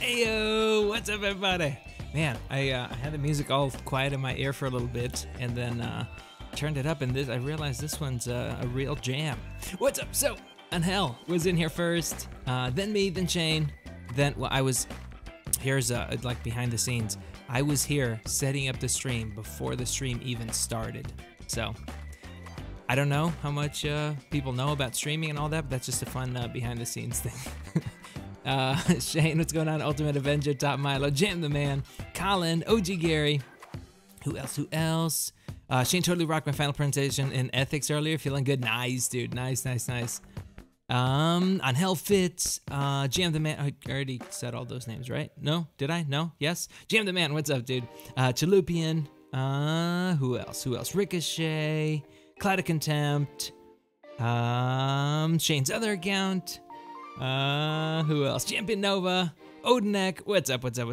Heyo, what's up, everybody? Man, I had the music all quiet in my ear for a little bit, and then turned it up, and I realized this one's a real jam. What's up? So, Angel was in here first, then me, then Shane, then here's like behind the scenes. I was here setting up the stream before the stream even started. So, I don't know how much people know about streaming and all that, but that's just a fun behind the scenes thing. Shane, what's going on? Ultimate Avenger, Top Milo, Jam the Man, Colin, OG Gary. Who else? Shane totally rocked my final presentation in ethics earlier. Feeling good? Nice, dude. Nice. On Hell Fits, Jam the Man. I already said all those names, right? No? Did I? No? Yes? Jam the Man, what's up, dude? Chalupian. Who else? Ricochet, Cloud of Contempt, Shane's other account. Who else? Champion Nova, Odinek, what's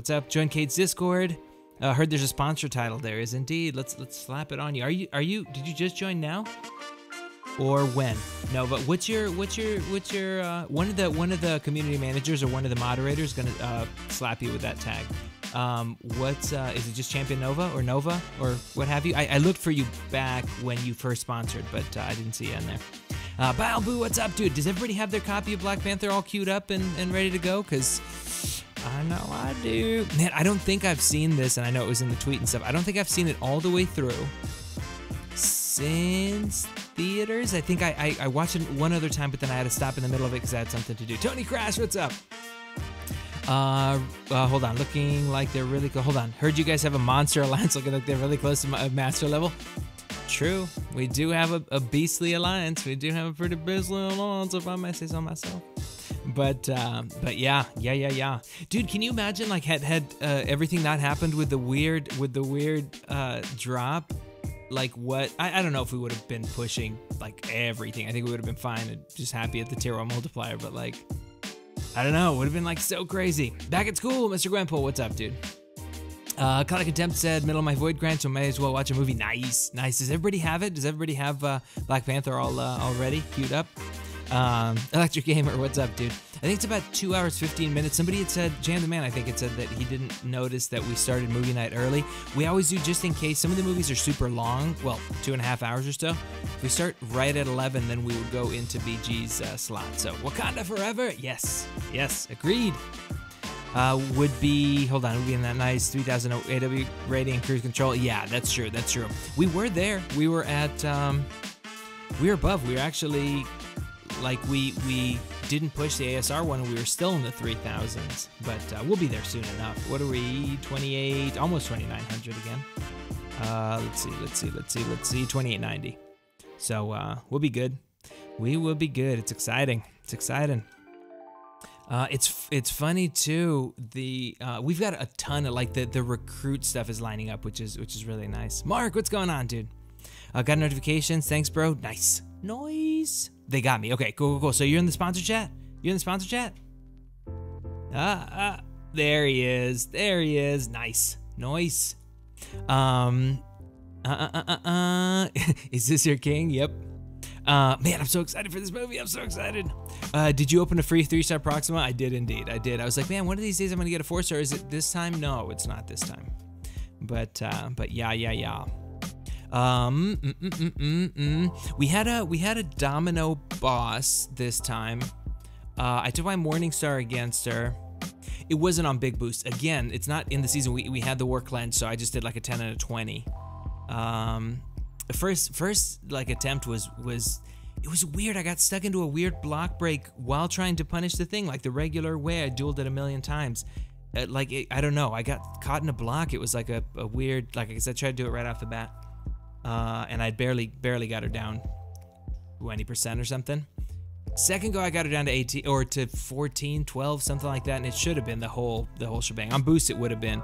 up? Join Kate's Discord. Heard there's a sponsor title there. Is indeed. Let's slap it on you. Did you just join now? Or when? No, but what's your one of the community managers or one of the moderators gonna slap you with that tag? Is it just Champion Nova or what have you? I looked for you back when you first sponsored, but I didn't see you in there. Boo, what's up, dude? Does everybody have their copy of Black Panther all queued up and ready to go? Because I know I do. Man, I don't think I've seen this, and I know it was in the tweet and stuff. I don't think I've seen it all the way through since theaters. I think I watched it one other time, but then I had to stop in the middle of it because I had something to do. Tony Crash, what's up? Hold on, looking like they're really cool. Hold on, heard you guys have a monster alliance looking like they're really close to master level. True, we do have a beastly alliance. We do have a pretty beastly alliance, if I may say so myself. But yeah. Dude, can you imagine like had everything not happened with the weird drop? Like what? I don't know if we would have been pushing like everything. I think we would have been fine and just happy at the tier 1 multiplier. But like, I don't know. It would have been like so crazy. Back at school, Mr. Gwenpool, what's up, dude? Cloud of Contempt said, middle of my void grant, so may as well watch a movie. Nice. Does everybody have it? Does everybody have Black Panther all already queued up? Electric Gamer, what's up, dude? I think it's about 2 hours, 15 minutes. Somebody had said, Jam the Man, I think it said that he didn't notice that we started movie night early. We always do just in case. Some of the movies are super long, well, 2.5 hours or so. If we start right at 11, then we would go into BG's slot. So, Wakanda Forever? Yes, agreed. Would be in that nice 3000 AW rating cruise control. Yeah, that's true. We were there. We were at, we were above. We were actually, like, we didn't push the ASR one, and we were still in the 3000s, but we'll be there soon enough. What are we, 28, almost 2900 again. Let's see, 2890. So, we'll be good. We will be good. It's exciting. It's funny too. We've got a ton of like the recruit stuff is lining up, which is really nice. Mark, what's going on, dude? Got notifications. Thanks, bro. Nice. They got me. Okay, cool. So you're in the sponsor chat? There he is. Nice. Is this your king? Yep. Man, I'm so excited for this movie. I'm so excited. Did you open a free 3-star Proxima? I did indeed. I was like, man, one of these days I'm gonna get a 4-star. Is it this time? No, it's not this time. But yeah. We had a Domino boss this time. I took my Morningstar against her. It wasn't on Big Boost. Again, it's not in the season. We had the War Cleanse, so I just did like a 10 and a 20. First like attempt was weird. I got stuck into a weird block break while trying to punish the thing like the regular way. I dueled it a million times. I don't know. I got caught in a block. It was like a weird, like I said, I tried to do it right off the bat. And I barely got her down 20% or something. Second go, I got her down to 18 or to 14, 12, something like that, and it should have been the whole shebang. On boost, it would have been,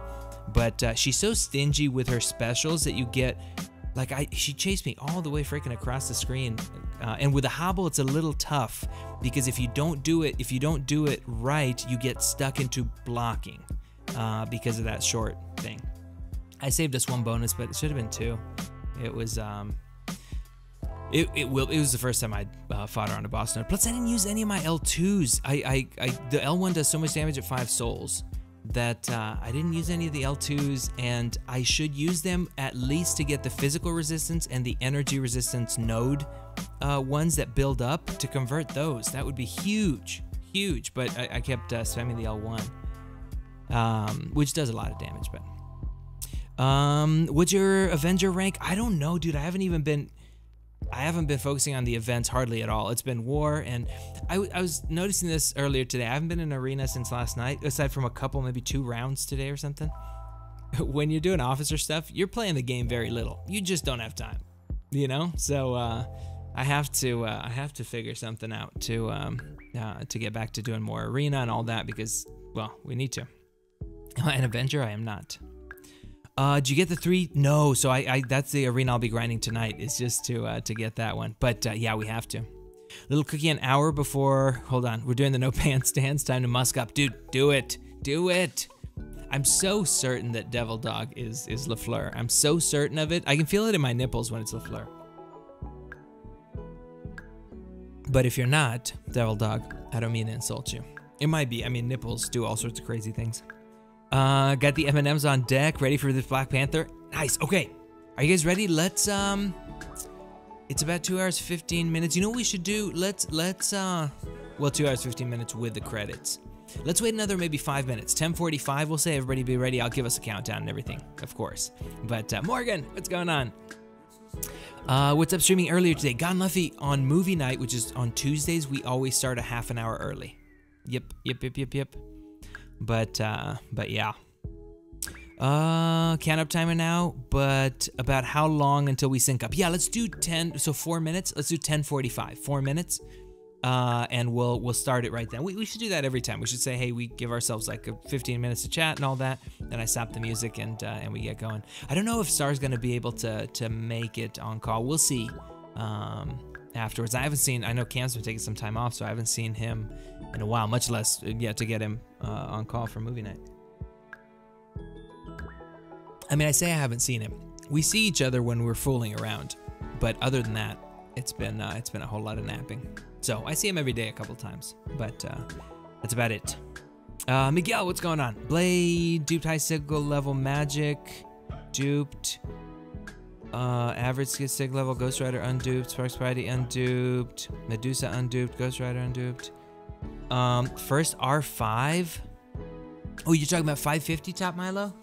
but she's so stingy with her specials that you get. Like she chased me all the way freaking across the screen, and with a hobble, it's a little tough because if you don't do it right, you get stuck into blocking because of that short thing. I saved us one bonus, but it should have been 2. It was It was the first time I fought her on a boss node. Plus, I didn't use any of my L2s. The L1 does so much damage at 5 souls, that I didn't use any of the L2s, and I should use them at least to get the physical resistance and the energy resistance node ones that build up, to convert those. That would be huge, huge. But I kept spamming the L1, which does a lot of damage. But what's your Avenger rank? I don't know, dude. I haven't been focusing on the events hardly at all. It's been war, and I was noticing this earlier today. I haven't been in arena since last night, aside from a couple, maybe 2 rounds today or something. When you're doing officer stuff, you're playing the game very little. You just don't have time, you know. So I have to figure something out to get back to doing more arena and all that, because, well, we need to. An Avenger, I am not. Did you get the 3? No, so I that's the arena I'll be grinding tonight, is just to get that one. But yeah, we have to. Little cookie an hour before, hold on, we're doing the no pants dance, time to musk up. Dude, do it, do it. I'm so certain that Devil Dog is LaFleur. I'm so certain of it. I can feel it in my nipples when it's LaFleur. But if you're not Devil Dog, I don't mean to insult you. It might be, I mean, nipples do all sorts of crazy things. Got the M&Ms on deck, ready for this Black Panther. Nice. Okay, are you guys ready? Let's it's about 2 hours 15 minutes. You know what we should do? Let's well, 2 hours 15 minutes with the credits. Let's wait another maybe 5 minutes. 10:45, we'll say. Everybody be ready. I'll give us a countdown and everything, of course. But Morgan, what's going on? What's up? Streaming earlier today. Gone Luffy on movie night, which is on Tuesdays. We always start a half an hour early. Yep. But yeah. Count up timer now, but about how long until we sync up? Yeah, let's do 4 minutes. Let's do 10:45, 4 minutes. And we'll start it right then. We should do that every time. We should say, hey, we give ourselves like 15 minutes to chat and all that. Then I stop the music and we get going. I don't know if Star's gonna be able to make it on call. We'll see afterwards. I know Cam's been taking some time off, so I haven't seen him in a while, much less yet to get him on call for movie night. I mean, I say I haven't seen him. We see each other when we're fooling around, but other than that, it's been a whole lot of napping. So I see him every day a couple times, but that's about it. Miguel, what's going on? Blade, duped high signal level magic, duped, average sig level, Ghost Rider unduped, Spark Spidey unduped, Medusa unduped, Ghost Rider unduped. First R5. Oh, you're talking about 550 top Milo?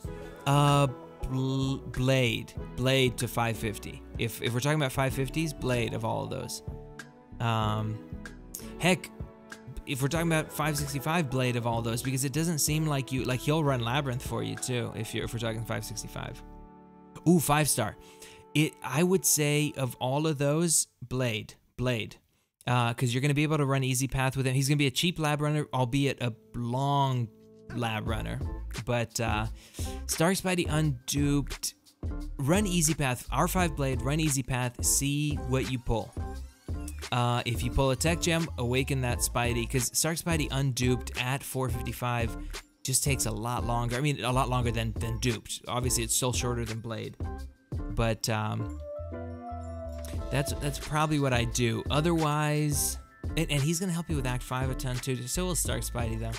Blade to 550. If we're talking about 550s, Blade of all of those. Heck, if we're talking about 565, Blade of all those, because it doesn't seem like he'll run Labyrinth for you too. If we're talking 565. Ooh, 5-star. I would say of all of those, Blade. Because you're gonna be able to run Easy Path with him. He's gonna be a cheap lab runner, albeit a long lab runner. But Star Spidey unduped. Run Easy Path. R5 Blade. Run Easy Path. See what you pull. If you pull a tech gem, awaken that Spidey, because Stark Spidey unduped at 455 just takes a lot longer. I mean, a lot longer than duped. Obviously, it's still shorter than Blade, but that's probably what I do. Otherwise, and he's gonna help you with Act 5 a ton too. So will Stark Spidey though.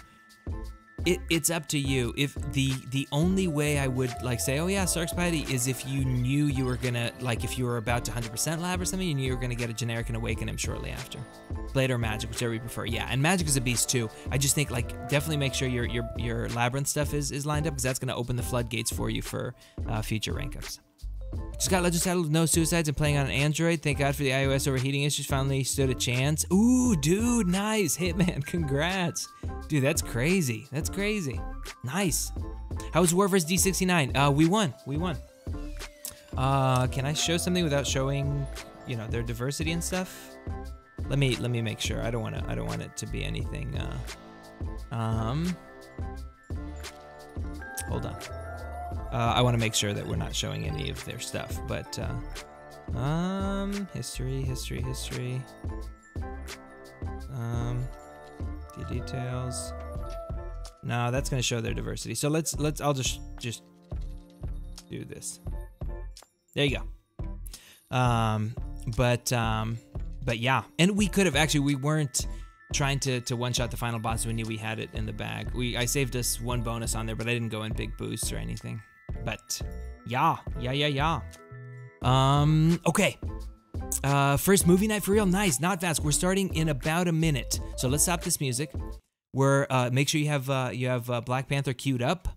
It's up to you. If the only way I would say, oh yeah, Stark Spidey, is if you knew you were gonna, if you were about to 100% lab or something, you knew you were gonna get a generic and awaken him shortly after. Blade or Magic, whichever you prefer. Yeah, and Magic is a beast too. I just think definitely make sure your Labyrinth stuff is lined up, because that's gonna open the floodgates for you for future rank ups. Just got Legend Saddle with no suicides and playing on an Android. Thank God for the iOS overheating issues. Finally stood a chance. Ooh, dude, nice. Hitman, congrats. Dude, that's crazy. That's crazy. Nice. How was War vs. D69? We won. Can I show something without showing, their diversity and stuff? Let me make sure. I don't want it to be anything. Hold on. I want to make sure that we're not showing any of their stuff, but history. The details. No, that's going to show their diversity. So I'll just do this. There you go. But yeah, and we could have actually, we weren't trying to one-shot the final boss. We knew we had it in the bag. I saved us one bonus on there, but I didn't go in big boosts or anything. But yeah. Okay. First movie night for real. Nice, not fast. We're starting in about a minute. So let's stop this music. Make sure you have Black Panther queued up.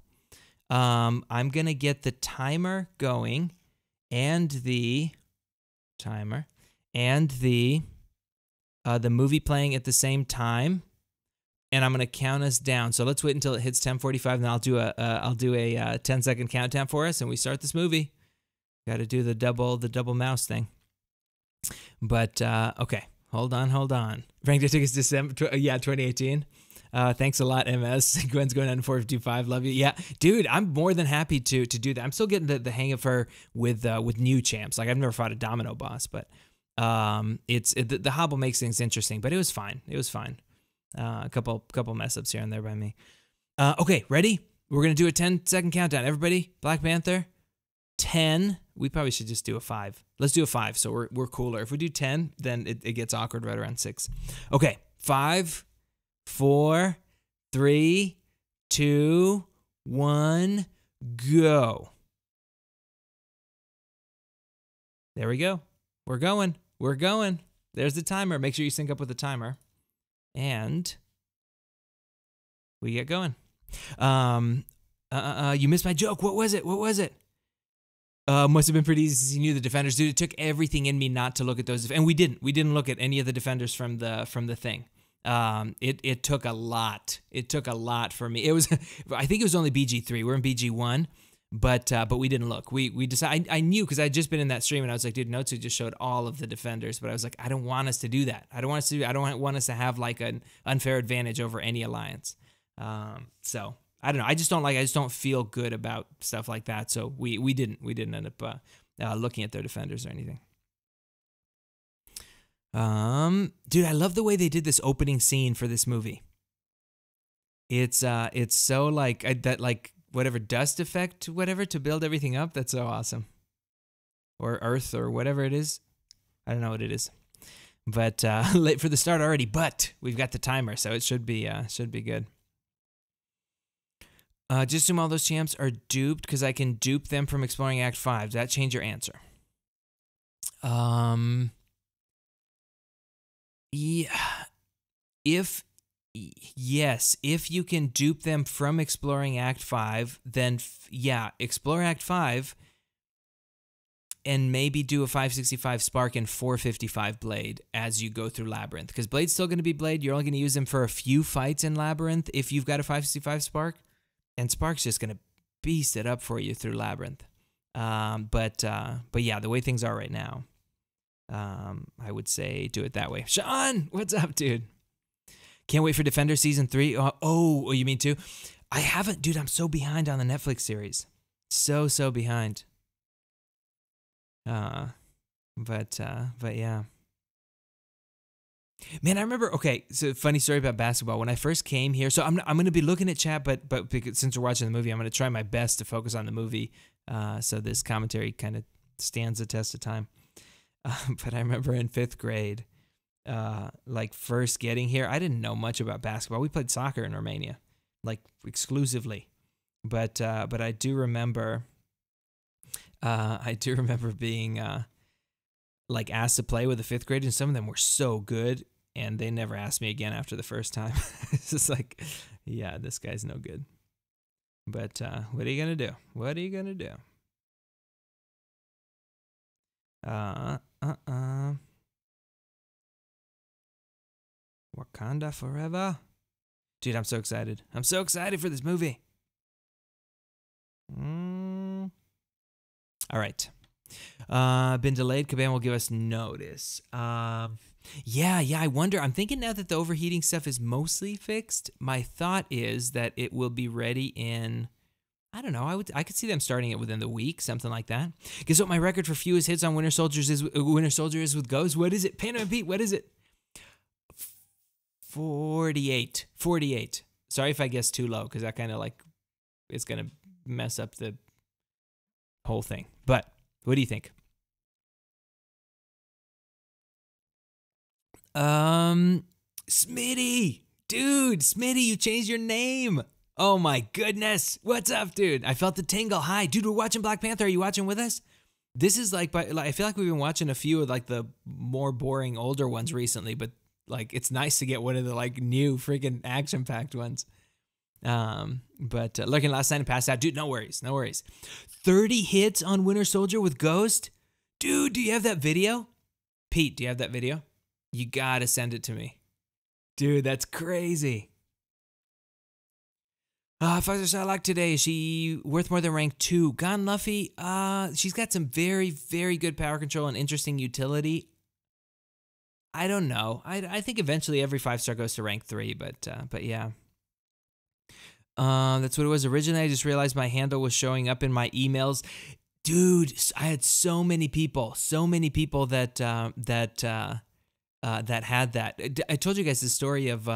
I'm gonna get the timer going, and the movie playing at the same time, and I'm gonna count us down. So let's wait until it hits 10:45, and I'll do a 10-second countdown for us, and we start this movie. Got to do the double mouse thing. But okay, hold on. Frank, took us December 2018. Thanks a lot, MS. Gwen's going on 455. Love you. Yeah, dude, I'm more than happy to do that. I'm still getting the hang of her with new champs. Like, I've never fought a domino boss, but the hobble makes things interesting. But it was fine. A couple mess ups here and there by me. Okay, ready? We're gonna do a 10-second countdown. Everybody, Black Panther. 10. We probably should just do a 5. Let's do a 5, so we're cooler. If we do 10, then it gets awkward right around 6. Okay, 5, 4, 3, 2, 1, go. There we go. We're going. There's the timer. Make sure you sync up with the timer. And we get going. You missed my joke. What was it? Must have been pretty easy since you knew the defenders. Dude, it took everything in me not to look at those. And we didn't look at any of the defenders from the thing. It took a lot. It took a lot for me. It was, I think it was only BG3. We're in BG1, but we didn't look. We decided, I knew, because I had just been in that stream, and I was like, dude, Notsu just showed all of the defenders, but I was like, I don't want us to do that. I don't want us to have like an unfair advantage over any alliance. So I don't know. I just don't feel good about stuff like that. So we didn't end up looking at their defenders or anything. Dude, I love the way they did this opening scene for this movie. It's so like that, like whatever dust effect, whatever, to build everything up. That's so awesome. Or earth or whatever it is. I don't know what it is. But late for the start already. But we've got the timer, so it should be good. Just assume all those champs are duped because I can dupe them from exploring Act 5. Does that change your answer? Yeah. If you can dupe them from exploring Act 5, then yeah, explore Act 5 and maybe do a 565 spark and 455 blade as you go through Labyrinth. Because blade's still going to be blade. You're only going to use them for a few fights in Labyrinth if you've got a 565 spark. And Spark's just going to beast it up for you through Labyrinth. But yeah, the way things are right now, I would say do it that way. Sean, what's up, dude? Can't wait for Defender Season 3. Oh, you mean 2? I haven't, dude, I'm so behind on the Netflix series. So behind. But yeah. Man, I remember, okay, so funny story about basketball. When I first came here, so I'm going to be looking at chat, but because, since we're watching the movie, I'm going to try my best to focus on the movie, so this commentary kind of stands the test of time. But I remember in 5th grade, like first getting here, I didn't know much about basketball. We played soccer in Romania, like exclusively. But I do remember being like asked to play with the 5th grade, and some of them were so good, and they never asked me again after the first time. It's just like, yeah, this guy's no good. But what are you gonna do? What are you gonna do? Wakanda forever. Dude, I'm so excited. I'm so excited for this movie. All right. Been delayed. Kabam will give us notice. Yeah, I wonder. I'm thinking now that the overheating stuff is mostly fixed, my thought is that it will be ready in, I don't know, I could see them starting it within the week, something like that. Guess what my record for fewest hits on Winter Soldier is with Ghost? What is it? Panda and Pete, what is it? 48. Sorry if I guess too low, because that kind of like, it's going to mess up the whole thing. But what do you think? Smitty, dude, Smitty, you changed your name. Oh my goodness. What's up, dude? I felt the tingle. Hi, dude, we're watching Black Panther. Are you watching with us? This is like, I feel like we've been watching a few of like the more boring older ones recently, but like it's nice to get one of the like new freaking action-packed ones. But looking last night and passed out. Dude, no worries, no worries. 30 hits on Winter Soldier with Ghost? Dude, do you have that video? Pete, do you have that video? You gotta send it to me. Dude, that's crazy. Pfizer Salak today, is she worth more than rank 2? Gone Luffy, she's got some very, very good power control and interesting utility. I don't know. I think eventually every 5-star goes to rank 3, but yeah. That's what it was originally. I just realized my handle was showing up in my emails. Dude, I had so many people that that had that. I told you guys the story of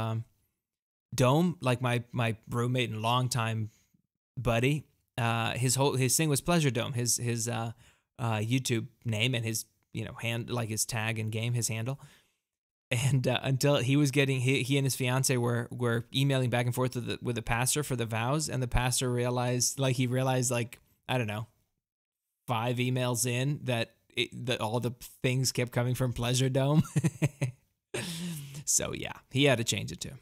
Dome, like my roommate and longtime buddy. His thing was Pleasure Dome. His YouTube name and his like his tag in game, his handle. And until he was getting, he and his fiance were emailing back and forth with the pastor for the vows, and the pastor realized I don't know, 5 emails in that all the things kept coming from Pleasure Dome. So yeah, he had to change it too.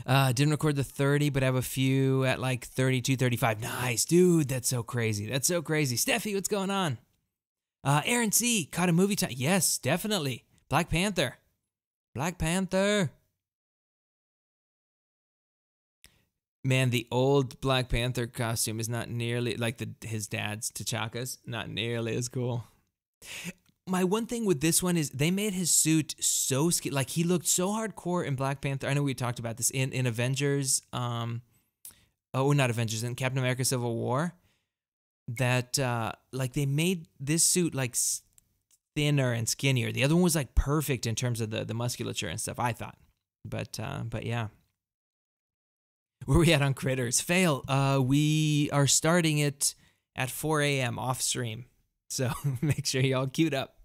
Didn't record the 30, but I have a few at like 32, 35. Nice, dude. That's so crazy. That's so crazy. Steffi, what's going on? Aaron C. Caught a movie time. Yes, definitely. Black Panther. Black Panther. Man, the old Black Panther costume is not nearly like his dad's, T'Chaka's, not nearly as cool. My one thing with this one is they made his suit so like he looked so hardcore in Black Panther. I know we talked about this in Avengers, not Avengers, in Captain America Civil War, that like they made this suit like thinner and skinnier. The other one was like perfect in terms of the musculature and stuff, I thought. But yeah. Where we at on Critters? Fail. We are starting it at 4 a.m. off stream. So make sure y'all queued up.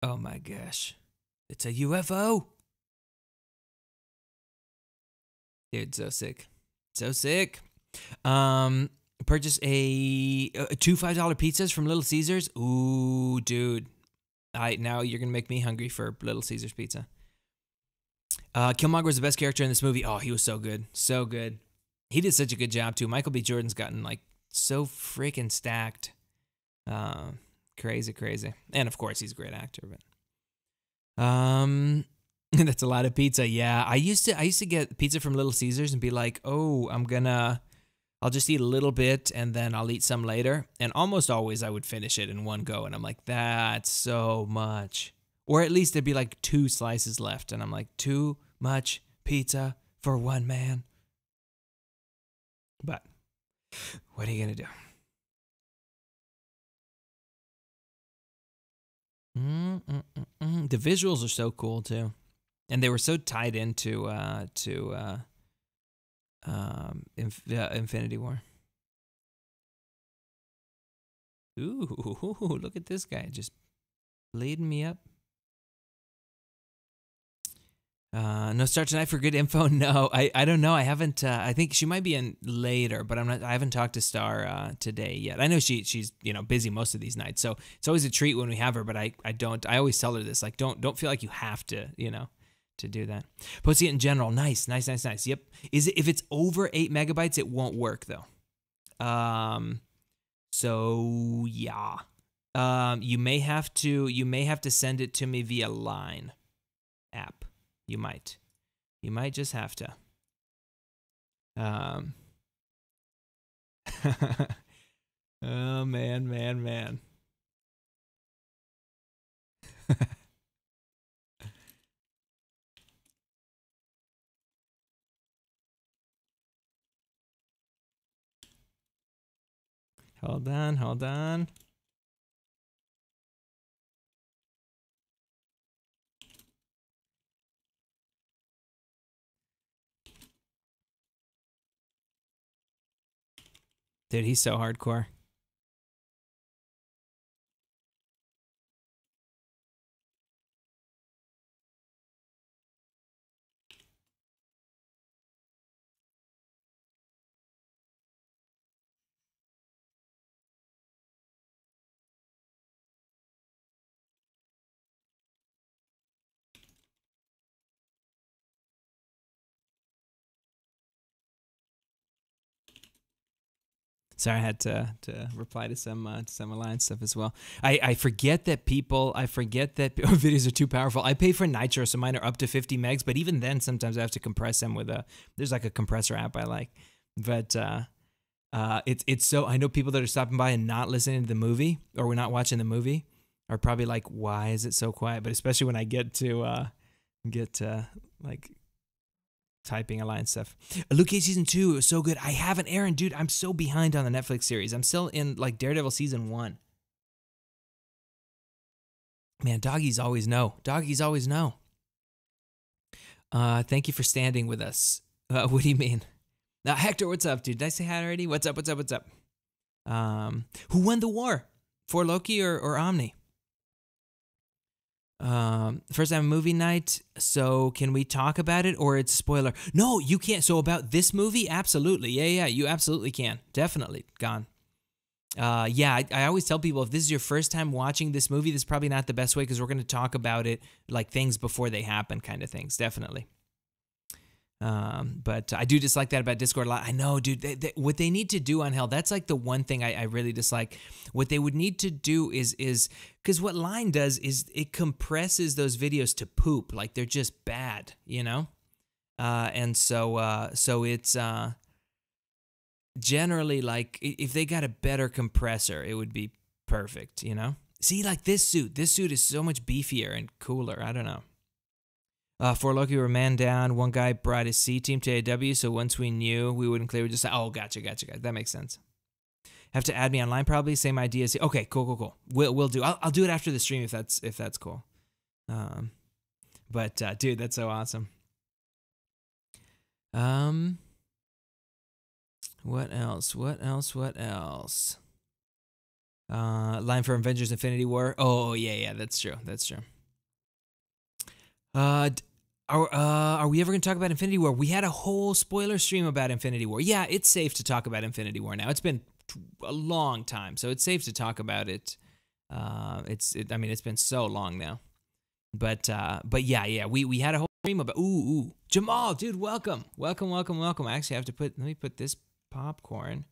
Oh my gosh. It's a UFO. Dude, so sick. So sick. Purchase two $5 pizzas from Little Caesars. Ooh, dude. Now you're gonna make me hungry for Little Caesars pizza. Killmonger was the best character in this movie. Oh, he was so good. So good. He did such a good job, too. Michael B. Jordan's gotten, like, so freaking stacked. Crazy, crazy. And, of course, he's a great actor. But that's a lot of pizza. Yeah, I used to get pizza from Little Caesars and be like, oh, I'll just eat a little bit and then I'll eat some later. And almost always I would finish it in one go. And I'm like, that's so much. Or at least there'd be like 2 slices left. And I'm like, too much pizza for one man. But what are you going to do? The visuals are so cool too. And they were so tied into Infinity War. Ooh, look at this guy just leading me up. No start tonight for good info. No, I don't know. I haven't. I think she might be in later, but I haven't talked to Star today yet. I know she's busy most of these nights, so it's always a treat when we have her. But I don't. I always tell her this, like, don't feel like you have to to do that. Pussy in general, nice. Yep. If it's over 8 megabytes, it won't work though. So yeah. You may have to send it to me via Line app. You might just have to. Oh man. Hold on. Dude, he's so hardcore. Sorry, I had to reply to some Alliance stuff as well. I forget that videos are too powerful. I pay for Nitro, so mine are up to 50 megs, but even then, sometimes I have to compress them with there's like a compressor app I like. But it's so, I know people that are stopping by and not listening to the movie, or we're not watching the movie, are probably like, why is it so quiet? But especially when I get to like typing Alliance stuff. Luke Cage season 2, it was so good. I haven't, Aaron, dude, I'm so behind on the Netflix series. I'm still in like Daredevil season 1. Man, doggies always know. Doggies always know. Thank you for standing with us. What do you mean? Hector, what's up, dude? Did I say hi already? What's up? Who won the war? For Loki or Omni? First time movie night, so can we talk about it, or it's a spoiler? No, you can't. So about this movie, absolutely. Yeah, you absolutely can. Definitely. Gone. I always tell people, if this is your first time watching this movie, this is probably not the best way, because we're going to talk about it like things before they happen kind of things. Definitely. But I do dislike that about Discord a lot. I know, dude, what they need to do on Hell, that's like the one thing I really dislike. What they would need to do is because what Line does is it compresses those videos to poop. Like they're just bad, you know? And so it's generally like, if they got a better compressor, it would be perfect, you know? See, like this suit is so much beefier and cooler. I don't know. For Loki, we were man down. One guy brought his C team to AW, so once we knew we wouldn't clear, we just say, oh, gotcha. That makes sense. Have to add me online, probably. Same idea. Okay, cool. We'll do. I'll do it after the stream if that's cool. But dude, that's so awesome. What else? Line for Avengers Infinity War. Oh yeah, that's true. Are we ever going to talk about Infinity War? We had a whole spoiler stream about Infinity War. Yeah, it's safe to talk about Infinity War now. It's been a long time, so it's safe to talk about it. It's been so long now. But yeah, we had a whole stream about ooh. Jamal, dude, welcome. I actually have to let me put this popcorn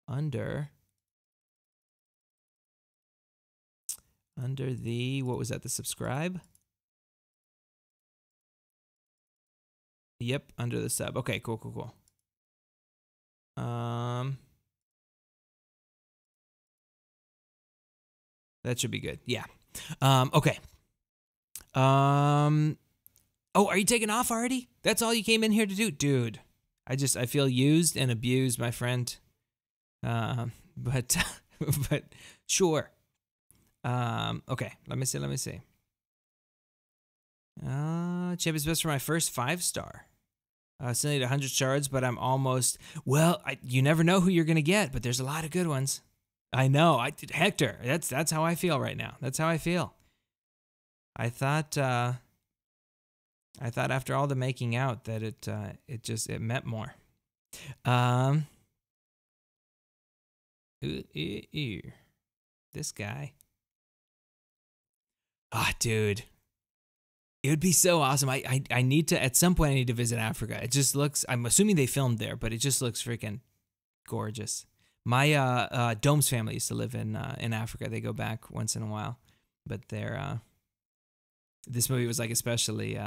under the, what was that, the subscribe? Yep, under the sub. Okay, cool. That should be good. Yeah. Okay. Oh, are you taking off already? That's all you came in here to do? Dude, I feel used and abused, my friend. But sure. Okay, let me see. Champ is best for my first 5-star. Still need 100 shards, but I'm almost... Well, you never know who you're going to get, but there's a lot of good ones. I know. Hector, that's how I feel right now. That's how I feel. I thought after all the making out that it meant more. This guy. Dude. It would be so awesome. I need to, at some point, I need to visit Africa. It just looks, I'm assuming they filmed there, but it just looks freaking gorgeous. My Dome's family used to live in Africa. They go back once in a while, but this movie was especially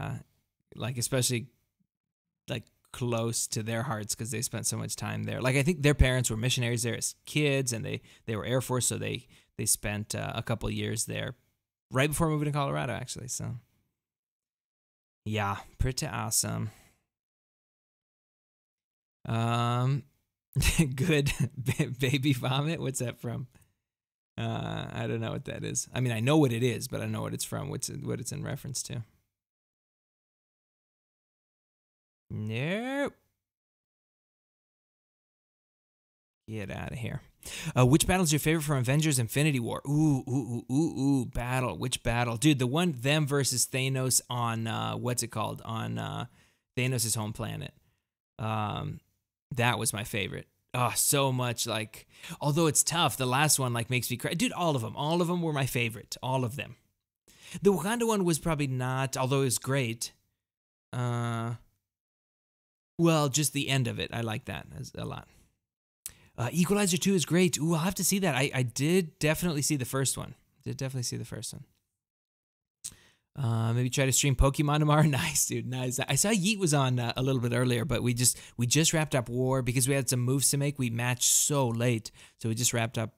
close to their hearts because they spent so much time there. Like, I think their parents were missionaries there as kids, and they were Air Force, so they spent a couple years there right before moving to Colorado, actually. So. Yeah, pretty awesome. Good baby vomit. What's that from? I don't know what that is. I mean, I know what it is, but I don't know what it's from. What it's in reference to. Nope. Get out of here. Which battle is your favorite from Avengers Infinity War? Ooh, battle. Which battle? Dude, the one, them versus Thanos on, what's it called? On Thanos' home planet. That was my favorite. Oh, so much, like, although it's tough, the last one, like, makes me cry. Dude, all of them. All of them were my favorite. All of them. The Wakanda one was probably not, although it was great. Well, just the end of it. I like that a lot. Equalizer 2 is great. Ooh, I'll have to see that. I did definitely see the first one. Maybe try to stream Pokemon tomorrow. Nice, dude. Nice. I saw Yeet was on a little bit earlier, but we just wrapped up War because we had some moves to make. We matched so late, so we just wrapped up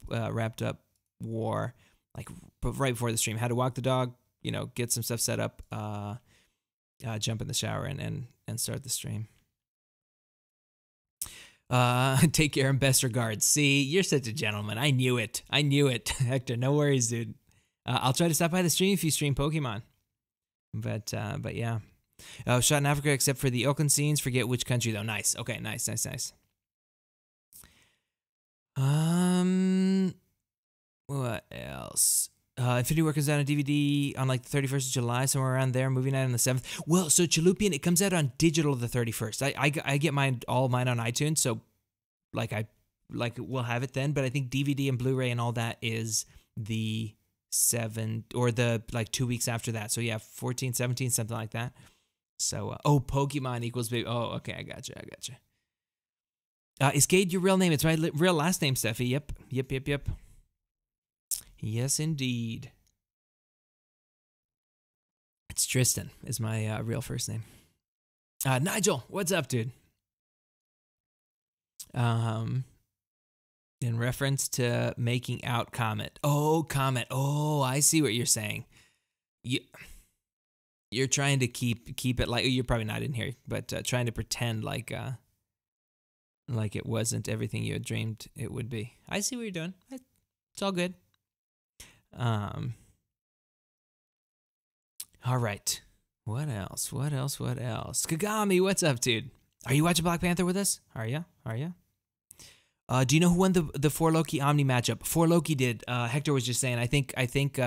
War like right before the stream. Had to walk the dog, get some stuff set up, jump in the shower, and start the stream. Take care and best regards. See, you're such a gentleman. I knew it, Hector. No worries, dude. I'll try to stop by the stream if you stream Pokemon. But yeah. Shot in Africa except for the Oakland scenes. Forget which country though. Nice. Okay, nice. What else? Infinity War comes out on DVD on like the 31st of July, somewhere around there. Movie night on the 7th. Well, so Chalupian, it comes out on digital the 31st. I get all mine on iTunes, so we'll have it then. But I think DVD and Blu-ray and all that is the 7th or the 2 weeks after that. So yeah, 14, 17, something like that. So Pokemon equals big. Oh, okay, I gotcha. Is Cade your real name? It's my real last name, Steffi. Yep. Yes, indeed. It's Tristan is my real first name. Nigel, what's up, dude? In reference to making out Comet. Oh, Comet. Oh, I see what you're saying. You're trying to keep it like, you're probably not in here, but trying to pretend like it wasn't everything you had dreamed it would be. I see what you're doing. It's all good. All right. What else? Kagami, what's up, dude? Are you watching Black Panther with us? Are ya? Do you know who won the 4 Loki Omni matchup? 4 Loki did. Hector was just saying. I think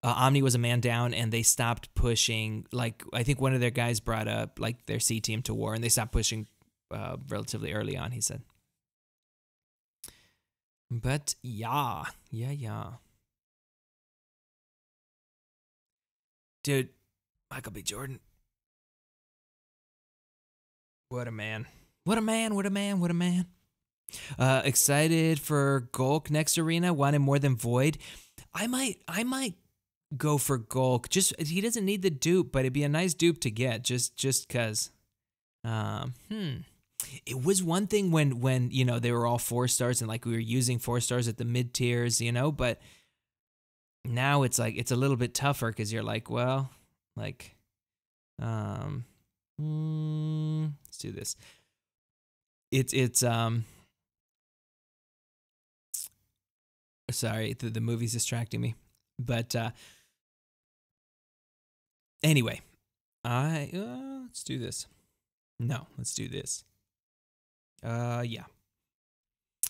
Omni was a man down, and they stopped pushing. Like, I think one of their guys brought up like their C team to war, and they stopped pushing relatively early on. He said. But yeah. Dude, Michael B. Jordan. What a man. Excited for Golk next arena. Want him more than Void. I might go for Golk. Just, he doesn't need the dupe, but it'd be a nice dupe to get just cause. It was one thing when they were all 4 stars and like we were using 4 stars at the mid tiers, but now it's like it's a little bit tougher because you're like, well, like, let's do this. It's sorry, the movie's distracting me, but anyway, let's do this. No, let's do this. Yeah.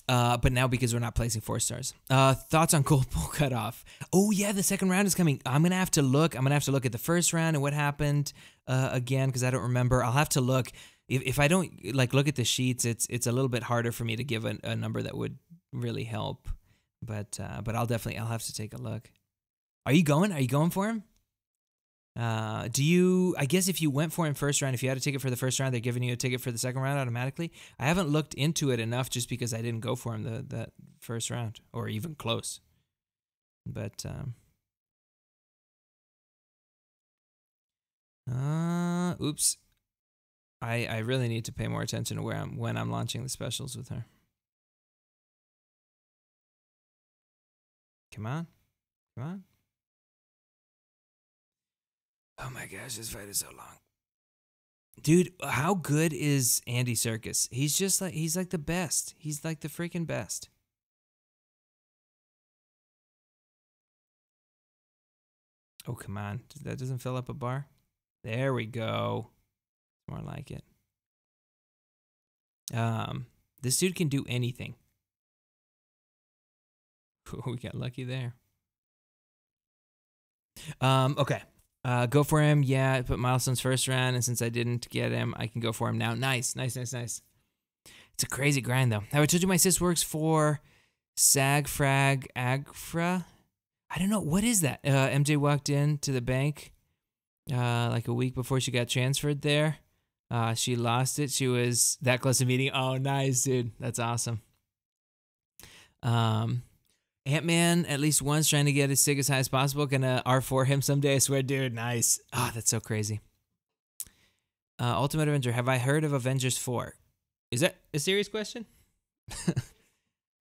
But now because we're not placing 4 stars. Thoughts on Gold Bowl cutoff? Oh yeah, the second round is coming. I'm gonna have to look. at the first round and what happened again because I don't remember. I'll have to look. If I don't look at the sheets, it's a little bit harder for me to give a number that would really help. But I'll have to take a look. Are you going for him? I guess if you went for him first round, if you had a ticket for the first round, they're giving you a ticket for the second round automatically. I haven't looked into it enough just because I didn't go for him that first round or even close. But, oops. I really need to pay more attention to when I'm launching the specials with her. Come on. Oh my gosh, this fight is so long. Dude, how good is Andy Serkis? He's like the best. He's like the freaking best. Oh, come on. That doesn't fill up a bar? There we go. More like it. This dude can do anything. We got lucky there. Okay. Go for him. Yeah, I put Milestone's first round, and since I didn't get him, I can go for him now. Nice. It's a crazy grind, though. Have I told you my sis works for SAG Frag Agfra? I don't know. What is that? MJ walked in to the bank like a week before she got transferred there. She lost it. She was that close to meeting. Oh, nice, dude. That's awesome. Ant-Man, at least once, trying to get his sig as high as possible. Gonna R4 him someday, I swear, dude. Nice. Ah, that's so crazy. Ultimate Avenger, have I heard of Avengers 4? Is that a serious question?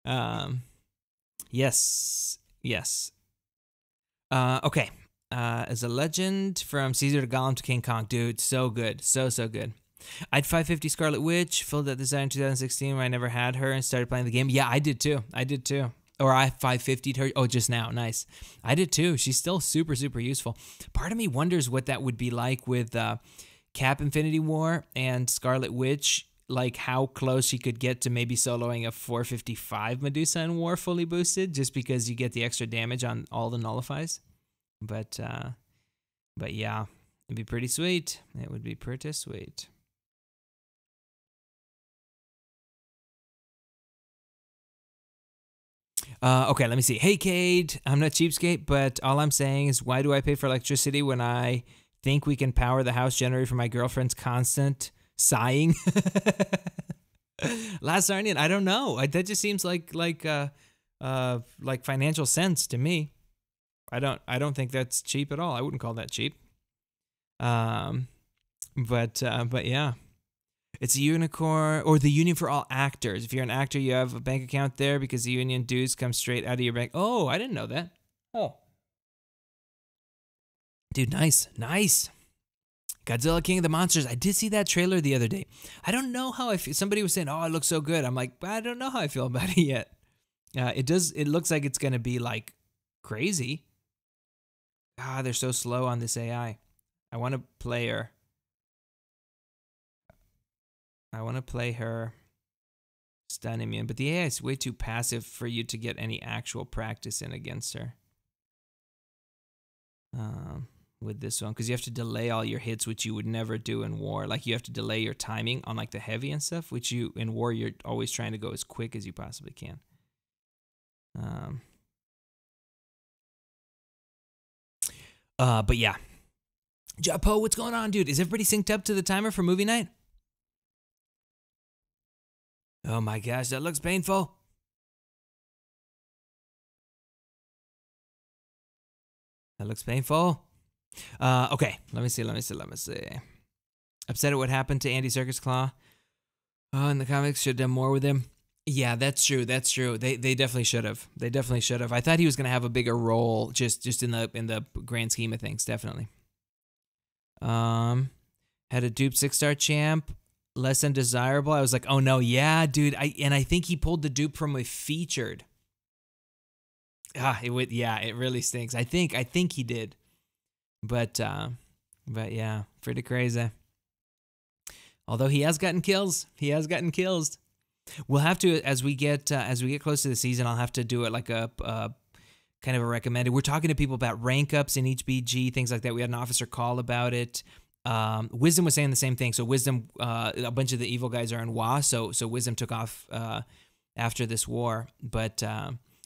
Yes. Okay. As a legend, from Caesar to Gollum to King Kong. Dude, so good. So good. I'd 550 Scarlet Witch, filled that design in 2016 when I never had her and started playing the game. Yeah, I did too. Or I 550'd her. Oh, just now. Nice. I did too. She's still super useful. Part of me wonders what that would be like with Cap Infinity War and Scarlet Witch, like how close she could get to maybe soloing a 455 Medusa in War fully boosted, just because you get the extra damage on all the nullifies. But yeah, it'd be pretty sweet. It would be pretty sweet. Okay, let me see. Hey, Cade, I'm not cheapskate, but all I'm saying is, why do I pay for electricity when I think we can power the house generator from my girlfriend's constant sighing? Last Arnian, I don't know. That just seems like financial sense to me. I don't think that's cheap at all. I wouldn't call that cheap. But yeah. It's a unicorn, or the union for all actors. If you're an actor, you have a bank account there because the union dues come straight out of your bank. Oh, I didn't know that. Oh. Dude, nice. Godzilla King of the Monsters. I did see that trailer the other day. I don't know how I feel. Somebody was saying, oh, it looks so good. I'm like, I don't know how I feel about it yet. It looks like it's going to be like crazy. They're so slow on this AI. I want to play her. Stun immune, but the AI is way too passive for you to get any actual practice in against her. With this one, because you have to delay all your hits, which you would never do in War. Like, you have to delay your timing on like the heavy and stuff, which you in War you're always trying to go as quick as you possibly can. But yeah, Japo, what's going on, dude? Is everybody synced up to the timer for movie night? Oh my gosh, that looks painful. Okay, let me see. Upset at what happened to Andy Serkis Claw. Oh, in the comics, should have done more with him. Yeah, that's true. They definitely should have. I thought he was gonna have a bigger role, just in the grand scheme of things, definitely. Had a dupe 6-star champ. Less than desirable. I was like, oh no, yeah, dude. I think he pulled the dupe from a featured. It really stinks. I think he did. But yeah, pretty crazy. Although he has gotten kills. We'll have to, as we get close to the season, I'll have to do it like a kind of a recommended. We're talking to people about rank ups in each BG, things like that. We had an officer call about it. Wisdom was saying the same thing. So Wisdom, a bunch of the evil guys are in WA, so Wisdom took off after this war. But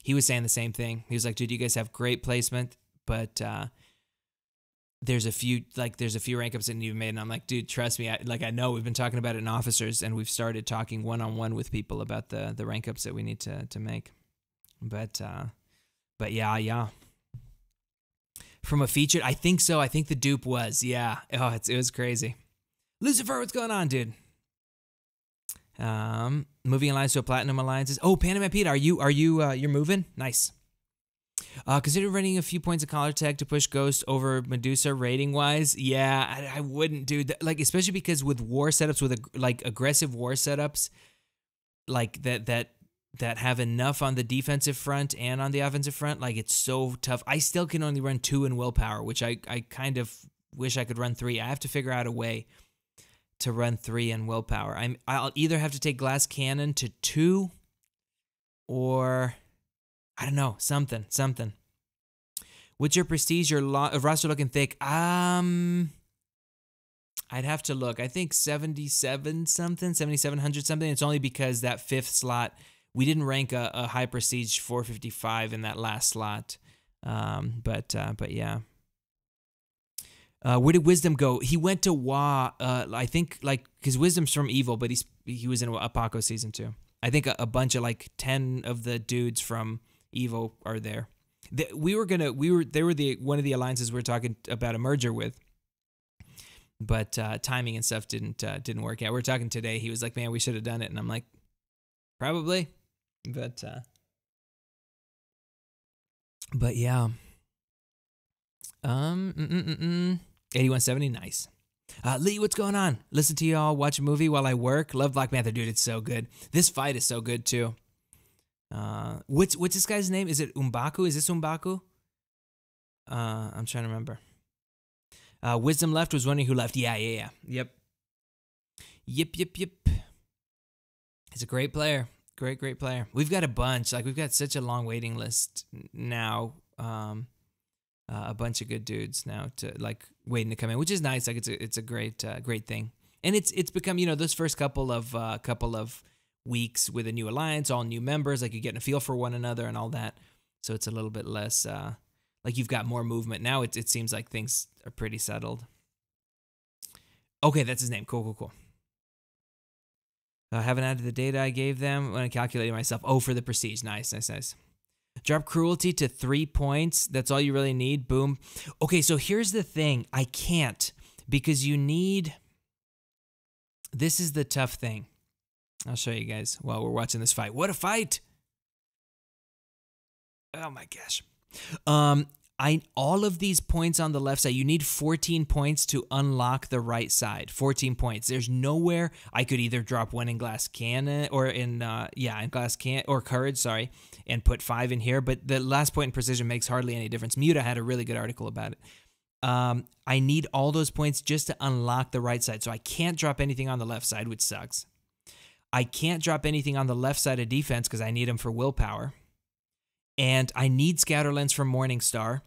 he was saying the same thing. He was like, dude, you guys have great placement, but there's a few rank ups that need to be made. And I'm like, dude, trust me. I know we've been talking about it in officers, and we've started talking one-on-one with people about the rank ups that we need to make. But yeah. From a featured, I think so. I think the dupe was, yeah. Oh, it was crazy. Lucifer, what's going on, dude? Moving alliance to a platinum alliances. Oh, Panama Pete, you're moving? Nice. Consider running a few points of collar tech to push Ghost over Medusa rating wise. Yeah, I wouldn't, dude. Like, especially because with war setups, with aggressive war setups, like that have enough on the defensive front and on the offensive front, like, it's so tough. I still can only run 2 in willpower, which I kind of wish I could run 3. I have to figure out a way to run 3 in willpower. I'll either have to take glass cannon to 2, or I don't know, something. What's your prestige? Your roster looking thick? I'd have to look. I think 77 something, 7,700 something. It's only because that fifth slot, we didn't rank a high prestige 455 in that last slot. But yeah. Where did Wisdom go? He went to Wa. I think because Wisdom's from Evil, but he was in Apoco season 2. I think a bunch of 10 of the dudes from Evil are there. They were one of the alliances we were talking about a merger with. But timing and stuff didn't work out. We were talking today. He was like, "Man, we should have done it," and I'm like, "Probably," but yeah. 8170, nice. Lee, what's going on? Listen to y'all, watch a movie while I work. Love Black Panther, dude. It's so good. This fight is so good too. What's this guy's name? Is it Umbaku? Is this Umbaku? I'm trying to remember. Wisdom left, was wondering who left. Yeah. Yep. He's a great player. Great player. We've got a bunch. We've got such a long waiting list now. A bunch of good dudes now to waiting to come in, which is nice. It's a great thing. And it's become, those first couple of weeks with a new alliance, all new members, you're getting a feel for one another and all that. So it's a little bit less you've got more movement. Now it seems like things are pretty settled. Okay, that's his name. Cool. I haven't added the data I gave them when I calculated myself. Oh, for the prestige. Nice. Drop cruelty to 3 points. That's all you really need. Boom. Okay, so here's the thing. I can't because you need... This is the tough thing. I'll show you guys while we're watching this fight. What a fight! Oh my gosh. All of these points on the left side, you need 14 points to unlock the right side. 14 points. There's nowhere I could either drop one in glass cannon or in glass can or courage, sorry, and put 5 in here. But the last point in precision makes hardly any difference. Muta had a really good article about it. I need all those points just to unlock the right side. So I can't drop anything on the left side, which sucks. I can't drop anything on the left side of defense because I need them for willpower. And I need Scatter Lens from Morningstar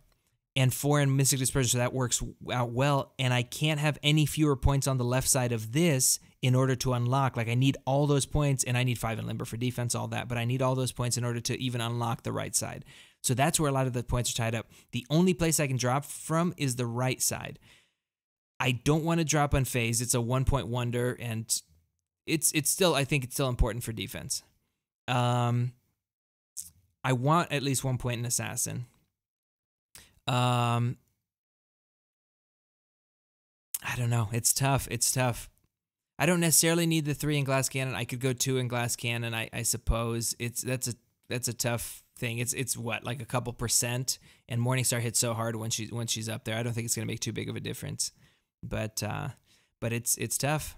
and 4 in Mystic Dispersion, so that works out well. And I can't have any fewer points on the left side of this in order to unlock. I need all those points, and I need 5 in Limber for defense, all that. But I need all those points in order to even unlock the right side. So that's where a lot of the points are tied up. The only place I can drop from is the right side. I don't want to drop Unfazed. It's a 1-point wonder, and it's still, I think it's still important for defense. I want at least 1 point in Assassin. I don't know. It's tough. I don't necessarily need the 3 in Glass Cannon. I could go 2 in Glass Cannon, I suppose. That's a tough thing. It's what, a couple percent, and Morningstar hits so hard when she's up there. I don't think it's gonna make too big of a difference. But it's tough.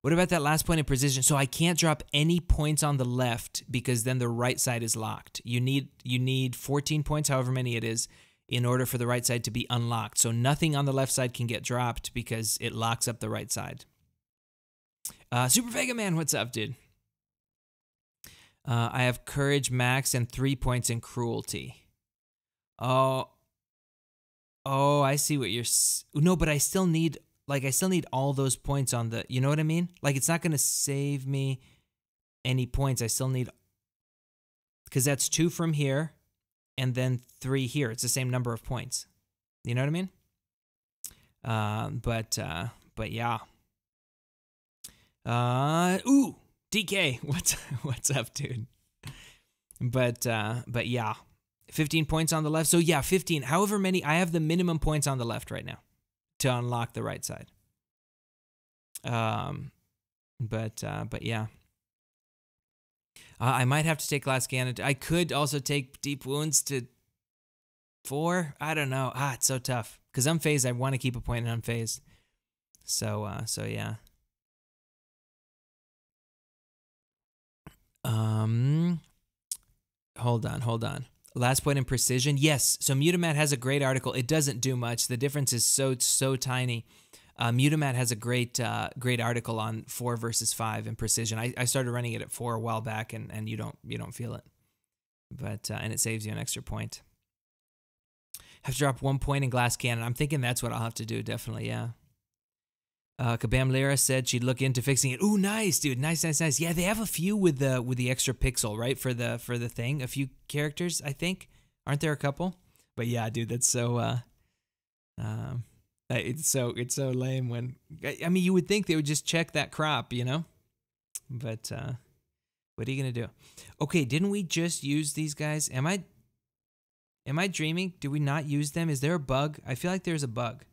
What about that last point in precision? So I can't drop any points on the left because then the right side is locked. You need 14 points, however many it is, in order for the right side to be unlocked. So nothing on the left side can get dropped because it locks up the right side. Super Vega Man, what's up, dude? I have Courage Max and 3 points in Cruelty. Oh, I see what you're... No, but I still need... I still need all those points on the... You know what I mean? It's not going to save me any points. I still need... Because that's 2 from here, and then 3 here. It's the same number of points. You know what I mean? But yeah. Ooh, DK, what's up, dude? But yeah. 15 points on the left. So yeah, 15. However many... I have the minimum points on the left right now to unlock the right side. But yeah. I might have to take Glass Cannon. I could also take Deep Wounds to 4. I don't know. It's so tough. Because Unfazed, I want to keep a point in Unfazed. So yeah. Hold on. Last point in precision. Yes, so Mutamat has a great article. It doesn't do much. The difference is so tiny. Mutamat has a great article on 4 versus 5 in precision. I started running it at 4 a while back, and you don't feel it. but and it saves you an extra point. Have to drop 1 point in glass cannon. I'm thinking that's what I'll have to do. Definitely, yeah. Kabam Lyra said she'd look into fixing it. Ooh, nice, dude. Nice. Yeah, they have a few with the extra pixel, right? For the thing. A few characters, I think. Aren't there a couple? But yeah, dude, that's so it's so lame when I mean you would think they would just check that crop, you know? But what are you gonna do? Okay, didn't we just use these guys? Am I dreaming? Did we not use them? Is there a bug? I feel like there's a bug.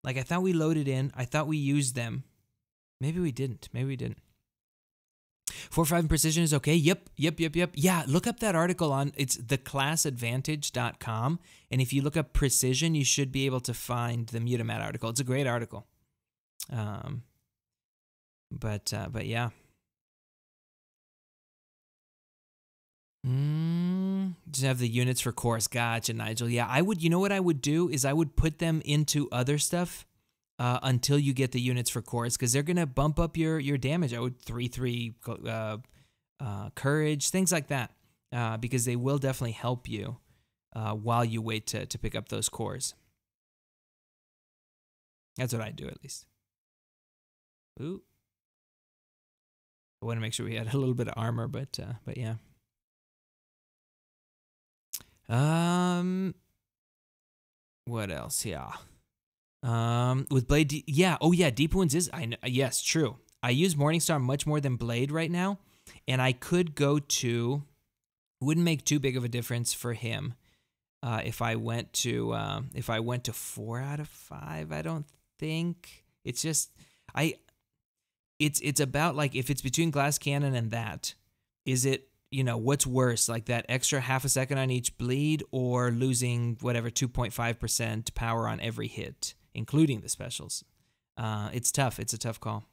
Like, I thought we loaded in. I thought we used them. Maybe we didn't. 4-5 and precision is okay. Yep. Yeah, look up that article on, it's theclassadvantage.com. And if you look up precision, you should be able to find the Mutamat article. It's a great article. But yeah. Just have the units for course. Gotcha, Nigel. Yeah, I would. You know what I would do is I would put them into other stuff until you get the units for course, because they're gonna bump up your damage. I would 3/3 courage, things like that, because they will definitely help you while you wait to pick up those cores. That's what I do, at least. Ooh, I want to make sure we had a little bit of armor, but yeah. What else? Yeah. With Blade, yeah. Oh yeah, Deep Wounds is, yes, true. I use Morningstar much more than Blade right now, and I could go to, wouldn't make too big of a difference for him if I went to 4 out of 5. I don't think. It's just it's about, like, if it's between glass cannon and that, is it, you know, what's worse, like that extra half a second on each bleed, or losing whatever 2.5% power on every hit, including the specials? It's tough. It's a tough call.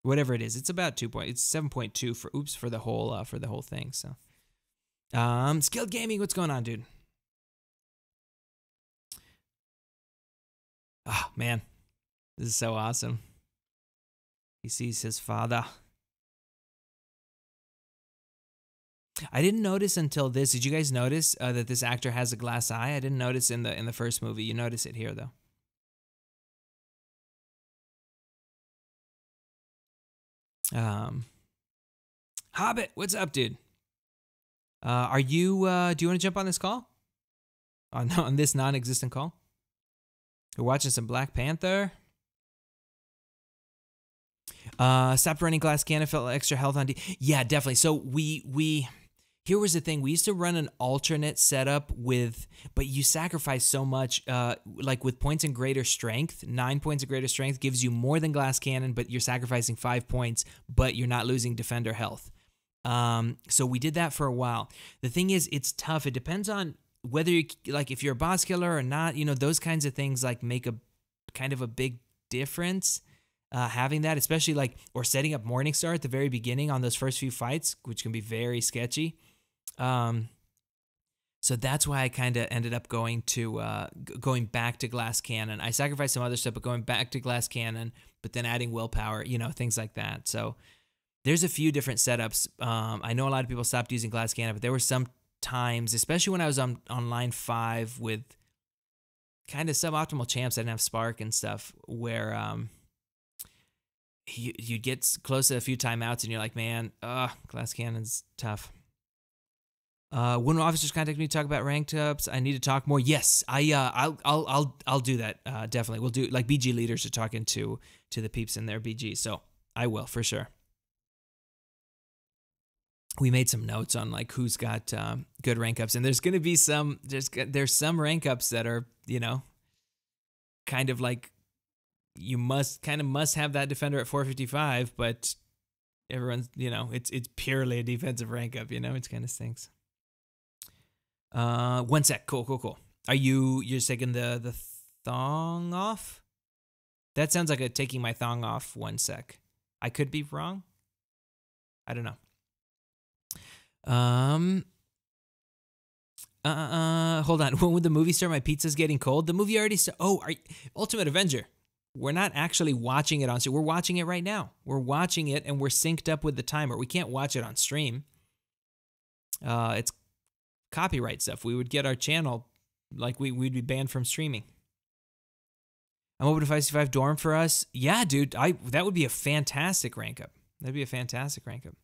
Whatever it is, it's about 2 point. It's 7.2 for the whole thing. So, Skilled Gaming, what's going on, dude? Oh man, this is so awesome. He sees his father. I didn't notice until this. Did you guys notice that this actor has a glass eye? I didn't notice in the first movie. You notice it here, though. Hobbit, what's up, dude? Are you? Do you want to jump on this call? On this non-existent call? We're watching some Black Panther. Stopped running glass cannon, felt extra health on D. Yeah, definitely. So we here was the thing. We used to run an alternate setup but you sacrifice so much, like with points and greater strength. 9 points of greater strength gives you more than glass cannon, but you're sacrificing 5 points, but you're not losing defender health. So we did that for a while. The thing is, it's tough. It depends on whether you, like, if you're a boss killer or not, you know, those kinds of things like make a kind of a big difference. Having that, especially like, or setting up Morningstar at the very beginning on those first few fights, which can be very sketchy. So that's why I kind of ended up going back to glass cannon. I sacrificed some other stuff, but going back to glass cannon, but then adding willpower, you know, things like that. So there's a few different setups. I know a lot of people stopped using glass cannon, but there were some times, especially when I was on line 5 with kind of suboptimal champs that didn't have spark and stuff, where you get close to a few timeouts and you're like, man, glass cannon's tough. When officers contact me to talk about ranked ups, I need to talk more. Yes, I'll do that. Definitely, we'll do, like, BG leaders are talking to the peeps in their BG, so I will for sure. We made some notes on like who's got good rank ups, and there's gonna be there's some rank ups that are, you know, kind of like you must have that defender at 455, but everyone's, you know, it's purely a defensive rank up, you know, it's kind of stinks. 1 sec. Cool. You're taking the thong off? That sounds like taking my thong off. 1 sec. I could be wrong. I don't know. Hold on. When would the movie start? My pizza's getting cold. The movie already started. Oh, Ultimate Avenger. We're not actually watching it on stream. We're watching it right now. We're watching it and we're synced up with the timer. We can't watch it on stream. It's copyright stuff. We would get our channel, like we'd be banned from streaming. I'm open to 5C5 Dorm for us. Yeah, dude, that would be a fantastic rank up. That'd be a fantastic rank up.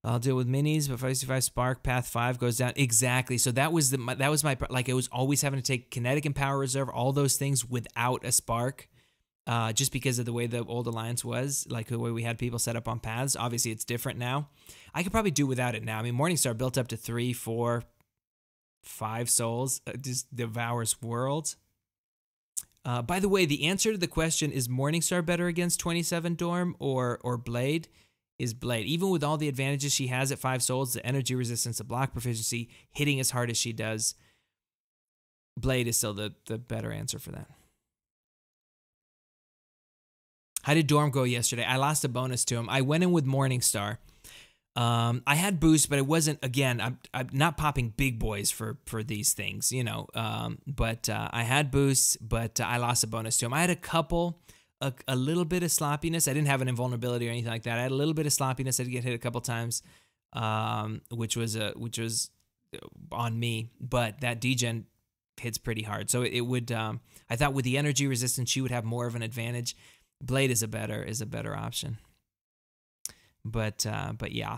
I'll deal with minis, but 5C5 Spark Path 5 goes down. Exactly. So that was my like, it was always having to take Kinetic and Power Reserve, all those things without a Spark. Just because of the way the old Alliance was, like the way we had people set up on paths. Obviously, it's different now. I could probably do without it now. I mean, Morningstar built up to 3, 4, 5 souls. Just devours worlds. By the way, the answer to the question, is Morningstar better against 27 Dorm or Blade, is Blade. Even with all the advantages she has at 5 souls, the energy resistance, the block proficiency, hitting as hard as she does, Blade is still the better answer for that. How did Dorm go yesterday? I lost a bonus to him. I went in with Morningstar. I had boost, but it wasn't, again, I'm not popping big boys for these things, you know. But I had boosts, but I lost a bonus to him. I had a little bit of sloppiness. I didn't have an invulnerability or anything like that. I had a little bit of sloppiness. I did get hit a couple times, which was on me. But that degen hits pretty hard. So it would, I thought with the energy resistance, she would have more of an advantage. Blade is a better option. But yeah.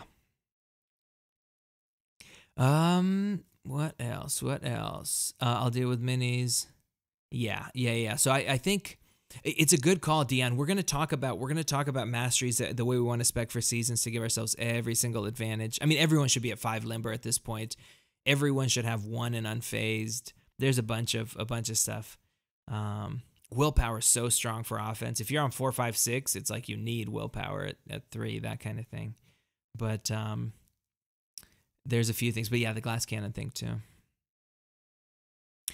What else? I'll deal with minis. Yeah. So I think it's a good call, Dion. We're gonna talk about masteries the way we want to spec for seasons to give ourselves every single advantage. I mean, everyone should be at 5 limber at this point. Everyone should have 1 in unfazed. There's a bunch of stuff. Willpower is so strong for offense. If you're on 4, 5, 6, it's like you need willpower at 3, that kind of thing. But there's a few things. But yeah, the glass cannon thing too.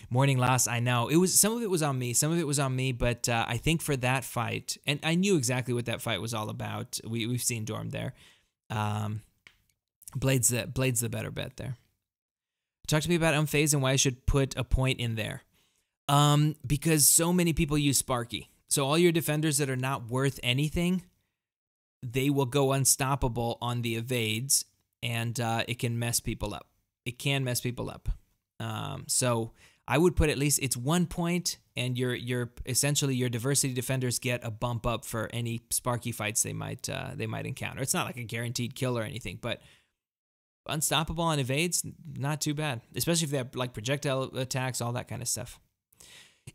Morning loss, I know. Some of it was on me, but I think for that fight, and I knew exactly what that fight was all about. We've seen Dorm there. Blade's the better bet there. Talk to me about unfazed and why I should put a point in there. Because so many people use Sparky. So all your defenders that are not worth anything, they will go unstoppable on the evades, and it can mess people up. So I would put at least it's 1 point, and your essentially your diversity defenders get a bump up for any Sparky fights they might encounter. It's not like a guaranteed kill or anything, but unstoppable on evades, not too bad, especially if they have like projectile attacks, all that kind of stuff.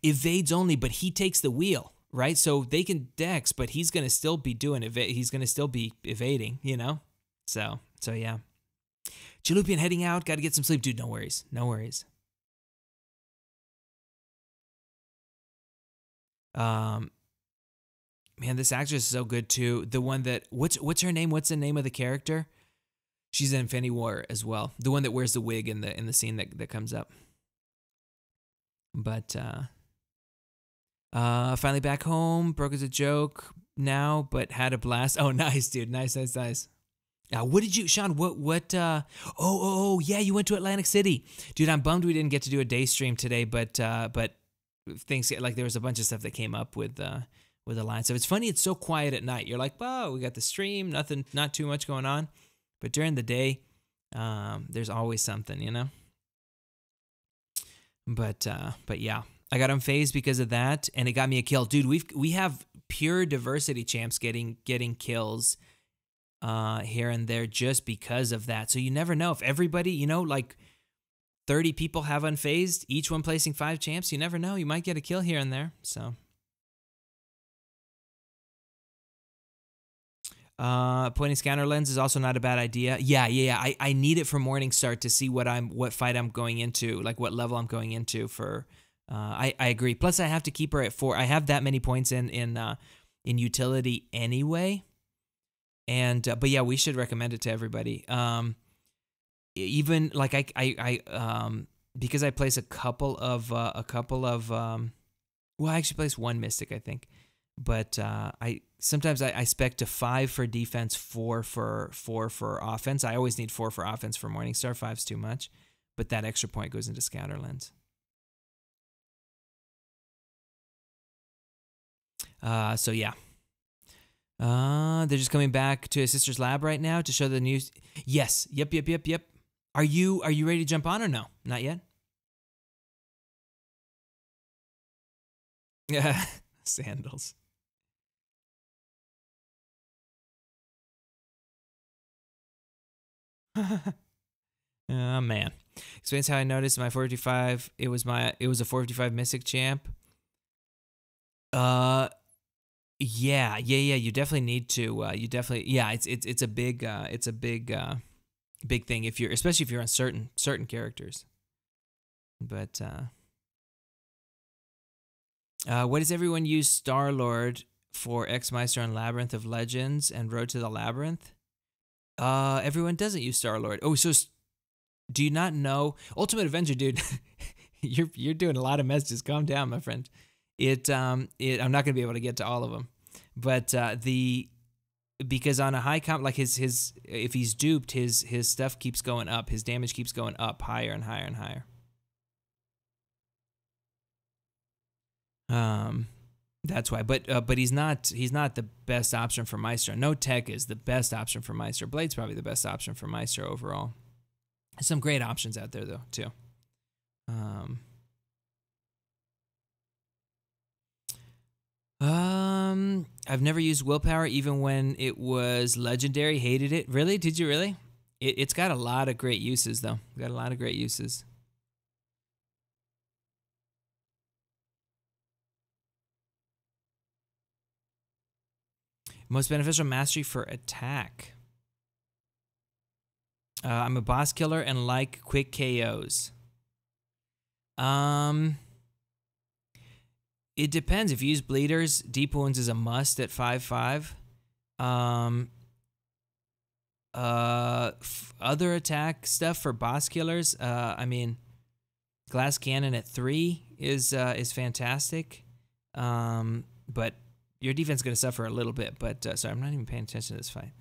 Evades only, but he takes the wheel, right? So they can dex, but he's gonna still be doing he's gonna still be evading, you know. So yeah. Chalupian heading out. Got to get some sleep, dude. No worries. Man, this actress is so good too. The one that what's her name? What's the name of the character? She's in Infinity War as well. The one that wears the wig in the scene that comes up. But finally back home. Broke as a joke now, but had a blast. Oh, nice, dude. Nice. What did you, Sean? What? Oh, yeah, you went to Atlantic City, dude. I'm bummed we didn't get to do a day stream today, but things like there was a bunch of stuff that came up with Alliance. So it's funny. It's so quiet at night. You're like, wow, we got the stream, not too much going on, but during the day, there's always something, you know. But yeah, I got unfazed because of that, and it got me a kill, dude. We have pure diversity champs getting kills here and there just because of that. So you never know if everybody, you know, like 30 people have unfazed, each one placing 5 champs. You never know. You might get a kill here and there. So pointing scanner lens is also not a bad idea. Yeah. I need it for Morningstar to see what fight I'm going into, like what level I'm going into for. I agree. Plus, I have to keep her at 4. I have that many points in utility anyway. And but yeah, we should recommend it to everybody. Even like I because I place a couple of well, I actually place 1 Mystic, I think. But I sometimes spec to 5 for defense, 4 for offense. I always need 4 for offense for Morningstar. 5's too much, but that extra point goes into scatter lens. So yeah. They're just coming back to his sister's lab right now to show the news. Yes. Yep. Are you ready to jump on or no? Not yet? Yeah. Sandals. Oh man. Explains how I noticed my 455. It was a 455 Mystic champ. Yeah. You definitely need to. It's a big big thing if you're, especially if you're on certain characters. But what does everyone use Star-Lord for? X-Meister on Labyrinth of Legends and Road to the Labyrinth. Everyone doesn't use Star-Lord. Oh, so do you not know Ultimate Avenger, dude? you're doing a lot of messages. Calm down, my friend. I'm not gonna be able to get to all of them, but because on a high comp, like his if he's duped, his stuff keeps going up, his damage keeps going up higher and higher and higher. That's why, but he's not the best option for Maestro. No Tech is the best option for Maestro. Blade's probably the best option for Maestro overall. There's some great options out there though too. I've never used willpower even when it was legendary. Hated it. Really? Did you really? It's got a lot of great uses though. Got a lot of great uses. Most beneficial mastery for attack. I'm a boss killer and like quick KOs. It depends. If you use bleeders, deep wounds is a must at 5/5. Other attack stuff for boss killers. I mean, glass cannon at 3 is fantastic. But your defense is going to suffer a little bit. But sorry, I'm not even paying attention to this fight.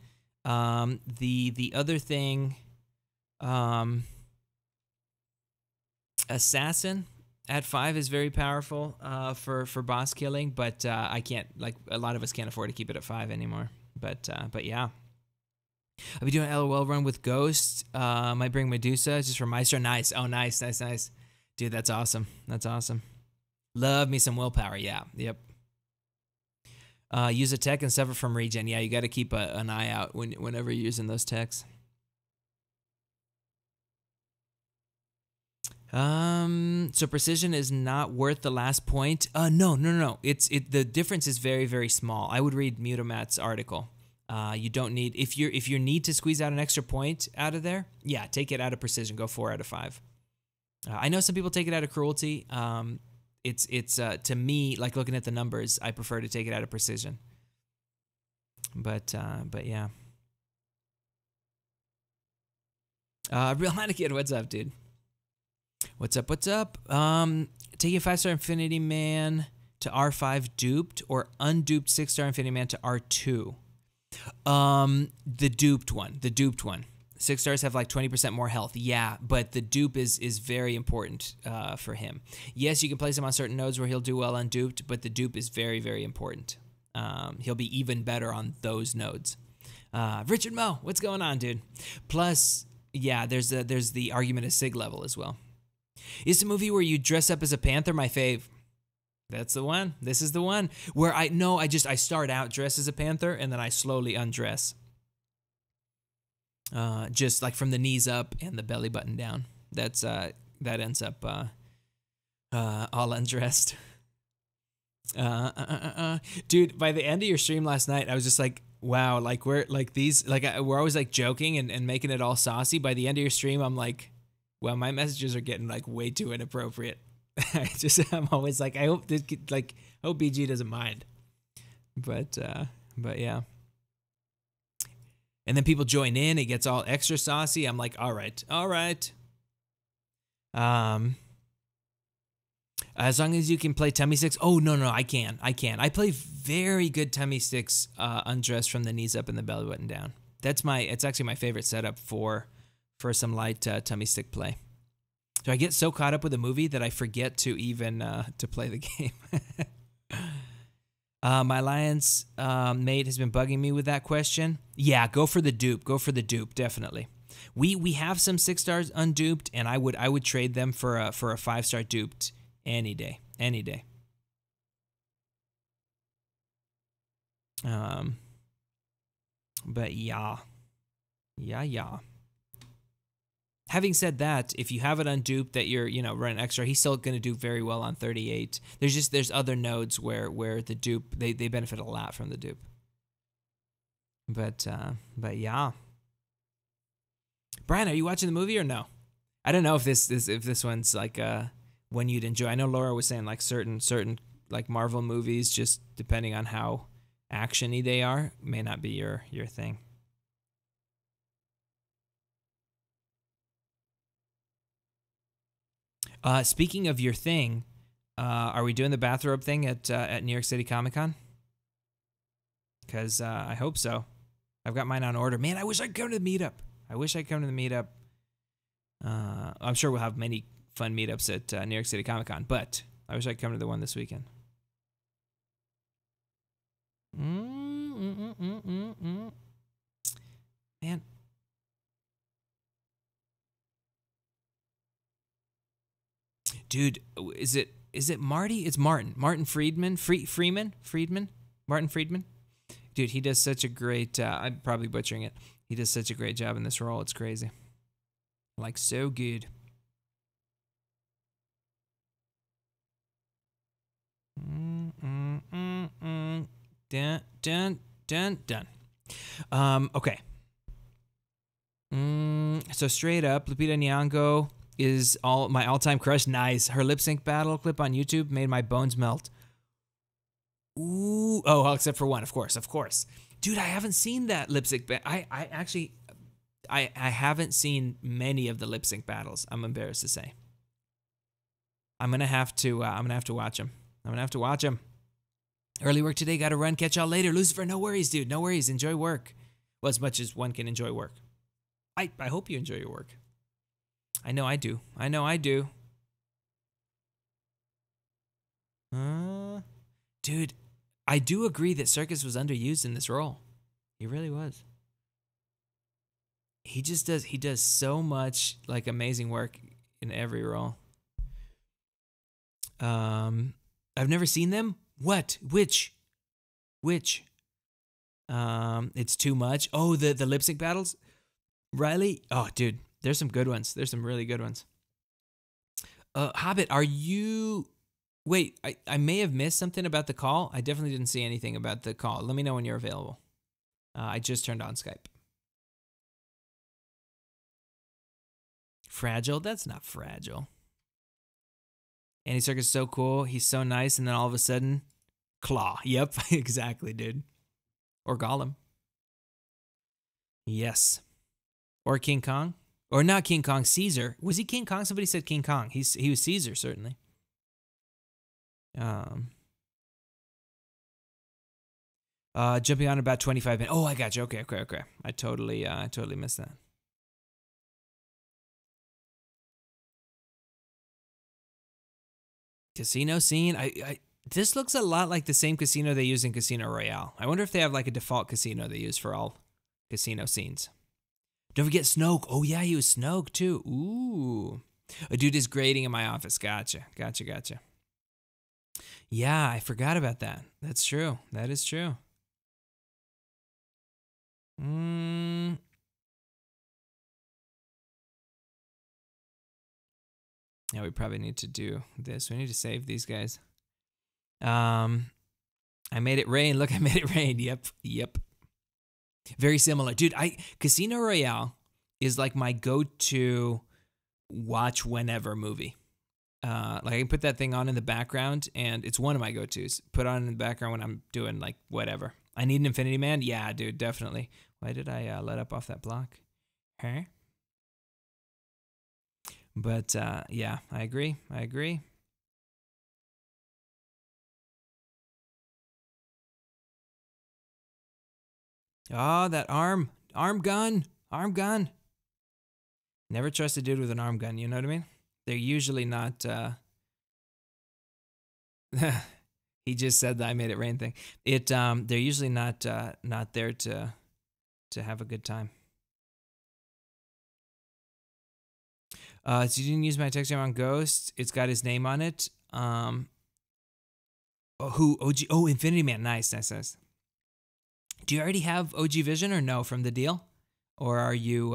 The other thing, assassin at 5 is very powerful for boss killing, but I can't, like, a lot of us can't afford to keep it at 5 anymore. But yeah. I'll be doing an LOL run with Ghost. Might bring Medusa just for Maestro. Nice. Oh, nice. Dude, that's awesome. That's awesome. Love me some willpower. Yeah. Yep. Use a tech and suffer from regen. Yeah, you got to keep an eye out whenever you're using those techs. So precision is not worth the last point. No. The difference is very, very small. I would read Mutamat's article. You don't need, if you need to squeeze out an extra point out of there, yeah, take it out of precision. Go 4 out of 5. I know some people take it out of cruelty. It's to me, like, looking at the numbers, I prefer to take it out of precision. But yeah. Real Mannequin, what's up, dude? What's up? Taking 5-star Infinity Man to R5 duped or unduped 6-star Infinity Man to R2. The duped one. 6 stars have like 20% more health. Yeah, but the dupe is very important for him. Yes, you can place him on certain nodes where he'll do well unduped, but the dupe is very, very important. He'll be even better on those nodes. Richard Moe, what's going on, dude? Plus, yeah, there's the argument of Sig level as well. Is the movie where you dress up as a panther my fave? That's the one. This is the one where I start out dressed as a panther and then I slowly undress. Just like from the knees up and the belly button down. That ends up all undressed. Dude, by the end of your stream last night, I was just like, wow, like we're always like joking and making it all saucy. By the end of your stream, I'm like, well, my messages are getting like way too inappropriate. I'm always like, I hope BG doesn't mind. But yeah. And then people join in, it gets all extra saucy. I'm like, all right. As long as you can play tummy sticks. Oh, no, I can. I play very good tummy sticks undressed from the knees up and the belly button down. It's actually my favorite setup for some light tummy stick play. So I get so caught up with the movie that I forget to even to play the game. My alliance mate has been bugging me with that question. Yeah, go for the dupe. Go for the dupe, definitely. We have some 6 stars unduped, and I would trade them for a 5-star duped any day, any day. But yeah. Having said that, if you have it unduped that you're, running extra, he's still going to do very well on 38. There's other nodes where the dupe, they benefit a lot from the dupe. But yeah. Brian, are you watching the movie or no? I don't know if this one's like one you'd enjoy. I know Laura was saying like certain like Marvel movies, just depending on how action-y they are, may not be your thing. Speaking of your thing, are we doing the bathrobe thing at New York City Comic Con? Because I hope so. I've got mine on order. Man, I wish I'd come to the meetup. I'm sure we'll have many fun meetups at New York City Comic Con, but I wish I'd come to the one this weekend. Man. Dude, is it Marty? It's Martin. Martin Friedman? Friedman? Martin Friedman? Dude, he does such a great, I'm probably butchering it. He does such a great job in this role. It's crazy. Like, so good. Dun. Okay. So straight up, Lupita Nyong'o is my all-time crush. Nice. Her lip sync battle clip on YouTube made my bones melt. Ooh. Oh, except for one, of course. Dude, I haven't seen that lip sync I haven't seen many of the lip sync battles. I'm embarrassed to say. I'm gonna have to watch them. Early work today. Got to run. Catch y'all later, Lucifer. No worries, dude. No worries. Enjoy work. Well, as much as one can enjoy work. I hope you enjoy your work. I know I do. Dude, I do agree that Circus was underused in this role. He really was. He does so much like amazing work in every role. I've never seen them. What? Which? It's too much. Oh, the lip sync battles? Riley? Oh, dude, there's some good ones. There's some really good ones. Hobbit, are you... Wait, I may have missed something about the call. I definitely didn't see anything about the call. Let me know when you're available. I just turned on Skype. Fragile? That's not fragile. Andy Serkis is so cool. He's so nice. And then all of a sudden, Claw. Yep, exactly, dude. Or Gollum. Yes. Or King Kong. Or not King Kong, Caesar. Was he King Kong? Somebody said King Kong. He was Caesar, certainly. Jumping on about 25 minutes. Oh, I got you. Okay. I totally missed that. Casino scene. This looks a lot like the same casino they use in Casino Royale. I wonder if they have like a default casino they use for all casino scenes. Don't forget Snoke. Oh yeah, he was Snoke too. Ooh. A dude is grading in my office. Gotcha. Yeah, I forgot about that. That's true. That is true. Yeah, we probably need to do this. We need to save these guys. I made it rain. Look, I made it rain. Yep. Very similar. Dude, Casino Royale is like my go-to watch whenever movie. Like I can put that thing on in the background, and it's one of my go-tos. Put on in the background when I'm doing like whatever. I need an Infinity Man? Yeah, dude, definitely. Why did I let up off that block? Huh? But yeah, I agree. Oh, that arm gun. Never trust a dude with an arm gun, you know what I mean? They're usually not, He just said that I made it rain thing. They're usually not there to have a good time. So you didn't use my text on Ghost. It's got his name on it. Who OG? Oh, Infinity Man. Nice. Do you already have OG Vision or no from the deal, or are you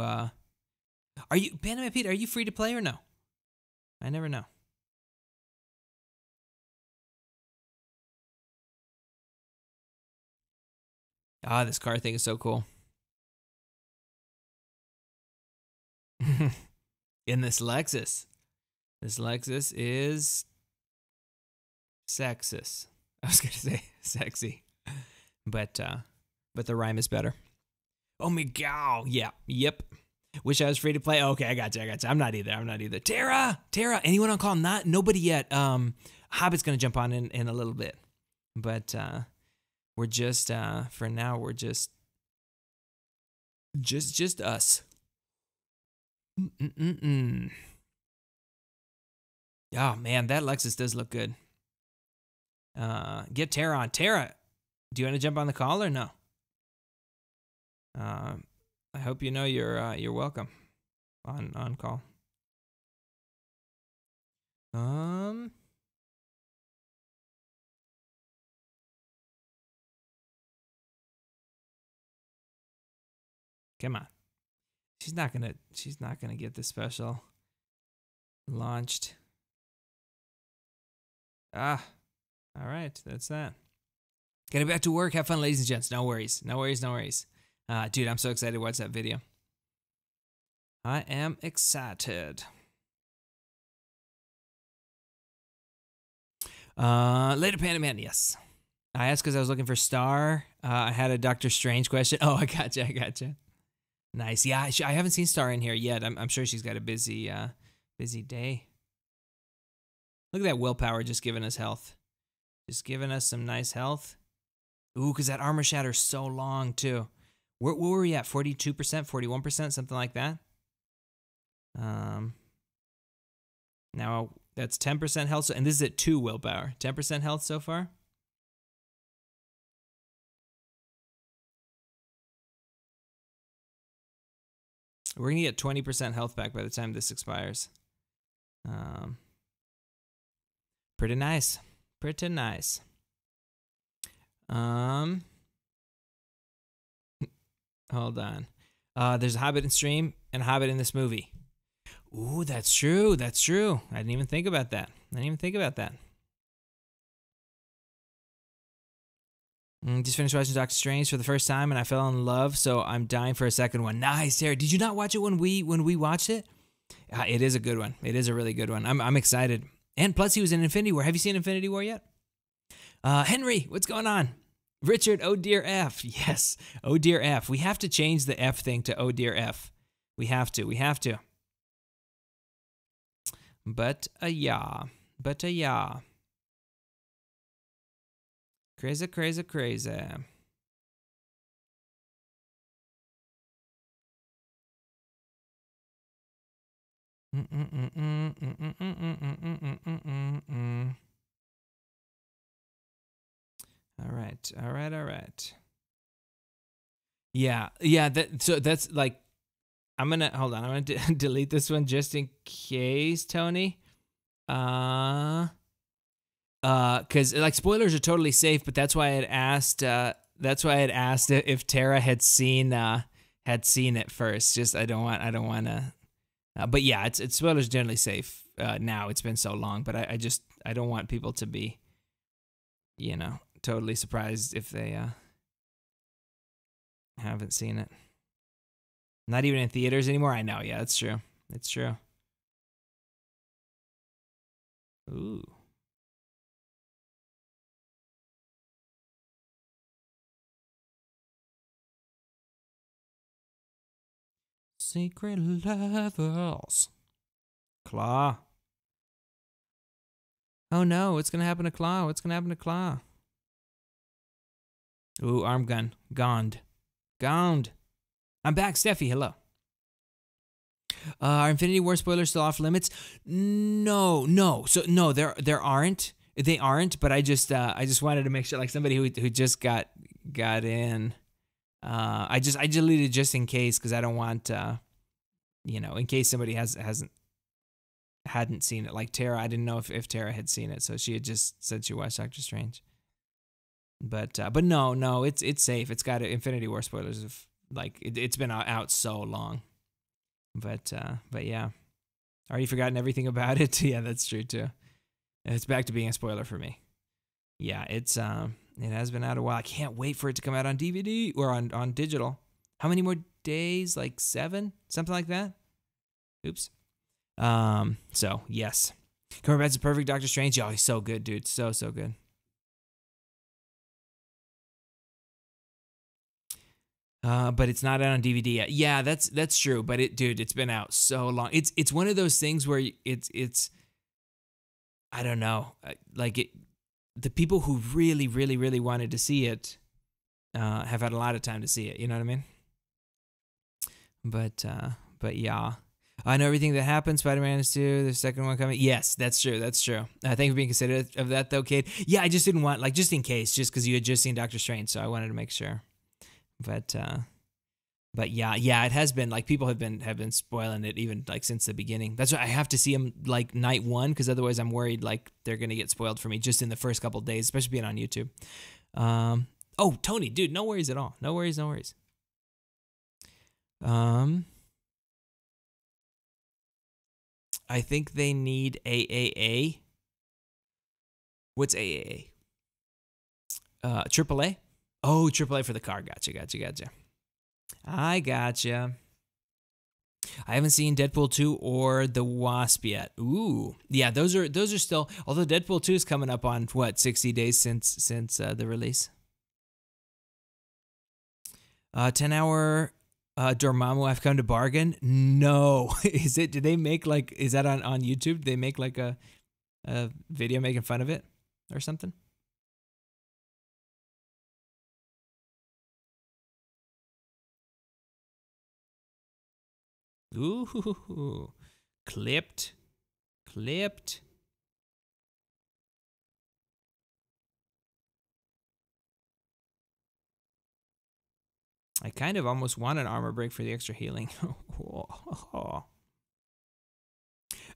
Panda Pete? Are you free to play or no? I never know. Ah, this car thing is so cool. In this Lexus. This Lexus is sexist. I was gonna say sexy, but the rhyme is better. Oh my god, yeah, yep. Wish I was free to play. Okay, I got you. I'm not either. Tara, anyone on call? Nobody yet. Hobbit's gonna jump on in a little bit, but we're just for now we're just us. Oh man, that Lexus does look good. Get Tara on. Tara, do you want to jump on the call or no? I hope you know you're welcome on call. Come on. She's not gonna get this special launched. All right, that's that. Getting back to work. Have fun, ladies and gents. No worries. Dude, I'm so excited to watch that video. I am excited. Later, Panda Man. Yes. I asked because I was looking for Star. I had a Doctor Strange question. Oh, I gotcha. Nice. Yeah, I haven't seen Star in here yet. I'm sure she's got a busy day. Look at that willpower just giving us health. Just giving us some nice health. Ooh, because that armor shatter's so long, too. Where were we at? 42%, 41%, something like that? Now, that's 10% health. And this is at 2 willpower. 10% health so far? We're going to get 20% health back by the time this expires. Pretty nice. Hold on. There's a Hobbit in stream and a Hobbit in this movie. Ooh, that's true. I didn't even think about that. Just finished watching Doctor Strange for the first time, and I fell in love, so I'm dying for a second one. Nice, Sarah. Did you not watch it when we watched it? It is a good one. It is a really good one. I'm excited. And plus, he was in Infinity War. Have you seen Infinity War yet? Henry, what's going on? Richard, oh dear F. Yes, oh dear F. We have to change the F thing to oh dear F. We have to. But yeah. Crazy. All right. Yeah. That's like, I'm gonna delete this one just in case, Tony. Because like spoilers are totally safe, but that's why I had asked. If Tara had seen it first. Just I don't want to. But yeah, it's spoilers generally safe. Now it's been so long, but I don't want people to be, totally surprised if they haven't seen it. Not even in theaters anymore. I know. Yeah, it's true. Ooh. Secret levels. Claw. Oh no, what's gonna happen to Claw? Ooh, arm gun. Gond. I'm back, Steffi, hello. Are Infinity War spoilers still off limits? No. So no, there aren't. They aren't, but I just wanted to make sure, like somebody who just got in. I deleted just in case, because I don't want in case somebody hadn't seen it. Like Tara, I didn't know if Tara had seen it, so she had just said she watched Doctor Strange. But no, it's safe. It's got Infinity War spoilers of like it's been out so long. But yeah, already forgotten everything about it. Yeah, that's true too. It's back to being a spoiler for me. Yeah, it has been out a while. I can't wait for it to come out on DVD or on digital. How many more days? Like 7, something like that. Oops. So yes, Cumberbatch's perfect Doctor Strange. Oh, he's so good, dude. So good. But it's not out on DVD yet. Yeah, that's true. But it's been out so long. It's one of those things where it's I don't know, like the people who really wanted to see it have had a lot of time to see it. You know what I mean? But yeah. I know everything that happened. Spider-Man is 2. The second one coming. Yes, that's true. Thank you for being considerate of that, though, Kate. Yeah, I just didn't want, like, just in case, just because you had just seen Doctor Strange, so I wanted to make sure. But yeah, it has been, like, people have been spoiling it even, like, since the beginning. That's why I have to see them, like, night 1, because otherwise I'm worried, like, they're going to get spoiled for me just in the first couple of days, especially being on YouTube. Oh, Tony, dude, no worries at all. No worries. I think they need AAA. What's AAA? AAA? Oh, AAA for the car. Gotcha. I gotcha. I haven't seen Deadpool 2 or The Wasp yet. Ooh. Yeah, those are still, although Deadpool 2 is coming up on, what, 60 days since the release? 10-hour Dormammu, I've come to bargain. No. Is it? Did they make like? Is that on YouTube? Did they make like a video making fun of it or something? Ooh, clipped. I kind of almost want an armor break for the extra healing.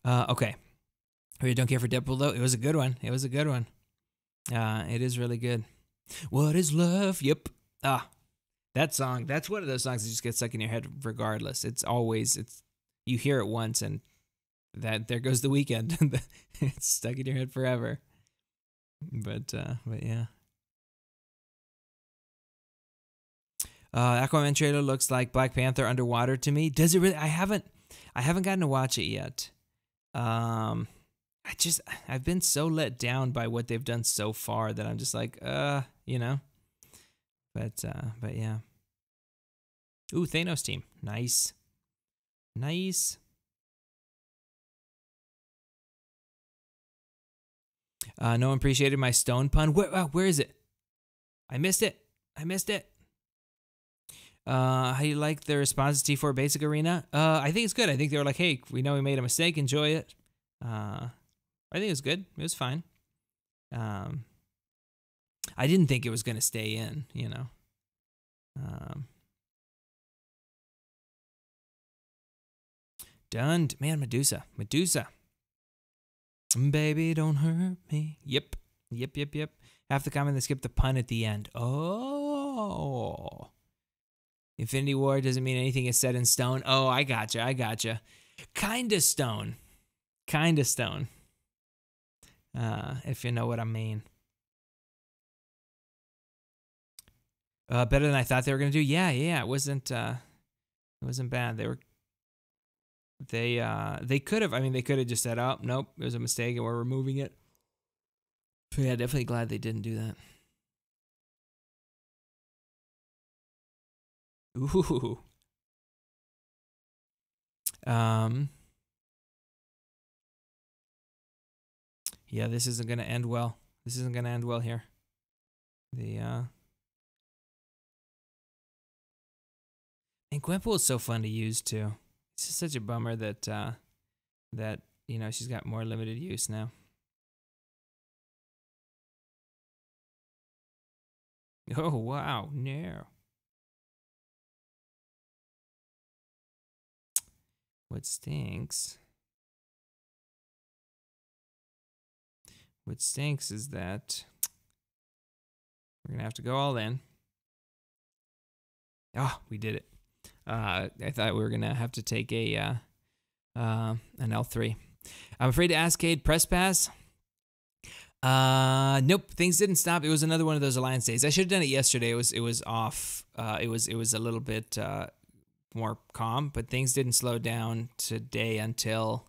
Okay. I really don't care for Deadpool, though. It was a good one. It is really good. What is love? Yep. That song. That's one of those songs that just gets stuck in your head regardless. You hear it once and there goes the weekend. It's stuck in your head forever. But yeah. Aquaman trailer looks like Black Panther underwater to me. Does it really? I haven't gotten to watch it yet. I've been so let down by what they've done so far that I'm just like, you know. But yeah. Ooh, Thanos team. Nice. No one appreciated my stone pun. Where is it? I missed it. How you like the response to T4 Basic Arena? I think it's good. I think they were like, hey, we know we made a mistake. Enjoy it. I think it was good. It was fine. I didn't think it was going to stay in, you know. Done. Man, Medusa. Baby, don't hurt me. Yep. Half the comment, they skipped the pun at the end. Oh. Infinity War doesn't mean anything is set in stone. Oh, I gotcha. Kinda stone. If you know what I mean. Better than I thought they were gonna do. Yeah. It wasn't bad. They could have. I mean, they could have just said, "Oh, nope, it was a mistake, and we're removing it." But yeah, definitely glad they didn't do that. Ooh. Yeah, this isn't gonna end well. Here. And Gwenpool is so fun to use too. It's just such a bummer that she's got more limited use now. Oh, wow. No. What stinks? What stinks is that we're going to have to go all in. Oh, we did it. I thought we were going to have to take an L3. I'm afraid to ask Cade. Press pass? Nope. Things didn't stop. It was another one of those Alliance days. I should have done it yesterday. It was off. It was a little bit more calm, but things didn't slow down today until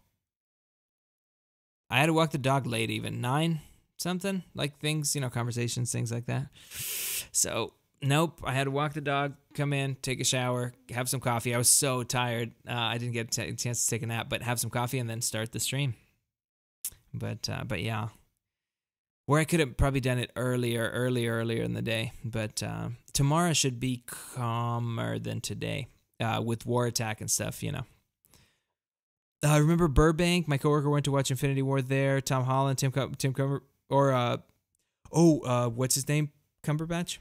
I had to walk the dog late, even 9 something, like things, conversations, things like that. So nope, I had to walk the dog, come in, take a shower, have some coffee. I was so tired. I didn't get a chance to take a nap, but have some coffee and then start the stream. But yeah, where I could have probably done it earlier in the day. But tomorrow should be calmer than today with War Attack and stuff, I remember Burbank. My coworker went to watch Infinity War there. Tom Holland, Tim Cumber, or what's his name? Cumberbatch.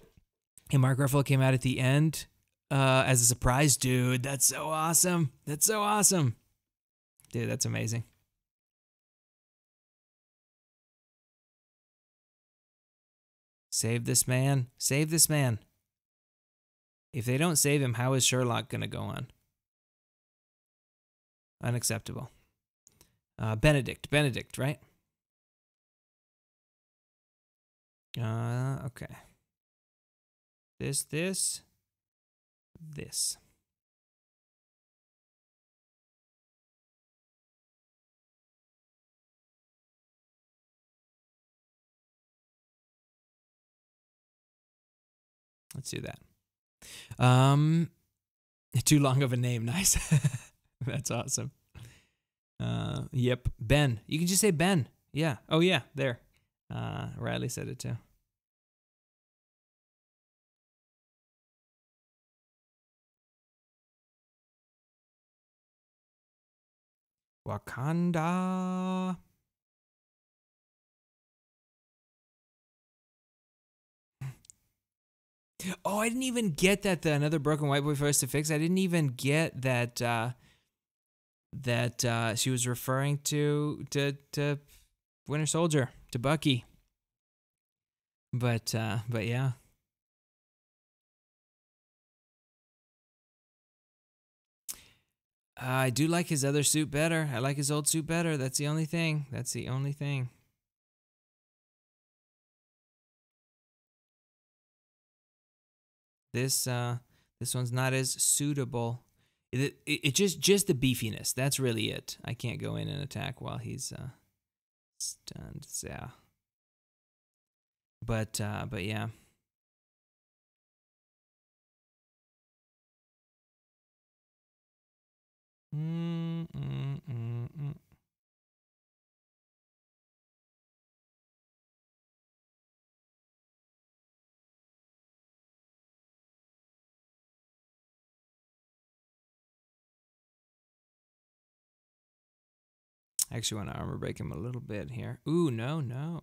And Mark Ruffalo came out at the end as a surprise. Dude, that's so awesome. That's so awesome. Dude, that's amazing. Save this man. Save this man. If they don't save him, how is Sherlock going to go on? Unacceptable. Benedict, right? Okay. This. Let's do that. Too long of a name. Nice. That's awesome. Yep. Ben. You can just say Ben. Yeah. Oh, yeah. There. Riley said it too. Wakanda. Oh, I didn't even get that another broken white boy for us to fix. I didn't even get that she was referring to Winter Soldier, to Bucky. But yeah. I do like his other suit better. I like his old suit better. That's the only thing. This one's not as suitable. It just the beefiness. That's really it. I can't go in and attack while he's stunned. Yeah. But yeah. I actually want to armor break him a little bit here. Ooh, no.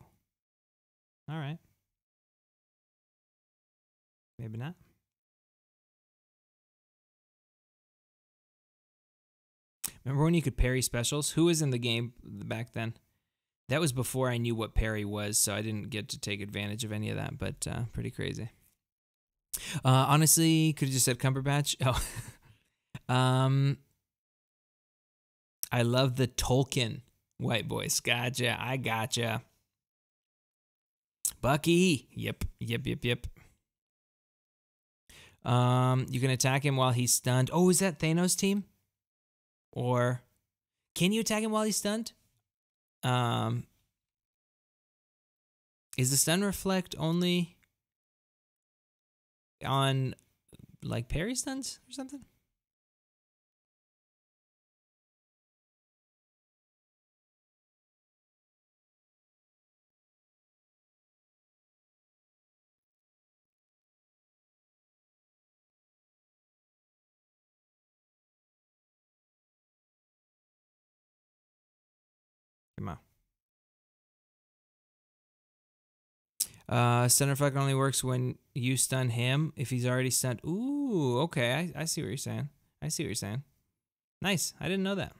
All right. Maybe not. Remember when you could parry specials? Who was in the game back then? That was before I knew what parry was, so I didn't get to take advantage of any of that, but pretty crazy. Honestly, could have just said Cumberbatch. Oh. I love the Tolkien white boys. Gotcha. I gotcha. Bucky. Yep. You can attack him while he's stunned. Oh, is that Thanos' team? Or can you attack him while he's stunned? Is the stun reflect only on like parry stuns or something? Come on. Center flag only works when you stun him. If he's already stunned. Ooh, okay. I see what you're saying. I see what you're saying. Nice. I didn't know that.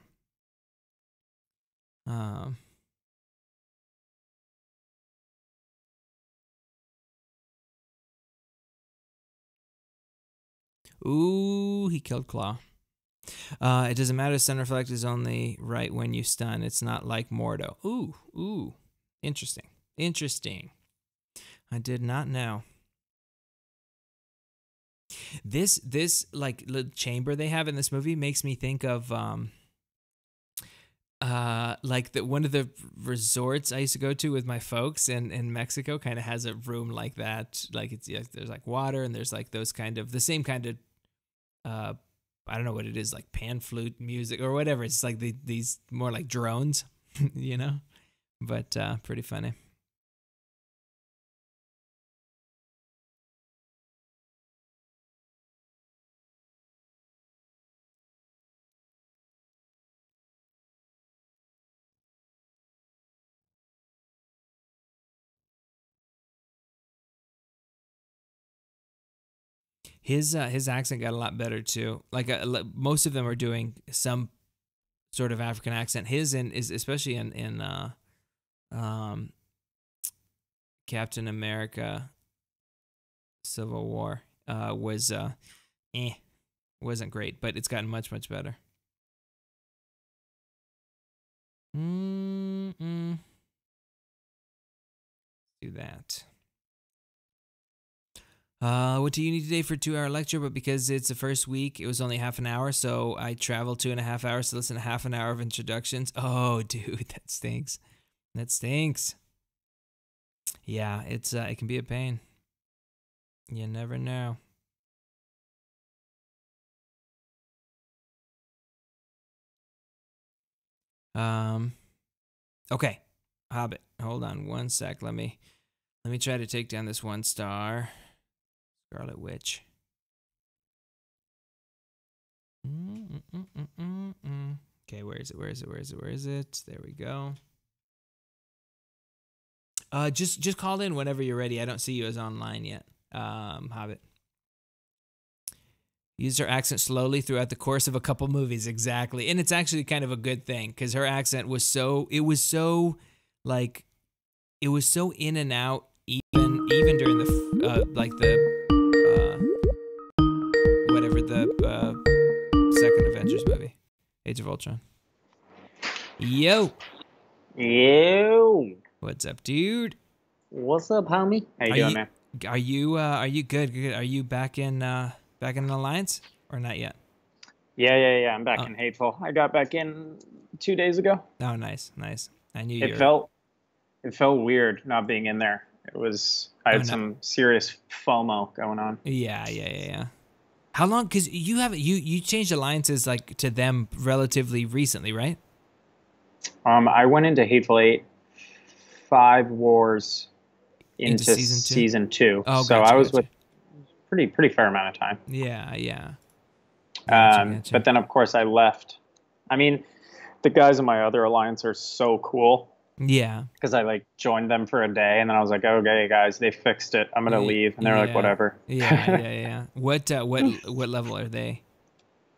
Ooh, he killed Claw. It doesn't matter. Center reflect is only right when you stun. It's not like Mordo. Ooh. Interesting. Interesting. I did not know. This like little chamber they have in this movie makes me think of like one of the resorts I used to go to with my folks in Mexico kind of has a room like that. Like it's there's like water and there's like those kind of the same kind of I don't know what it is, like pan flute music or whatever. It's like these more like drones, you know, but pretty funny. His accent got a lot better too. Like most of them are doing some sort of African accent. His is especially in Captain America Civil War wasn't great, but it's gotten much better. Do that. What do you need today for a 2-hour lecture? But because it's the first week, it was only half an hour, so I traveled 2.5 hours to listen to half an hour of introductions. Oh, dude, that stinks. That stinks. Yeah, it can be a pain. You never know. Okay, Hobbit. Hold on one sec. Let me try to take down this 1-star. Scarlet Witch. Okay, where is it? There we go. Just call in whenever you're ready. I don't see you as online yet. Hobbit. Used her accent slowly throughout the course of a couple movies, exactly. And it's actually kind of a good thing, because her accent was so in and out, even during the second Avengers movie, Age of Ultron. Yo. What's up, dude? What's up, homie? How you doing, man? Are you good? Good. Are you back in an alliance or not yet? Yeah. I'm back in Hateful. I got back in 2 days ago. Oh, nice. I knew it felt weird not being in there. I had some serious FOMO going on. Yeah. How long? Because you changed alliances like to them relatively recently, right? I went into Hateful 8 5 wars into season 2. Oh, so gotcha, I was with pretty fair amount of time. Yeah. Gotcha. But then of course I left. I mean, the guys in my other alliance are so cool. Yeah. Because I joined them for a day and then I was like, okay, guys, they fixed it. I'm gonna leave, and they're like, whatever. Yeah. What level are they?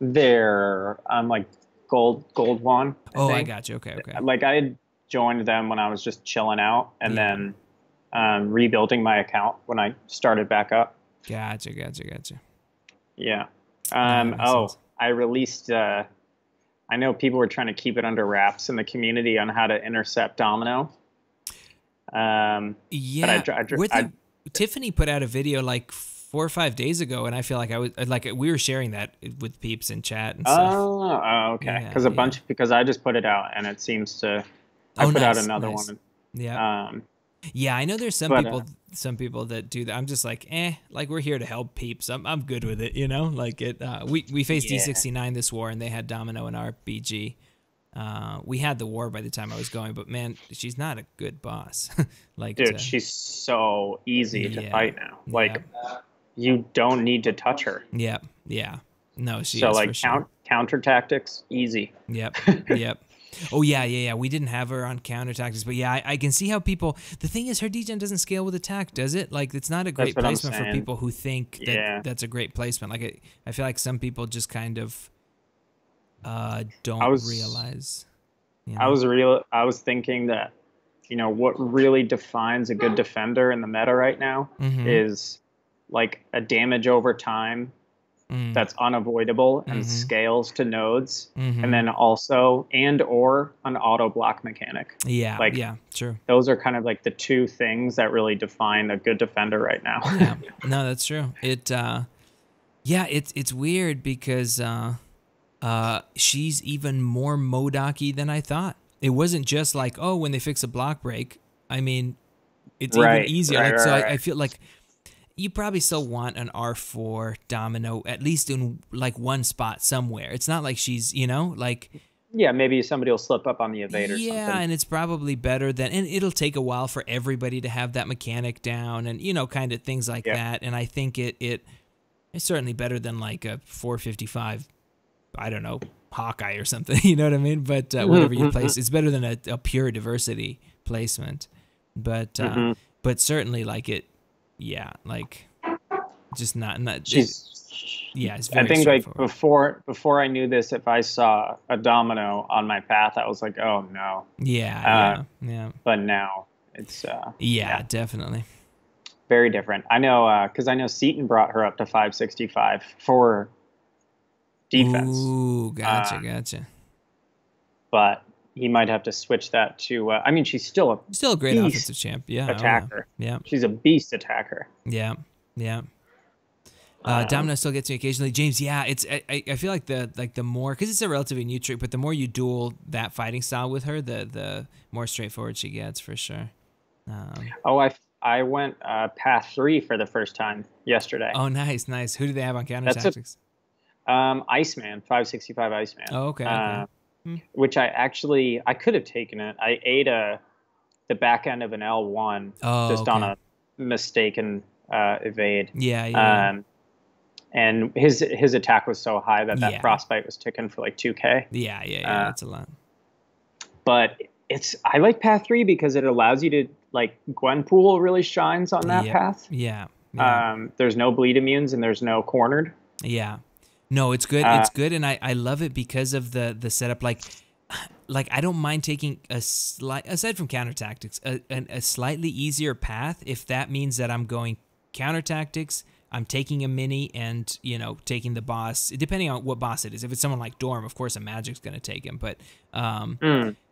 They're like gold 1. I got you. Okay. Like I had joined them when I was just chilling out, and then rebuilding my account when I started back up. Gotcha. Yeah. I released. I know people were trying to keep it under wraps in the community on how to intercept Domino. Tiffany put out a video like 4 or 5 days ago, and I feel like we were sharing that with peeps in chat and stuff. Oh, okay. Because I just put it out, and it seems to. I put out another one. Yeah. Yeah, I know there's some people that do that. I'm just like, like we're here to help peeps. I'm good with it, you know? Like we faced D69 this war, and they had Domino in our BG. We had the war by the time I was going, but man, she's not a good boss. Dude, she's so easy to fight now. You don't need to touch her. Yeah. No, she so is for sure. counter tactics, easy. Yep. Oh yeah. We didn't have her on counter tactics, but yeah, I can see how people. The thing is, her degen doesn't scale with attack, does it? Like, it's not a great placement for people who think that that's a great placement. Like, I feel like some people just kind of don't realize. You know? I was thinking that, you know, what really defines a good defender in the meta right now is like a damage over time that's unavoidable and scales to nodes, and then also or an auto block mechanic. Yeah, like, true. Those are kind of like the two things that really define a good defender right now. Yeah, no, that's true. It's weird because she's even more MODOK-y than I thought. It wasn't just like, oh, when they fix a block break. I mean, it's even easier. I feel like you probably still want an R4 Domino, at least in like one spot somewhere. It's not like she's, you know, like... Yeah, maybe somebody will slip up on the evade or something. Yeah, and it's probably better than... And it'll take a while for everybody to have that mechanic down and, you know, kind of things like that. And I think it's certainly better than like a 455, I don't know, Hawkeye or something, you know what I mean? But whatever you place, it's better than a pure diversity placement. But certainly like it... Yeah, like just not. It's very. I think like before I knew this, if I saw a Domino on my path, I was like, oh no. Yeah. But now it's. Definitely. Very different. I know because I know Seaton brought her up to 565 for defense. Ooh, gotcha. But he might have to switch that to. I mean, she's still a great offensive champ. Yeah, attacker. Yeah, she's a beast attacker. Yeah. Domino still gets me occasionally. James, yeah, it's. I feel like the more, because it's a relatively new trick, but the more you duel that fighting style with her, the more straightforward she gets for sure. I went path 3 for the first time yesterday. Oh, nice. Who do they have on counter tactics? Iceman, 565 Iceman. Oh, okay. Which I could have taken it. I ate the back end of an L1 on a mistaken evade. Yeah. And his attack was so high that frostbite was ticking for like 2K. Yeah. That's a lot. But I like path 3 because it allows you to, like, Gwenpool really shines on that path. Yeah. There's no bleed immunes and there's no cornered. Yeah. No, it's good. It's good, and I love it because of the setup. Like I don't mind taking aside from counter tactics, a slightly easier path if that means that I'm going counter tactics. I'm taking a mini and, you know, taking the boss, depending on what boss it is. If it's someone like Dorm, of course, a magic's going to take him. But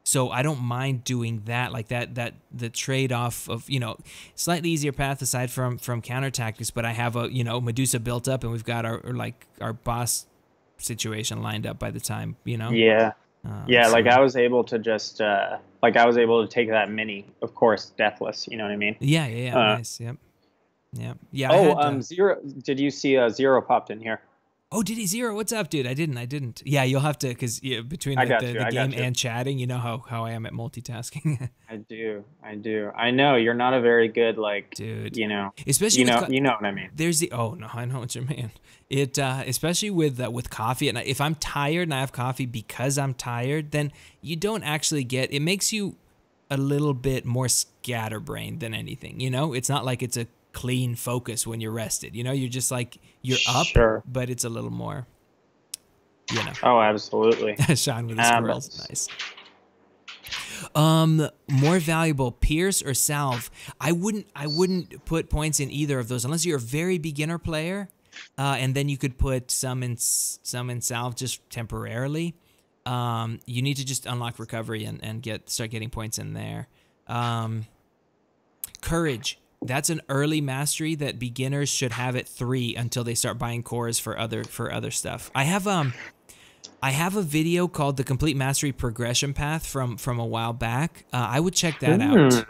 so I don't mind doing that, like that the trade-off of, you know, slightly easier path aside from counter tactics, but I have a, you know, Medusa built up and we've got our boss situation lined up by the time, you know. Yeah. Like I was able to just take that mini, of course, deathless, you know what I mean? Yeah. Nice. Yep. Yeah. Oh, Zero, did you see Zero popped in here? Oh, did he? Zero? What's up, dude? I didn't. Yeah, you'll have to, because between the game and chatting, you know how I am at multitasking. I do. I know you're not a very good, like, dude. You know, especially you know what I mean. There's I know what you mean. It especially with coffee, and if I'm tired and I have coffee because I'm tired, then you don't actually get. It makes you a little bit more scatterbrained than anything. You know, it's not like it's a clean focus when you're rested. You know, you're just like, you're up, but it's a little more, you know. Oh, absolutely. Sean with the squirrels. Nice. More valuable, Pierce or Salve? I wouldn't put points in either of those unless you're a very beginner player, and then you could put some in Salve just temporarily. You need to just unlock recovery and start getting points in there. Courage. That's an early mastery that beginners should have at 3 until they start buying cores for other stuff. I have a video called The Complete Mastery Progression Path from a while back. I would check that out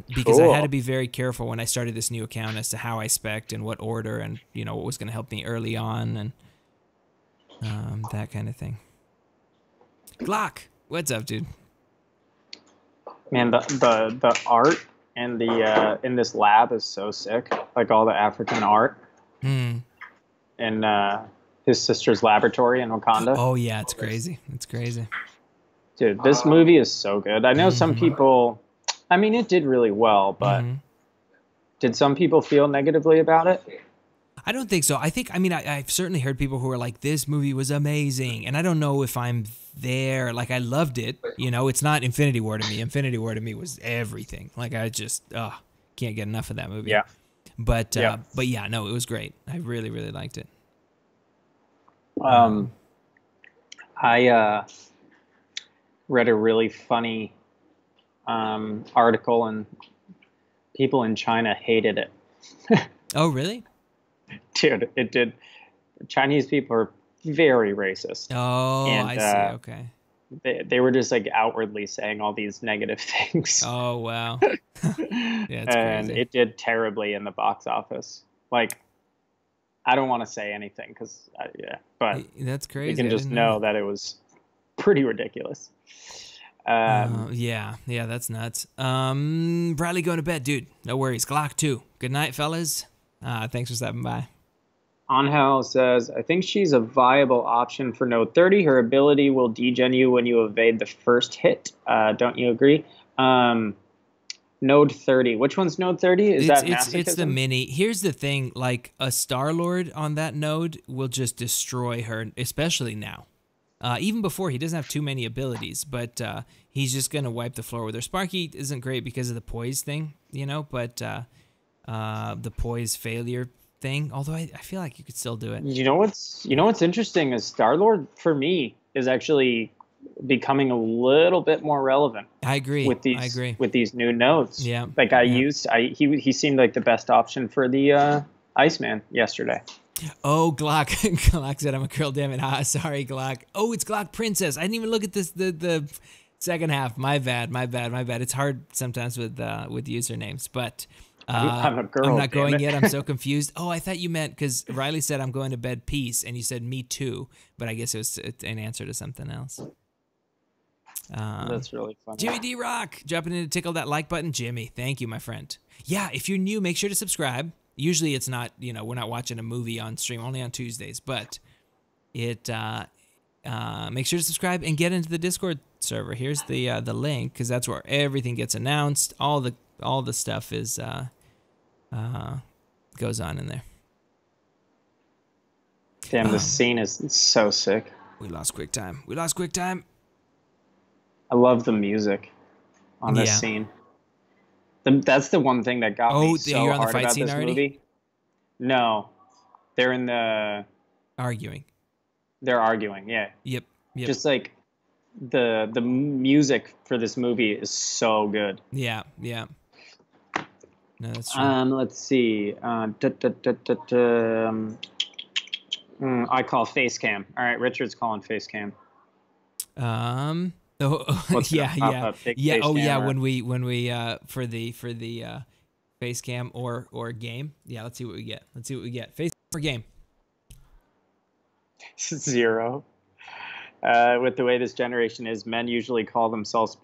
because I had to be very careful when I started this new account as to how I spec'd and what order and, you know, what was going to help me early on and that kind of thing. Glock, what's up, dude? Man, the art and the in this lab is so sick. Like all the African art in his sister's laboratory in Wakanda. Oh yeah, it's crazy. It's crazy. Dude, this movie is so good. I know some Mm-hmm. people, I mean, it did really well, but Mm-hmm. did some people feel negatively about it? I don't think so. I mean, I've certainly heard people who are like, this movie was amazing. And I don't know if I'm there. Like, I loved it. You know, it's not Infinity War to me. Infinity War to me was everything. Like, I just, can't get enough of that movie. Yeah. But Yeah. yeah, no, it was great. I really, really liked it. I read a really funny article, and people in China hated it. Oh, really? Dude, it did. Chinese people are very racist. Oh, And I see. Okay. they were just like outwardly saying all these negative things. Oh, wow. Yeah, it's And crazy. it did terribly in the box office. Like, I don't want to say anything because, yeah, but That's you crazy. can I just didn't know know that it was pretty ridiculous. Yeah, that's nuts. Bradley going to bed, dude. No worries. Glock 2. Good night, fellas. Thanks for stopping by. Angel says, I think she's a viable option for Note 30. Her ability will degen you when you evade the first hit. Don't you agree? Node 30. Which one's Node 30? Is that masochism? It's the mini. Here's the thing, like a Star-Lord on that node will just destroy her, especially now. Even before, he doesn't have too many abilities, but he's just going to wipe the floor with her. Sparky isn't great because of the poise thing, you know, but the poise failure thing, although I feel like you could still do it. You know what's interesting is Star-Lord, for me, is actually becoming a little bit more relevant. I agree. With these new nodes. Yeah. Like he seemed like the best option for the Iceman yesterday. Oh, Glock. Glock said I'm a girl, damn it. Sorry, Glock. Oh, it's Glock Princess. I didn't even look at this the second half. My bad. It's hard sometimes with usernames, but I'm a girl. I'm not going yet. I'm so confused. Oh, I thought you meant because Riley said I'm going to bed, peace, and you said me too, but I guess it was an answer to something else. That's really funny. Jimmy D Rock jumping in to tickle that like button. Jimmy, thank you, my friend. Yeah, if you're new, make sure to subscribe. Usually it's not, we're not watching a movie on stream, only on Tuesdays, but make sure to subscribe and get into the Discord server. Here's the link, because that's where everything gets announced. All the stuff is goes on in there. Damn, this scene is so sick. We lost QuickTime. I love the music on this scene. That's the one thing that got me so you're on the hard fight about scene this already? movie. No, they're in the arguing. They're arguing, yeah. Yep. Just like the music for this movie is so good. Yeah. No, that's true. Let's see. I call face cam. All right, Richard's calling face cam. Oh yeah. Oh yeah. Or... When we for the face cam or game. Yeah. Let's see what we get. Face for game. 0. With the way this generation is, men usually call themselves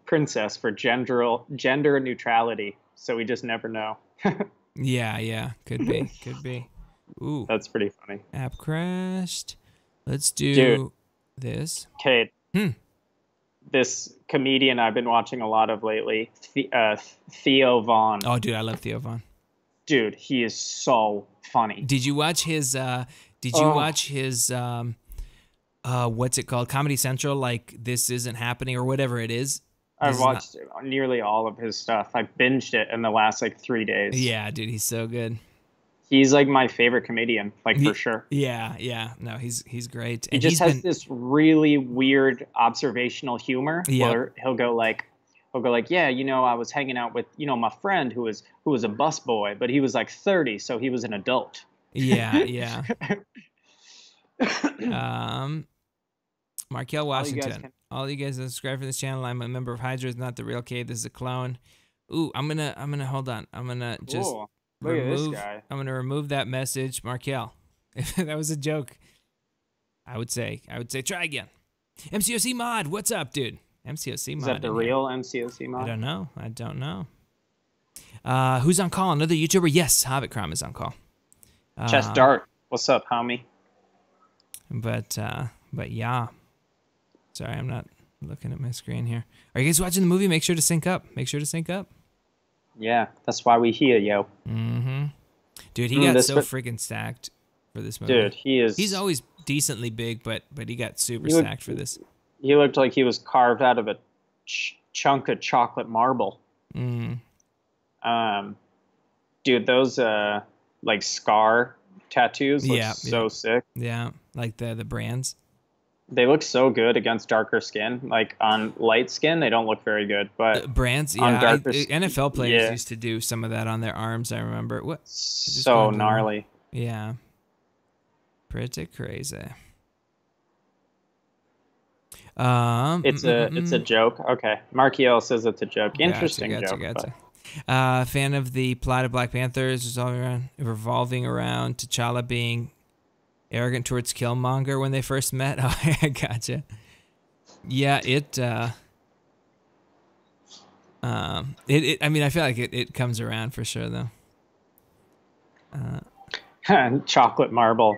princess for gender neutrality. So we just never know. Yeah. Could be. Ooh. That's pretty funny. App crashed. Let's do this. Kate. This comedian I've been watching a lot of lately, Theo Von. Oh, dude, I love Theo Von. Dude, he is so funny. Did you watch his? Watch his? What's it called? Comedy Central, like This Isn't Happening or whatever it is. I've watched nearly all of his stuff. I binged it in the last 3 days. Yeah, dude, he's so good. He's like my favorite comedian, for sure. Yeah. No, he's great. And he just has this really weird observational humor where he'll go like, yeah, I was hanging out with, my friend who was a busboy, but he was like 30, so he was an adult. Yeah. Markel Washington. All you guys subscribe for this channel. I'm a member of Hydra. It's not the real K. This is a clone. Ooh, I'm gonna hold on. I'm gonna just. Ooh. Look at this guy. I'm going to remove that message. Markel, if that was a joke, I would say try again. MCoC mod, what's up, dude? MCoC mod. Is that the real MCoC mod? I don't know. Who's on call? Another YouTuber? Yes, Hobbit Crom is on call. Chest Dart, what's up, homie? But yeah. Sorry, I'm not Looking at my screen here. Are you guys watching the movie? Make sure to sync up. Make sure to sync up. Yeah, that's why we here, yo. Mm-hmm. Dude, he got so freaking stacked for this movie. Dude, he's always decently big, but he got super stacked for this. He looked like he was carved out of a chunk of chocolate marble. Mm. Dude, those like scar tattoos look so sick. Yeah, like the brands. They look so good against darker skin. Like on light skin, they don't look very good. But brands, yeah. NFL players used to do some of that on their arms. I remember. What? So gnarly. Yeah. Pretty crazy. It's a joke. Okay, Markiel says it's a joke. Interesting joke. Gotcha. Fan of the plot of Black Panther is revolving around T'Challa being arrogant towards Killmonger when they first met. Oh, I gotcha. Yeah, I mean, I feel like it comes around for sure though. Chocolate marble.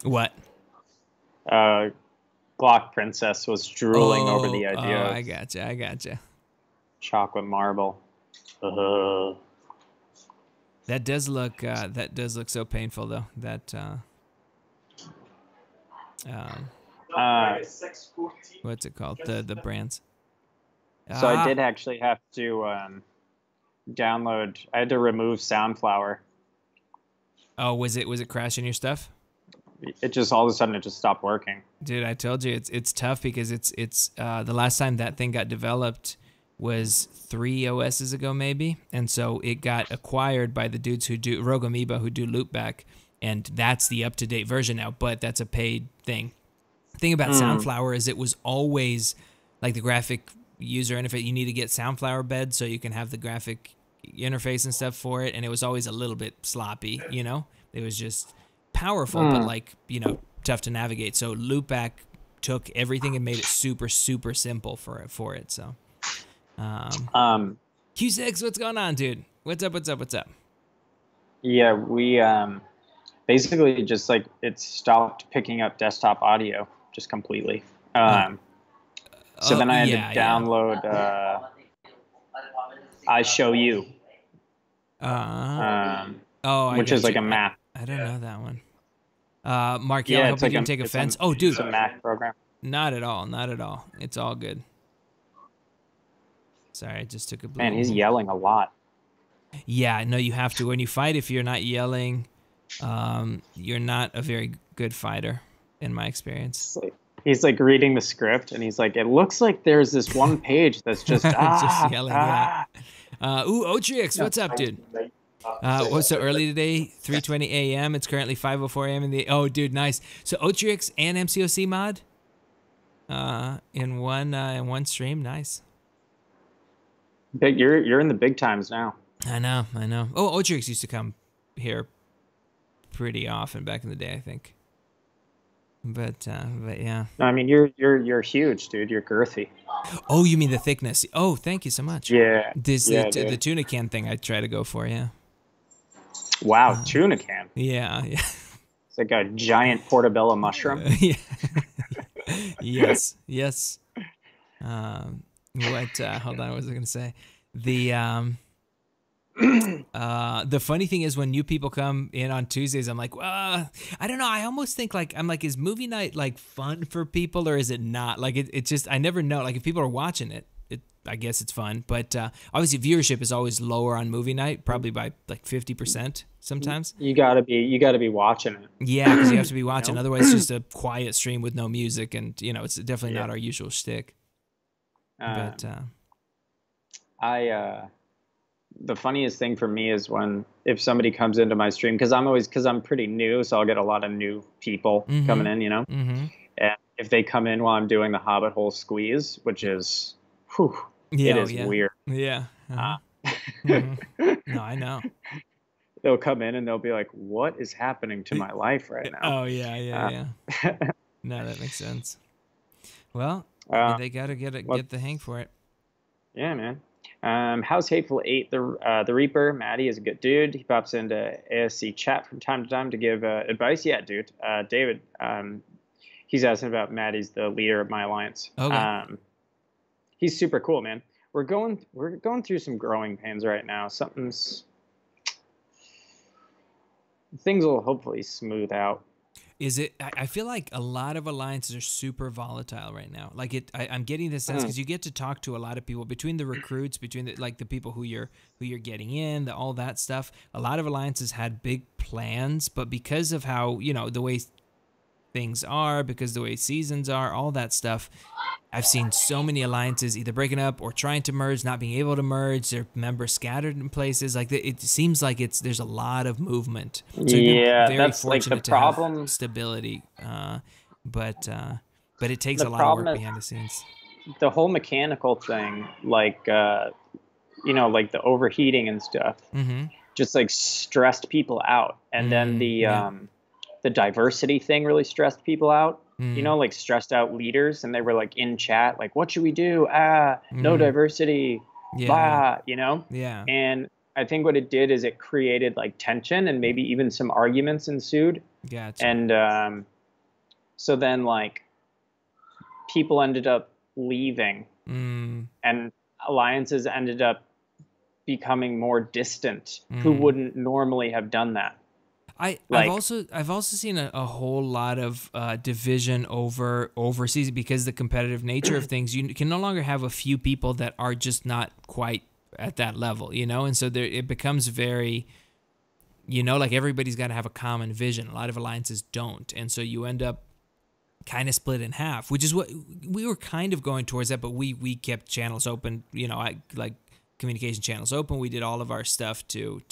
What? Glock Princess was drooling over the idea. Oh, I gotcha. Chocolate marble. That does look so painful though. That what's it called? The brands. So I did actually have to download. I had to remove Soundflower. Oh, was it crashing your stuff? It just all of a sudden it just stopped working. Dude, I told you it's tough because it's the last time that thing got developed was 3 OSs ago maybe, and so it got acquired by the dudes who do Rogue Amoeba, who do Loopback, and that's the up-to-date version now, but that's a paid thing. The thing about Soundflower is it was always like the graphic user interface. You need to get Soundflower bed so you can have the graphic interface and stuff for it, and it was always a little bit sloppy, you know? It was just powerful, but like, you know, tough to navigate. So Loopback took everything and made it super, super simple for it, so... Q6, what's going on, dude? What's up? Yeah, we basically just like it stopped picking up desktop audio just completely. So then I had to download I Show You. Which is like a Mac. I don't know that one. Mark, I hope you didn't take offense. Oh, dude. It's a Mac program. Not at all. It's all good. Sorry, I just took a blue. Man, he's yelling a lot. Yeah, no, you have to. When you fight, if you're not yelling, you're not a very good fighter, in my experience. He's like reading the script, and he's like, it looks like there's this one page that's just, just yelling. Yeah. Ooh, Otrix, what's up, dude? What's so early today? 3:20 a.m. It's currently 5:04 a.m. Oh, dude, nice. So Otrix and MCoC mod in one stream. Nice. You're in the big times now. I know. Oh, Otrix used to come here pretty often back in the day, I think. But yeah. No, I mean you're huge, dude. You're girthy. Oh, you mean the thickness? Oh, thank you so much. Yeah. The tuna can thing I try to go for, yeah. Wow, tuna can. Yeah. It's like a giant portobello mushroom. Yeah. Yes. Hold on, what was I gonna say? The funny thing is when new people come in on Tuesdays, I'm like, I don't know. I almost think is movie night like fun for people or is it not? Like it just, I never know. Like if people are watching it, I guess it's fun. But obviously viewership is always lower on movie night, probably by like 50% sometimes. You gotta be watching it. Yeah, because you have to be watching. Otherwise, it's just a quiet stream with no music, and you know it's definitely not our usual shtick. But the funniest thing for me is if somebody comes into my stream, because I'm pretty new, so I'll get a lot of new people coming in, you know. And if they come in while I'm doing the Hobbit hole squeeze, which is, it is weird. Yeah. No, I know. They'll come in and they'll be like, "What is happening to my life right now?" Oh yeah. No, that makes sense. Well, they gotta get the hang for it. Yeah, man. How's Hateful 8? The Reaper, Maddie is a good dude. He pops into ASC chat from time to time to give advice. Yeah, dude. David, He's asking about Matt. He's the leader of my alliance. Okay. He's super cool, man. We're going through some growing pains right now. Things will hopefully smooth out. Is it? I feel like a lot of alliances are super volatile right now. Like I'm getting this sense because you get to talk to a lot of people between the recruits, between the people who you're getting in, all that stuff. A lot of alliances had big plans, but because of how the way things are, because the way seasons are, all that stuff, I've seen so many alliances either breaking up or trying to merge, not being able to merge. Their members scattered in places. Like it seems like there's a lot of movement. So yeah, very that's fortunate like the to problem. have stability, but it takes The a lot of work problem behind the scenes. the whole mechanical thing, like like the overheating and stuff, just like stressed people out. And then the diversity thing really stressed people out. Like stressed out leaders, and they were like in chat, like, what should we do? No diversity. Blah, Yeah. And I think what it did is it created like tension, and maybe even some arguments ensued. Gotcha. And so then like people ended up leaving, and alliances ended up becoming more distant, who wouldn't normally have done that. I've also seen a whole lot of division overseas because the competitive nature of things. You can no longer have a few people that are just not quite at that level, and so it becomes very, like everybody's got to have a common vision. A lot of alliances don't, and so you end up kind of split in half, which is what we were kind of going towards that, but we kept channels open, I like communication channels open. We did all of our stuff to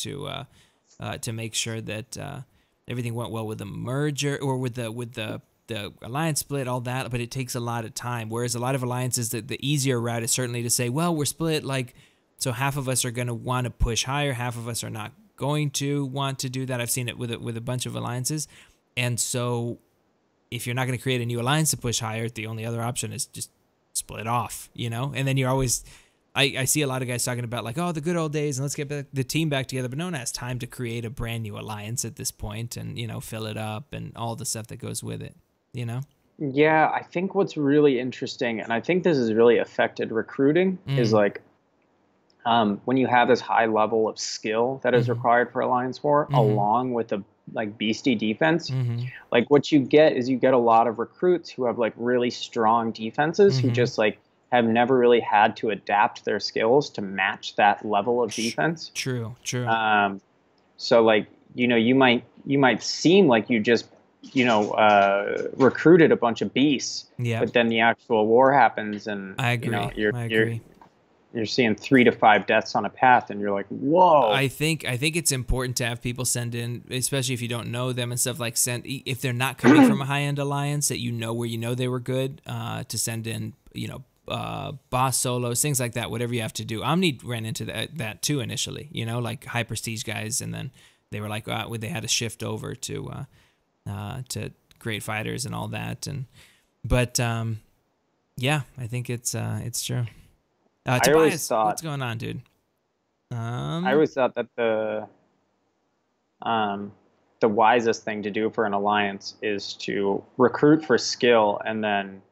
make sure that everything went well with the merger or with the alliance split, all that. But it takes a lot of time. Whereas a lot of alliances, the easier route is certainly to say, well, we're split, like, so half of us are going to want to push higher, half of us are not going to want to do that. I've seen it with a bunch of alliances, and so if you're not going to create a new alliance to push higher, the only other option is just split off, and then you're always. I see a lot of guys talking about like, oh, the good old days, and let's get the team back together, but no one has time to create a brand new alliance at this point and, fill it up and all the stuff that goes with it, Yeah, I think what's really interesting, and I think this has really affected recruiting, is like when you have this high level of skill that is required for Alliance War, along with a like beastie defense, like what you get is you get a lot of recruits who have like really strong defenses who just like have never really had to adapt their skills to match that level of defense. True. So like, you might seem like you just, recruited a bunch of beasts, but then the actual war happens, and I agree. You're seeing 3 to 5 deaths on a path, and you're like, whoa. I think it's important to have people send in, especially if you don't know them and stuff, like if they're not coming from a high-end alliance that where they were good, to send in, boss solos, things like that, whatever you have to do. Omni ran into that too initially, like high prestige guys, and then they were like, they had to shift over to great fighters and all that, but yeah, I think it's true. Tobias, what's going on, dude? I always thought that the wisest thing to do for an alliance is to recruit for skill and then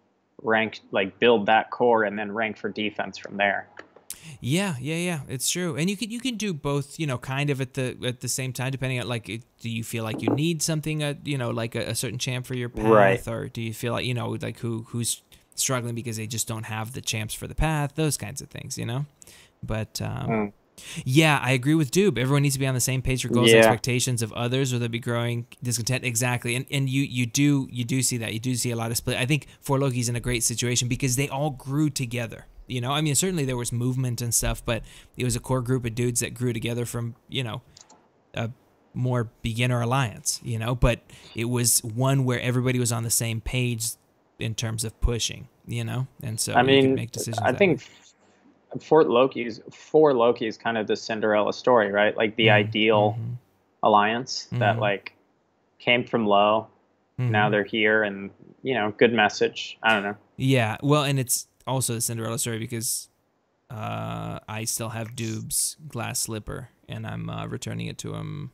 rank, like build that core and then rank for defense from there. Yeah, it's true. And you can do both, kind of at the same time, depending on like, do you feel like you need something, like a certain champ for your path, right? Or do you feel like, like who's struggling because they just don't have the champs for the path, those kinds of things, But yeah, I agree with Doob. Everyone needs to be on the same page for goals and expectations of others, or they'll be growing discontent. Exactly. And you do see that. You do see a lot of split. I think For Loki's in a great situation because they all grew together. I mean, certainly there was movement and stuff, but it was a core group of dudes that grew together from, a more beginner alliance, but it was one where everybody was on the same page in terms of pushing, and so I mean, you could make decisions. I think For Loki is kind of the Cinderella story, right? Like the ideal alliance that like came from low. Now they're here, and good message. I don't know. Yeah, well, and it's also the Cinderella story because I still have Doob's glass slipper, and I'm returning it to him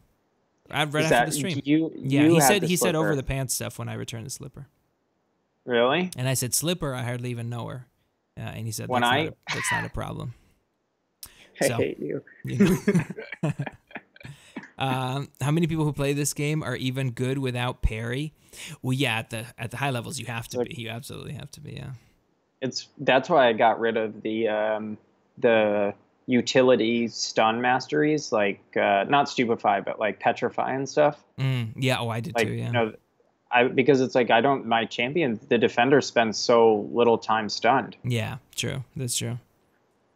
right after the stream. He said over the pants stuff when I returned the slipper. Really? And I said, Slipper, I hardly even know her. And he said, When that's not a problem. I hate you. How many people who play this game are even good without parry? Well, yeah, at the high levels, you have to be. You absolutely have to be, yeah. That's why I got rid of the utility stun masteries, like not stupefy, but like petrify and stuff. Yeah, I did like, too, yeah. You know, because it's like my champion, the defender spends so little time stunned. Yeah, true. That's true.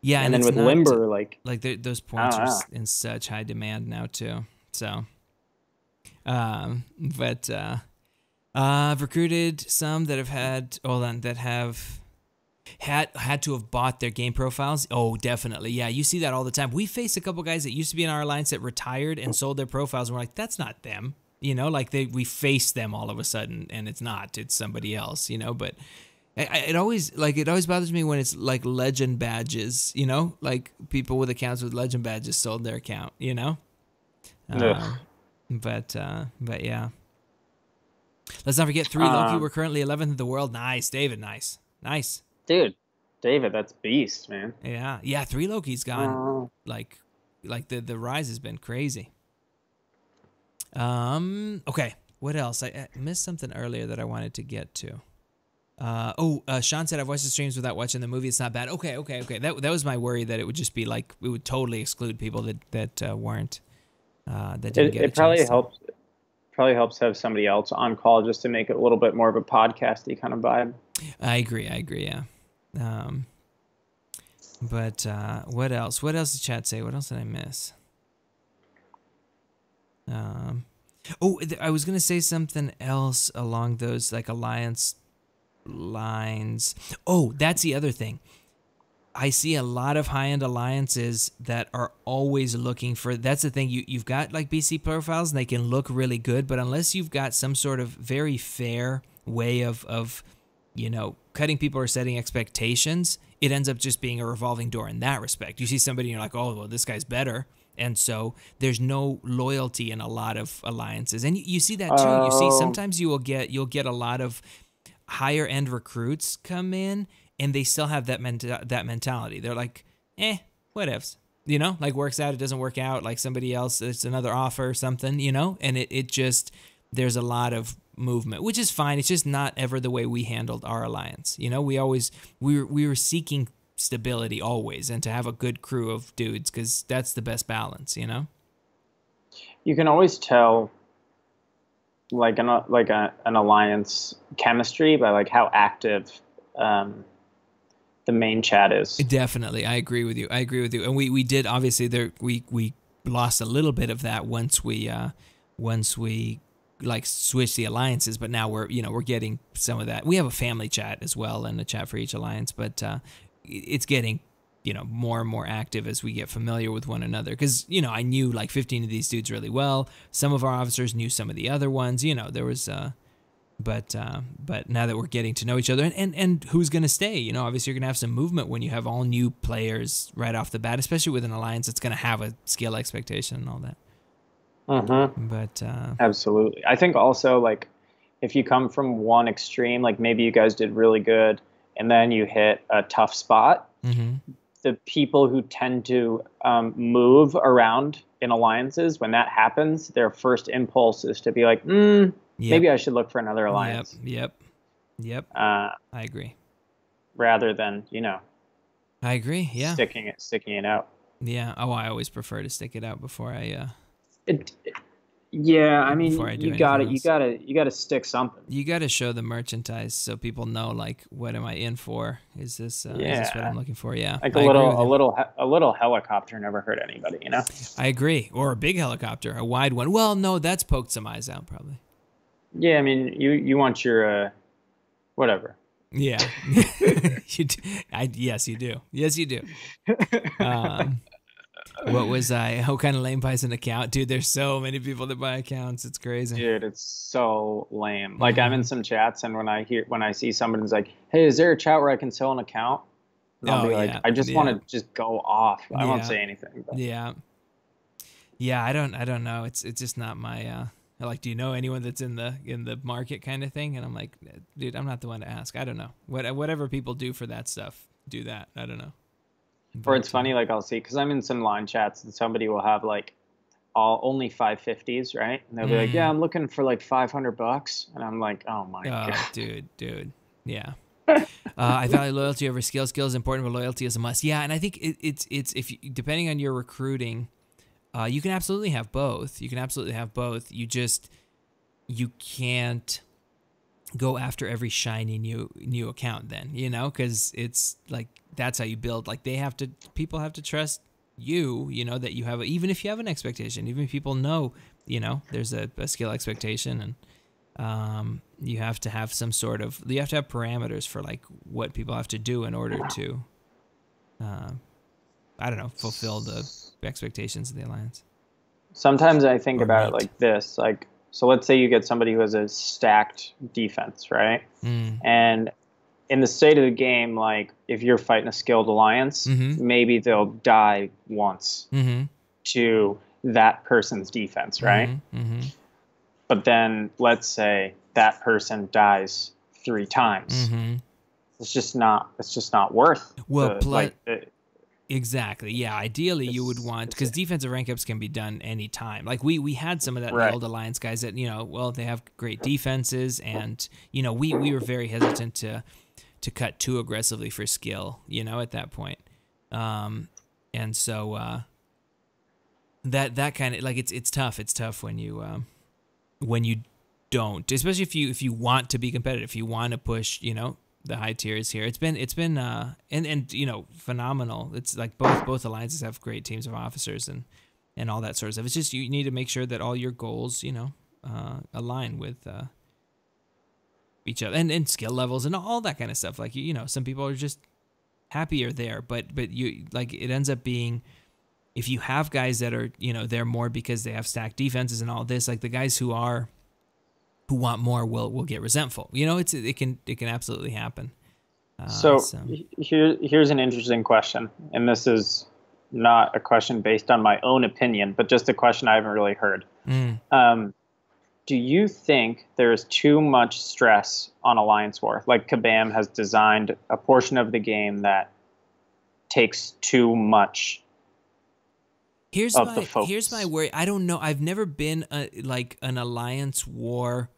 Yeah, and then with Limber, like those points are in such high demand now too. So, but I've recruited some that have had had to have bought their game profiles. Oh, definitely. Yeah, you see that all the time. We face a couple guys that used to be in our alliance that retired and sold their profiles, and we're like, that's not them. You know, like we face them all of a sudden, and it's somebody else. You know, but it always bothers me when it's like legend badges. You know, like people with accounts with legend badges sold their account. You know, but yeah. Let's not forget 3 Loki. We're currently 11th in the world. Nice, David. Nice. Dude, David, that's beast, man. Yeah. 3 Loki's gone. Like the rise has been crazy. Okay. What else? I missed something earlier that I wanted to get to. Sean said I've watched the streams without watching the movie. It's not bad. Okay. That was my worry, that it would just be like it would totally exclude people that weren't that didn't get a chance. Probably helps have somebody else on call just to make it a little bit more of a podcasty kind of vibe. I agree. Yeah. But what else? What else did chat say? What else did I miss? I was gonna say something else along those like alliance lines. Oh, that's the other thing. I see a lot of high-end alliances that are always looking for. That's the thing. You've got like BC profiles, and they can look really good, but unless you've got some sort of very fair way of cutting people or setting expectations, it ends up just being a revolving door in that respect. You see somebody and you're like, oh, well, this guy's better. And so there's no loyalty in a lot of alliances. And you see that too. You see sometimes you'll get a lot of higher end recruits come in and they still have that mentality. They're like, whatevs. You know, like works out, it doesn't work out, like somebody else, it's another offer or something, you know? And it just, there's a lot of movement, which is fine. It's just not ever the way we handled our alliance. You know, we were seeking stability always, and to have a good crew of dudes, because that's the best balance, you know? You can always tell like an alliance chemistry by like how active the main chat is. Definitely. I agree with you. And we did, obviously, we lost a little bit of that once we like switch the alliances, but now we're getting some of that. We have a family chat as well and a chat for each alliance, but it's getting more and more active as we get familiar with one another, because I knew like 15 of these dudes really well. Some of our officers knew some of the other ones. There was but now that we're getting to know each other, and who's going to stay, obviously you're going to have some movement when you have all new players right off the bat, especially with an alliance that's going to have a skill expectation and all that. But absolutely. I think also, like, if you come from one extreme, like maybe you guys did really good and then you hit a tough spot, the people who tend to move around in alliances, when that happens, their first impulse is to be like, maybe I should look for another alliance. Yep. I agree. Rather than, I agree. Yeah. Sticking it out. Yeah. Oh, I always prefer to stick it out before I. Yeah, I mean, you gotta stick something. You gotta show the merchandise so people know, like, what am I in for? Is this what I'm looking for? Yeah, like a little helicopter never hurt anybody, I agree. Or a big helicopter, a wide one. Well, no, that's poked some eyes out probably. Yeah, I mean, you want your whatever. Yeah, you do. Yes, you do. Yes, you do. What was what kind of lame buys an account? Dude, there's so many people that buy accounts. It's crazy. Dude, it's so lame. Like, I'm in some chats, and when I see somebody's like, hey, is there a chat where I can sell an account? And I'll be like, I just want to just go off. I won't say anything. But. Yeah. I don't know. It's just not my They're like, do you know anyone that's in the market kind of thing? And I'm like, dude, I'm not the one to ask. I don't know. Whatever people do for that stuff, do that. I don't know. Or it's funny, like I'll see, because I'm in some line chats and somebody will have like only 550s, right? And they'll be like, yeah, I'm looking for like $500. And I'm like, oh my God. Dude. Yeah. I value loyalty over skill. Skill is important, but loyalty is a must. Yeah, and I think it's if you, depending on your recruiting, you can absolutely have both. You can't go after every shiny new account then, because it's like that's how you build. Like people have to trust you, that you have, even if you have an expectation, even if people know, there's a skill expectation, and you have to have you have to have parameters for like what people have to do in order to, fulfill the expectations of the alliance. Sometimes I think about it like this, like, so let's say you get somebody who has a stacked defense, right? And in the state of the game, like if you're fighting a skilled alliance, maybe they'll die once to that person's defense, right? But then let's say that person dies 3 times. It's just not worth. Exactly. Yeah. Ideally, you would want, because defensive rank ups can be done anytime. Like we had some of that in the old alliance guys that they have great defenses, and we were very hesitant to cut too aggressively for skill. At that point, and so that kind of like it's tough. It's tough when you don't, especially if you want to be competitive, if you want to push the high tiers here. It's been phenomenal. It's like both alliances have great teams of officers and all that sort of stuff. It's just you need to make sure that all your goals align with each other and skill levels and all that kind of stuff. Like some people are just happier there, but you like it ends up being, if you have guys that are they're more because they have stacked defenses and all this, like the guys who want more will get resentful. It can absolutely happen. So here's an interesting question, and this is not a question based on my own opinion, but just a question I haven't really heard. Do you think there's too much stress on Alliance War? Like Kabam has designed a portion of the game that takes too much. Here's my worry. I don't know. I've never been like an Alliance War,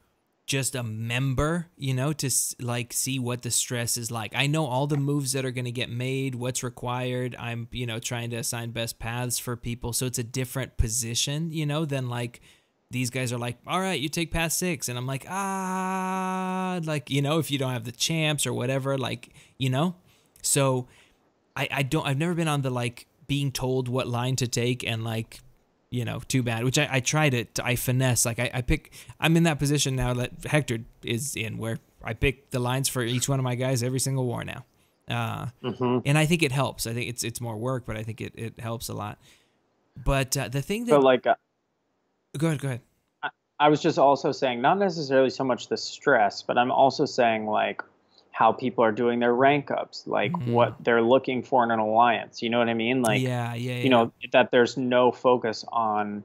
just a member, to like see what the stress is like. I know all the moves that are going to get made, what's required. I'm, trying to assign best paths for people. So it's a different position, than like these guys are like, all right, you take path 6. And I'm like, like, if you don't have the champs or whatever, like, so I've never been on the like being told what line to take and like, too bad, which I tried it. I finesse, like I'm in that position now that Hector is in, where I pick the lines for each one of my guys every single war now. And I think it helps. I think it's more work, but I think it helps a lot. But the thing that... So like... Go ahead. I was just also saying, not necessarily so much the stress, but I'm also saying like how people are doing their rank ups, like what they're looking for in an alliance. You know what I mean? Like, that there's no focus on,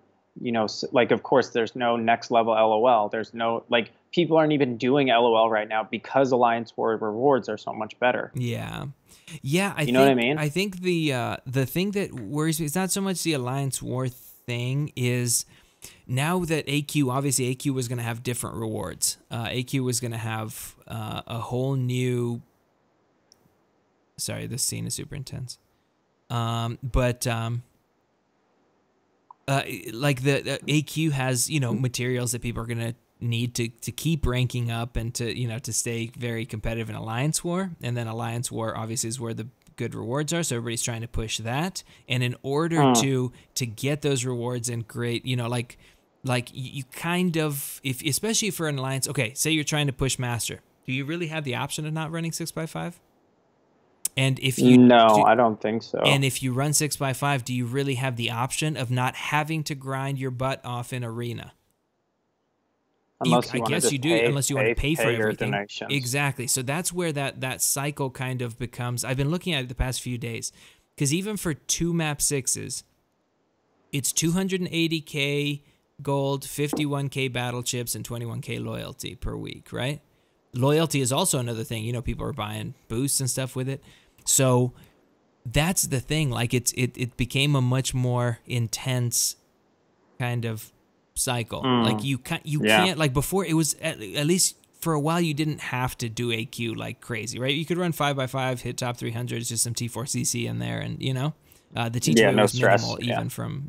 like, of course, there's no next level LOL. There's no, like, people aren't even doing LOL right now because Alliance War rewards are so much better. Yeah. I know what I mean? I think the thing that worries me is not so much the Alliance War thing, is now that obviously AQ was going to have different rewards. AQ was going to have a whole new... Sorry, this scene is super intense. Like the AQ has, materials that people are going to need to keep ranking up and to stay very competitive in Alliance War. And then Alliance War obviously is where the good rewards are, so everybody's trying to push that. And in order to get those rewards and create, like you kind of, if especially for an alliance, okay, say you're trying to push master, do you really have the option of not running 6x5? And if you I don't think so. And if you run 6x5, do you really have the option of not having to grind your butt off in arena? Unless you want to pay for everything. Donations. Exactly. So that's where that cycle kind of becomes. I've been looking at it the past few days, because even for 2 map 6s, it's 280k gold, 51K battle chips, and 21K loyalty per week, right? Loyalty is also another thing. You know, people are buying boosts and stuff with it. So that's the thing. Like it became a much more intense kind of cycle. Like you can't, like before it was at least for a while you didn't have to do AQ like crazy, right? You could run 5x5, hit top 300s, just some T4CC in there, and you know, the T2 no was stress. minimal even from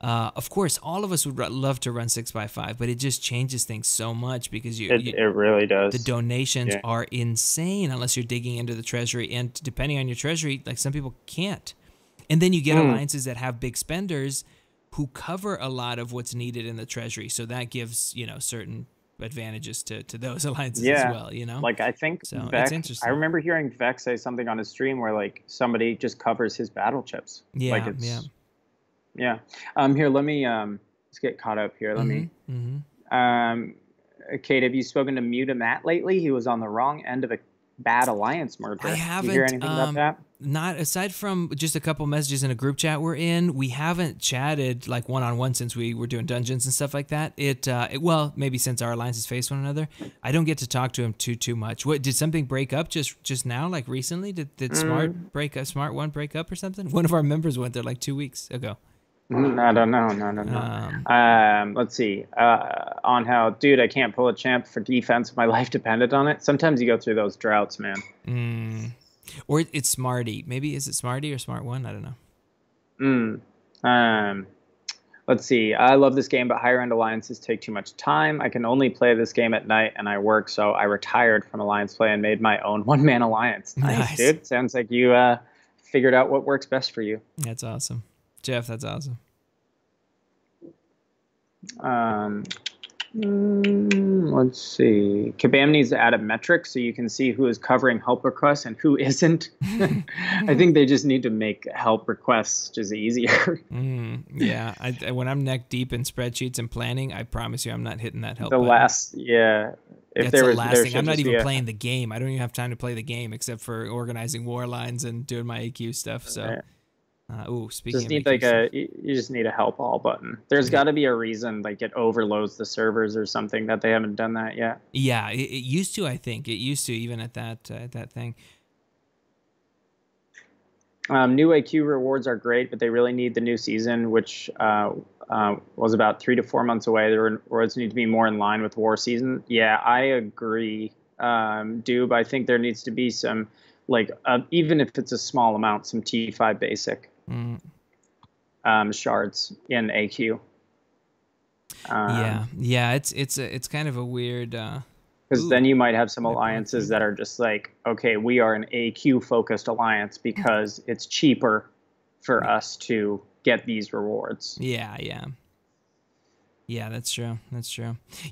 of course, all of us would love to run 6x5, but it just changes things so much because it really does. The donations are insane unless you're digging into the treasury, and depending on your treasury, like some people can't. And then you get alliances that have big spenders who cover a lot of what's needed in the treasury, so that gives, you know, certain advantages to those alliances as well, you know? Like I think so Vec, it's interesting. I remember hearing Vec say something on his stream where like somebody just covers his battle chips. Yeah, like it's, yeah. Here, let me let's get caught up here. Let me. Kate, have you spoken to Muta Matt lately? He was on the wrong end of a bad alliance merger. I haven't. Did you hear anything about that? Not aside from just a couple messages in a group chat we're in. We haven't chatted like one-on-one since we were doing dungeons and stuff like that. Well, maybe since our alliances face one another. I don't get to talk to him too much. What, did something break up just now, like recently? Did Smart break up? Smart One break up or something? One of our members went there like 2 weeks ago. I don't know. No. Let's see. On how, dude, I can't pull a champ for defense. My life depended on it. Sometimes you go through those droughts, man. Or it's Smarty. Maybe is it Smarty or Smart One? I don't know. Let's see. I love this game, but higher end alliances take too much time. I can only play this game at night, and I work, so I retired from alliance play and made my own one-man alliance. Nice, dude. Sounds like you figured out what works best for you. That's awesome. Jeff, that's awesome. Let's see. Kabam needs to add a metric so you can see who is covering help requests and who isn't. I think they just need to make help requests just easier. Yeah, when I'm neck deep in spreadsheets and planning, I promise you I'm not hitting that help button. If that's the last thing. I'm not even playing the game. I don't even have time to play the game except for organizing war lines and doing my AQ stuff. So. Right. Speaking just need like you just need a help all button. There's got to be a reason like it overloads the servers or something that they haven't done that yet. Yeah, it used to. I think it used to even at that thing. New AQ rewards are great, but they really need the new season, which was about 3 to 4 months away. The rewards need to be more in line with war season. Yeah, I agree, Doob. I think there needs to be some like even if it's a small amount, some T5 basic. Shards in AQ. It's kind of a weird because then you might have some alliances that are just like, okay, we are an AQ focused alliance because it's cheaper for us to get these rewards. Yeah, that's true.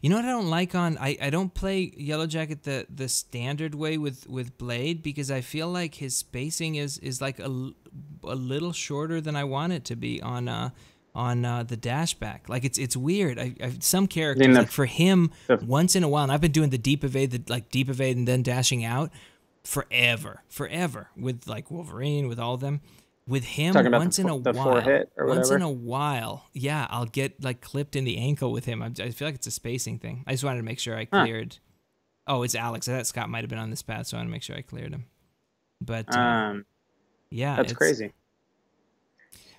You know what I don't like I don't play Yellow Jacket the standard way with Blade because I feel like his spacing is like a little shorter than I want it to be on the dashback. Like it's weird. Some characters like for him once in a while, and I've been doing the deep evade and then dashing out forever with like Wolverine, with all of them. With him, once in a while, yeah, I'll get like clipped in the ankle with him. I feel like it's a spacing thing. I just wanted to make sure I cleared. Oh, it's Alex. I thought Scott might have been on this path, so I want to make sure I cleared him. But yeah, that's crazy.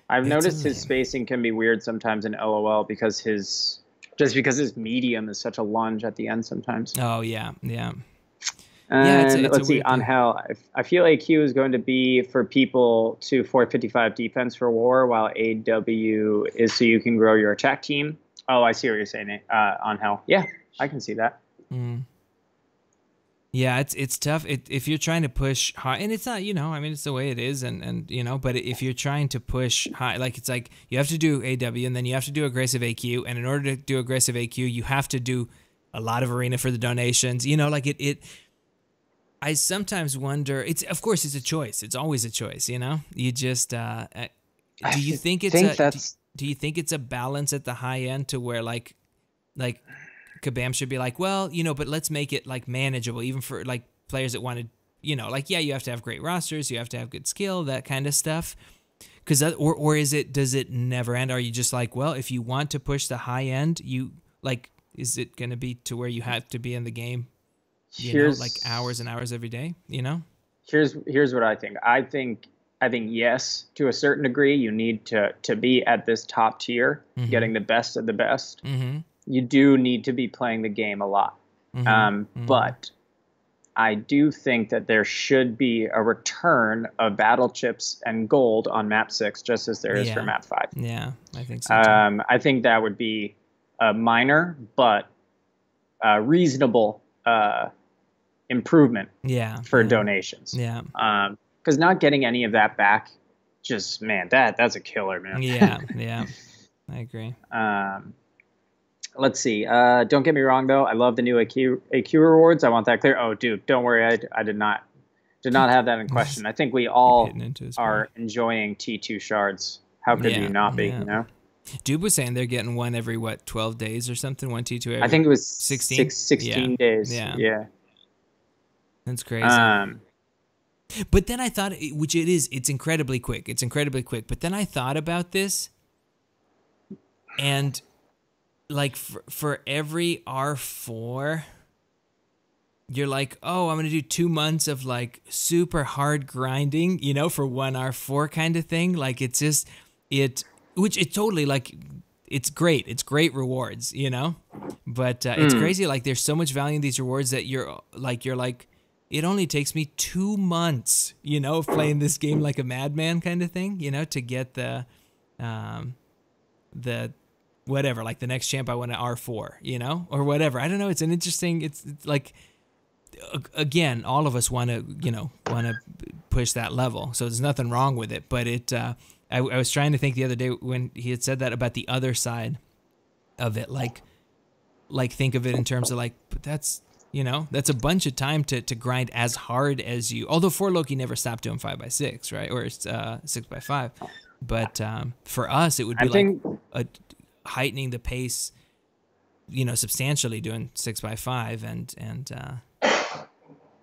I've noticed his spacing can be weird sometimes in LOL because his medium is such a lunge at the end sometimes. Oh yeah. And let's see, on Hell, I feel AQ is going to be for people to 455 defense for war, while AW is so you can grow your attack team. Oh, I see what you're saying, on Hell. Yeah, I can see that. Yeah, it's tough if you're trying to push high, and it's not, I mean, it's the way it is, and but if you're trying to push high, like it's like you have to do AW, and then you have to do aggressive AQ, and in order to do aggressive AQ, you have to do a lot of arena for the donations, like it I sometimes wonder. Of course, it's a choice. It's always a choice. You just. Do you think it's a balance at the high end to where like Kabam should be like, well, but let's make it like manageable, even for like players that want to, you have to have great rosters, you have to have good skill, that kind of stuff. Because or is it, does it never end? Are you just like, well, if you want to push the high end, you like, is it going to be to where you have to be in the game, you know, like hours and hours every day, you know? Here's what I think. I think yes, to a certain degree, you need to be at this top tier, getting the best of the best. You do need to be playing the game a lot. But I do think that there should be a return of battle chips and gold on map 6, just as there is for map 5. Yeah, I think so too. I think that would be a minor but reasonable improvement for donations. Yeah. Because not getting any of that back, just, man, that's a killer, man. Yeah, yeah, I agree. Let's see. Don't get me wrong, though. I love the new AQ rewards. I want that clear. Oh, dude, don't worry. I did not have that in question. I think we all are enjoying T2 shards. How could you not be, you know? Dude was saying they're getting one every, what, 12 days or something? One T2 every... I think it was 16? 16 days. Yeah. That's crazy. But then I thought, which it is, it's incredibly quick. It's incredibly quick. But then I thought about this, and like for every R4, you're like, oh, I'm going to do 2 months of like super hard grinding, you know, for one R4 kind of thing. Like it's just, which it totally, like, it's great. It's great rewards, you know, but it's crazy. Like there's so much value in these rewards that you're like, it only takes me 2 months, you know, of playing this game like a madman kind of thing, you know, to get the whatever, like the next champ I want to R4, you know, or whatever. I don't know. It's an interesting, it's like, again, all of us want to, you know, push that level. So there's nothing wrong with it. But I was trying to think the other day when he had said that about the other side of it, like think of it in terms of like, but that's, you know, that's a bunch of time to grind as hard as you, although for Loki never stopped doing 5x6, right? Or 6x5. But for us, it would be heightening the pace, you know, substantially doing 6x5 and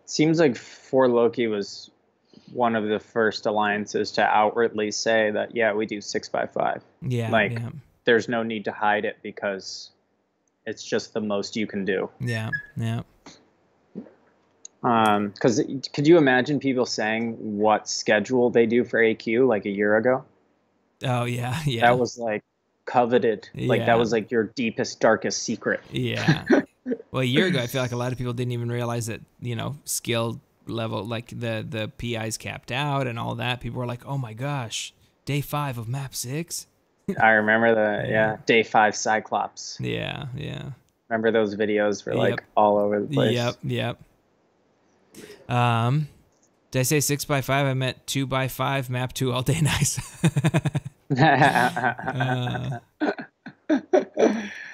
seems like For Loki was one of the first alliances to outwardly say that, yeah, we do 6x5. Yeah. Like there's no need to hide it because it's just the most you can do. Yeah. Yeah. Because could you imagine people saying what schedule they do for AQ like a year ago? Oh yeah. Yeah. That was like coveted. Like that was like your deepest, darkest secret. Yeah. Well, a year ago, I feel like a lot of people didn't even realize that, you know, skill level, like the PI's capped out and all that. People were like, oh my gosh, day 5 of map 6. I remember day 5 Cyclops. Yeah. Remember those videos were like all over the place. Yep. Did I say 6x5? I meant 2x5, map 2 all day nice.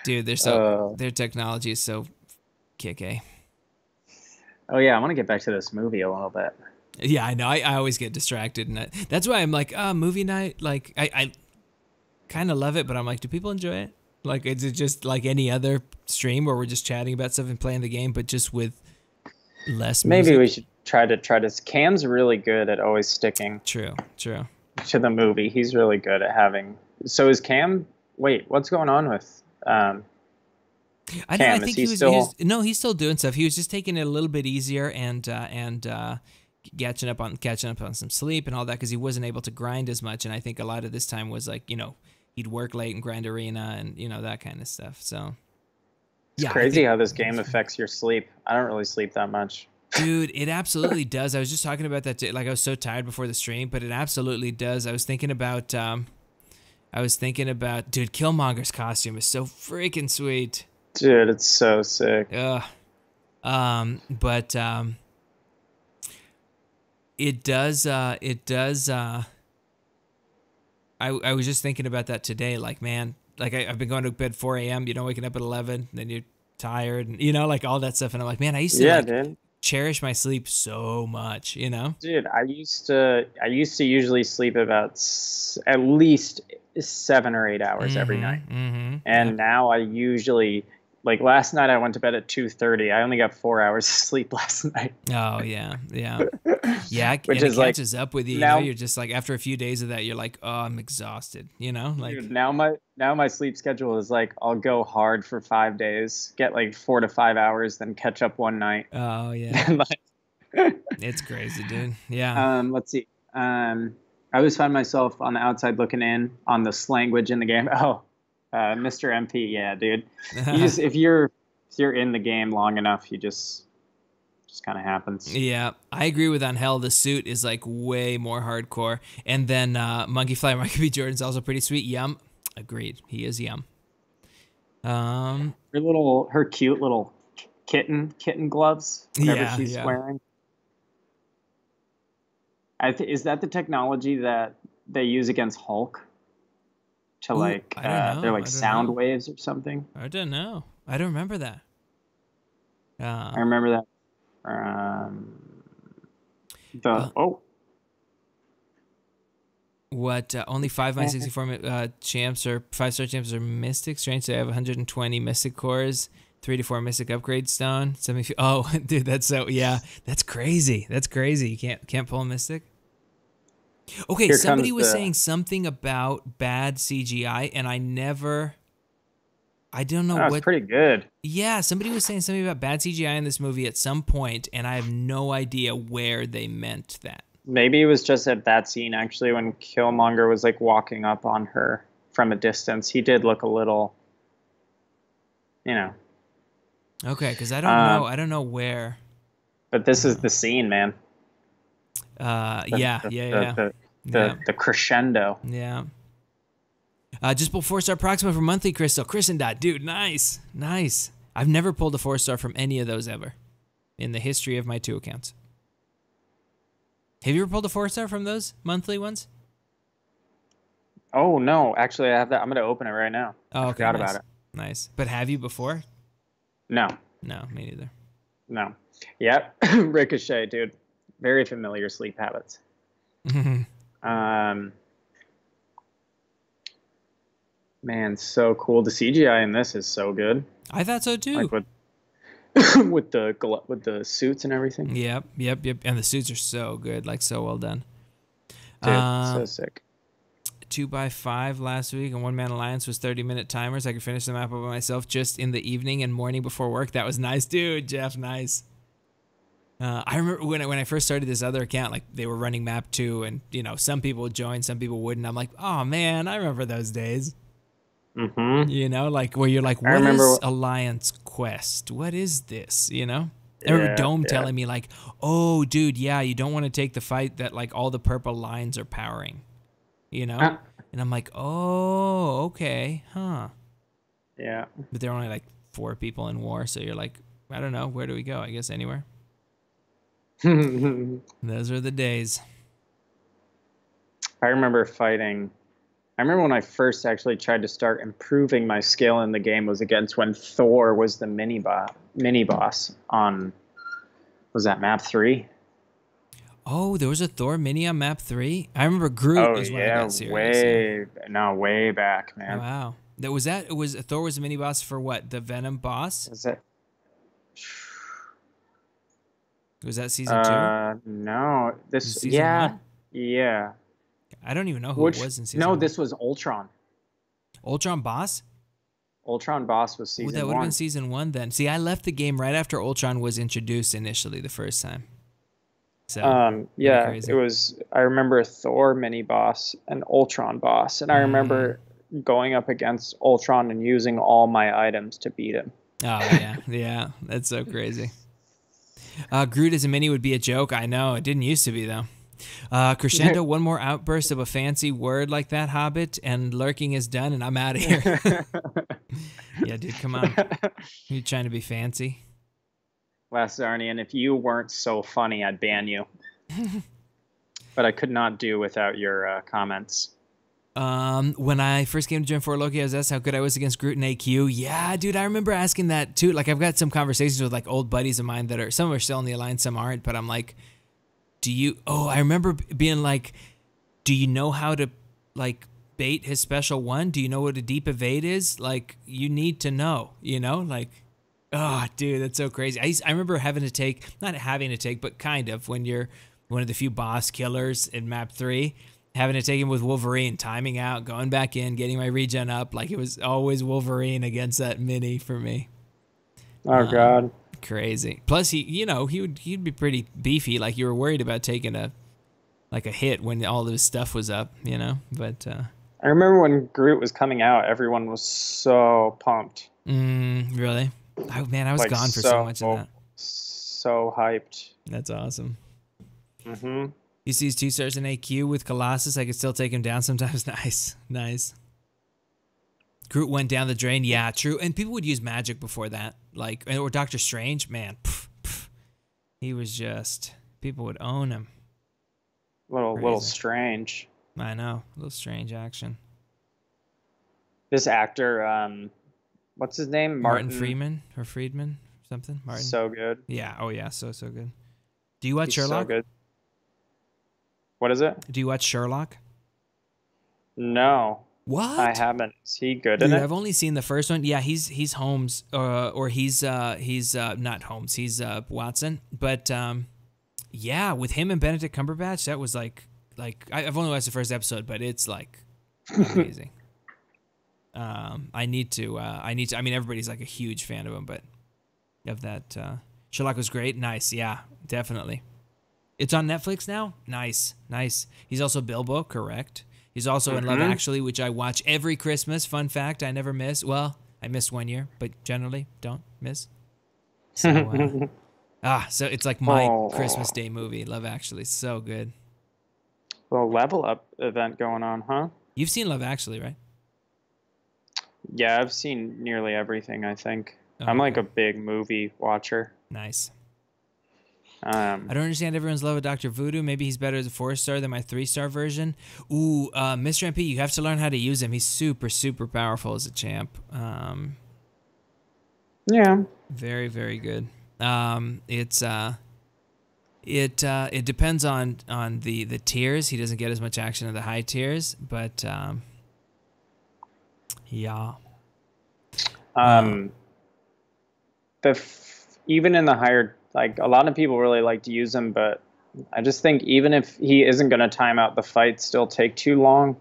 Dude, their technology is so kick-a. Oh yeah, I want to get back to this movie a little bit. Yeah, I know. I always get distracted, and that's why I'm like, movie night. Like, I kind of love it, but I'm like, do people enjoy it? Like, is it just like any other stream where we're just chatting about stuff and playing the game, but just with less music? Maybe we should try to. Cam's really good at always sticking. True. To the movie, he's really good at having. So is Cam? Wait, what's going on with? I think he's still doing stuff. He was just taking it a little bit easier and catching up on some sleep and all that because he wasn't able to grind as much. And I think a lot of this time was like, you know, he'd work late and grind arena and, you know, that kind of stuff. So it's crazy how this game affects your sleep. I don't really sleep that much. Dude, it absolutely does. I was just talking about that. Like I was so tired before the stream, but it absolutely does. I was thinking about, dude, Killmonger's costume is so freaking sweet. Dude, it's so sick. It does. I was just thinking about that today. Like, man, like I've been going to bed 4 a.m., you know, waking up at 11, then you're tired, and, you know, like all that stuff. And I'm like, man, I used to cherish my sleep so much, you know? Dude, I used to usually sleep about at least 7 or 8 hours every night. And now I usually Like last night I went to bed at 2:30. I only got 4 hours of sleep last night. Oh yeah, yeah, yeah. Which and is it catches up with you. now, You're just like after a few days of that, you're like, oh, I'm exhausted. Like dude, now my sleep schedule is like I'll go hard for 5 days, get like 4 to 5 hours, then catch up one night. Oh yeah, it's crazy, dude. Yeah. Let's see. I always find myself on the outside looking in on the slanguage in the game. Oh, Mr. MP, yeah, dude. You just if you're in the game long enough, you just kind of happens. Yeah, I agree with Angel. The suit is like way more hardcore, and then Monkey Fly Michael B. Jordan's also pretty sweet. Yum, agreed. He is yum. Her cute little kitten gloves. Whatever she's wearing. Is that the technology that they use against Hulk? To they're like sound waves or something. I don't know. I don't remember that. I remember that. What? Only 5 by 64 champs or 5-star champs are mystics. Strange. So I have 120 mystic cores, 3 to 4 mystic upgrade stone. Oh, dude, that's crazy. That's crazy. You can't pull a mystic. Okay, somebody was saying something about bad CGI, and I don't know what. It's pretty good. Yeah, somebody was saying something about bad CGI in this movie at some point, and I have no idea where they meant that. Maybe it was just at that scene, actually, when Killmonger was like walking up on her from a distance. He did look a little, Okay, because I don't know. I don't know where. But this is the scene, man. The crescendo. Yeah. Just pulled 4-star Proxima for monthly Crystal. Christendot, dude, nice. I've never pulled a 4-star from any of those ever in the history of my 2 accounts. Have you ever pulled a 4-star from those monthly ones? Oh, no. Actually, I have that. I'm going to open it right now. Oh, okay. I forgot about it. Nice. But have you before? No. No, me neither. No. Yep. Ricochet, dude. Very familiar sleep habits. Man, so cool. The CGI in this is so good. I thought so too. Like with the suits and everything. Yep. And the suits are so good, like so well done. Dude, so sick. 2x5 last week, and One Man Alliance was 30-minute timers. I could finish the map up by myself just in the evening and morning before work. That was nice, dude. Jeff, nice. I remember when I first started this other account, like they were running map 2, and some people would join, some people wouldn't. I'm like, oh man, I remember those days. Like where you're like, what is Alliance Quest? What is this? I remember Dome telling me like, oh dude, yeah, you don't want to take the fight that like all the purple lines are powering, and I'm like, oh, okay, huh? Yeah. But there are only like 4 people in war, so you're like, I don't know, where do we go? I guess anywhere. Those are the days. I remember when I first actually tried to start improving my skill in the game was against when Thor was the mini boss on, was that map 3? Oh, there was a Thor mini on map 3? I remember Groot is when I got serious. Way back, man. Wow. Thor was the mini boss for what? The Venom boss? Was that season 2? No. This season 1? Yeah. I don't even know who it was in season 1. No, this was Ultron. Ultron boss? Ultron boss was season 1. That would have been season 1 then. See, I left the game right after Ultron was introduced initially the first time. So it was. I remember a Thor mini boss, an Ultron boss, and I remember going up against Ultron and using all my items to beat him. Oh yeah, that's so crazy. Groot as a mini would be a joke. I know it didn't used to be though. Crescendo, one more outburst of a fancy word like that, Hobbit, and lurking is done, and I'm out of here. Yeah, dude, come on. You trying to be fancy? Last Zarnian, if you weren't so funny, I'd ban you. But I could not do without your comments. When I first came to Gen 4 Loki, I was asked how good I was against Groot and AQ. Yeah, dude, I remember asking that too. Like, I've got some conversations with like old buddies of mine that are, some are still in the Alliance, some aren't, but I'm like, I remember being like, do you know how to like bait his special one? Do you know what a deep evade is? Like, you need to know, you know? Like, oh, dude, that's so crazy. I remember having to take, not having to take, but kind of, when you're one of the few boss killers in map 3, having to take him with Wolverine, timing out, going back in, getting my regen up. Like, it was always Wolverine against that mini for me. Oh, God. Crazy. Plus, he'd be pretty beefy. Like, you were worried about taking a hit when all of his stuff was up, you know? But I remember when Groot was coming out, everyone was so pumped. Really? Oh, man, I was Like, gone for so much of that. So hyped. That's awesome. Mm-hmm. He sees 2 stars in AQ with Colossus. I could still take him down sometimes. Nice. Groot went down the drain. Yeah, true. And people would use magic before that. Like, or Doctor Strange. Man, he was just, people would own him. Little strange. I know. A little strange action. This actor, what's his name? Martin Freeman or Friedman or something. Martin. So good. Yeah. Oh, yeah. So good. Do you watch Sherlock? So good. What is it? Do you watch Sherlock? No. What? I haven't. Is he good in it? I've only seen the first one. Yeah, he's Holmes, or he's not Holmes. He's Watson. But yeah, with him and Benedict Cumberbatch, that was like I've only watched the first episode, but it's like amazing. I need to. I mean, everybody's like a huge fan of him, but of that Sherlock was great. Nice. Yeah, definitely. It's on Netflix now. Nice. He's also Bilbo, correct? He's also in Love Actually, which I watch every Christmas. Fun fact, I never miss. Well, I missed 1 year, but generally don't miss. So, so it's like my Christmas Day movie, Love Actually. So good. Little level up event going on, huh? You've seen Love Actually, right? Yeah, I've seen nearly everything, I think. I'm like a big movie watcher. Nice. I don't understand everyone's love of Dr. Voodoo. Maybe he's better as a 4-star than my 3-star version. Ooh, Mr. MP, you have to learn how to use him. He's super, super powerful as a champ. Yeah. Very, very good. It depends on the tiers. He doesn't get as much action in the high tiers, but yeah. Even in the higher, like, a lot of people really like to use him, but I just think even if he isn't going to time out the fight, still take too long.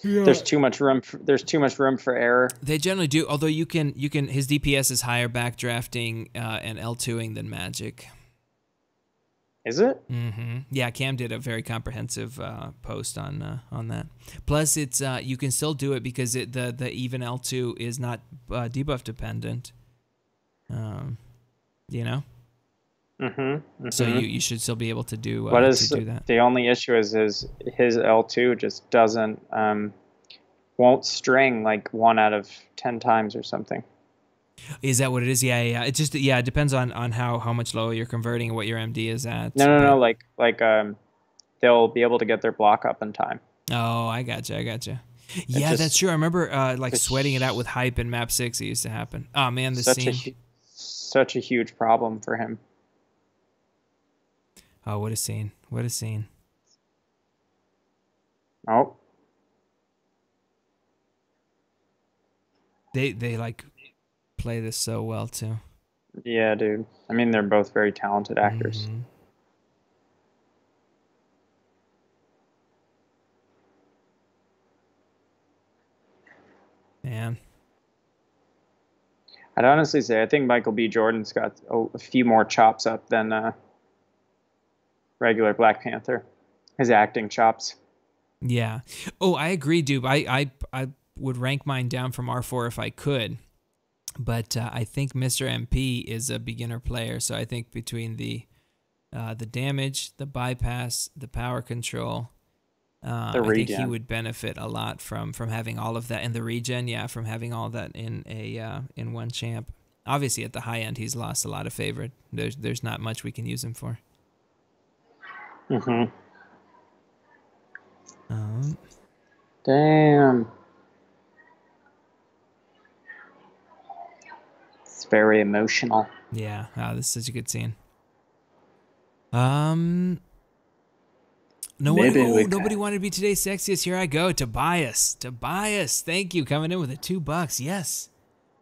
Yeah. There's too much room for error. They generally do, although you can his DPS is higher backdrafting and L2ing than magic. Is it? Mm-hmm. Yeah, Cam did a very comprehensive post on that. Plus, it's you can still do it because the even L2 is not debuff dependent. You know. So you should still be able to do. To do that. The only issue is his L2 just doesn't won't string like 1 out of 10 times or something. Is that what it is? Yeah. It just it depends on how much lower you're converting and what your MD is at. No. Like they'll be able to get their block up in time. Oh, I gotcha. Yeah, that's true. I remember like sweating it out with hype in map 6. It used to happen. Oh man, this scene. Such a huge problem for him. Oh, what a scene. Oh. They like play this so well too. Yeah, dude. I mean, they're both very talented actors. Man. I'd honestly say I think Michael B. Jordan's got a few more chops up than regular Black Panther. His acting chops. Yeah. Oh, I agree, dude. I would rank mine down from R4 if I could. But I think Mr. MP is a beginner player. So I think between the damage, the bypass, the power control, I think he would benefit a lot from having all of that, and the regen, from having all that in one champ. Obviously, at the high end, he's lost a lot of favor. There's not much we can use him for. Damn. It's very emotional. Yeah. Wow, this is such a good scene. No one. Maybe Oh, nobody wanted to be today's sexiest. Here I go. Tobias. Thank you. Coming in with a $2. Yes.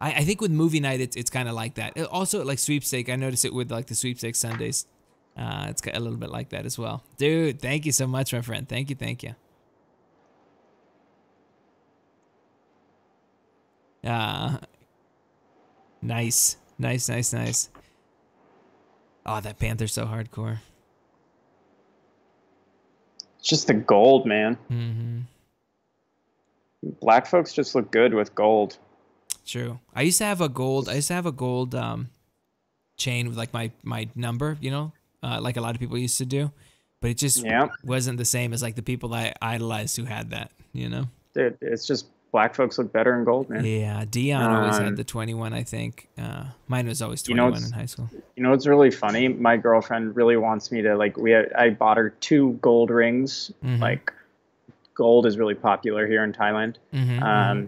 I think with movie night, it's kind of like that. Also, like sweepstake, I notice it with like the sweepstake Sundays. It's a little bit like that as well. Dude, thank you so much, my friend. Thank you. Nice. Oh, that Panther's so hardcore. It's just the gold, man. Mm-hmm. Black folks just look good with gold. True. I used to have a gold chain with like my number, you know, like a lot of people used to do, but it just wasn't the same as like the people that I idolized who had that, you know. Dude, it's just black folks look better in gold, man. Yeah, Dion always had the 21, I think. Mine was always 21 in high school. You know what's really funny? My girlfriend really wants me to like. I bought her 2 gold rings. Mm-hmm. Like, gold is really popular here in Thailand. Mm-hmm.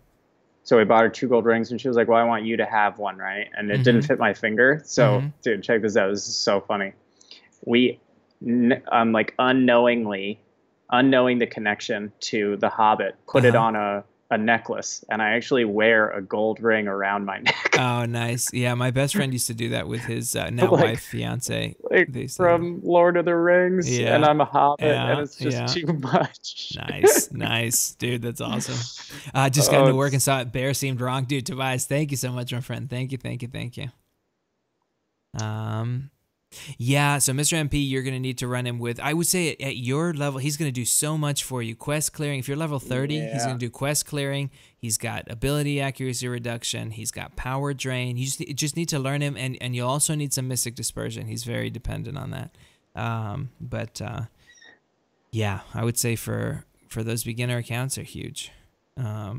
So I bought her 2 gold rings, and she was like, "Well, I want you to have one, right?" And it didn't fit my finger. So, dude, check this out. This is so funny. Like unknowing the connection to The Hobbit, put it on a necklace, and I actually wear a gold ring around my neck. Oh, nice. Yeah, my best friend used to do that with his now wife, fiance. Like from Lord of the Rings, and I'm a Hobbit, and it's just too much. Nice. Dude, that's awesome. Just got into work and saw it. Bear seemed wrong. Dude, Tobias, thank you so much, my friend. Thank you. Yeah, so Mr. MP, you're going to need to run him with, I would say at your level, he's going to do so much for you. Quest clearing, if you're level 30, he's going to do quest clearing. He's got ability accuracy reduction. He's got power drain. You just need to learn him, and you'll also need some mystic dispersion. He's very dependent on that. Yeah, I would say for those beginner accounts, are huge. Yeah,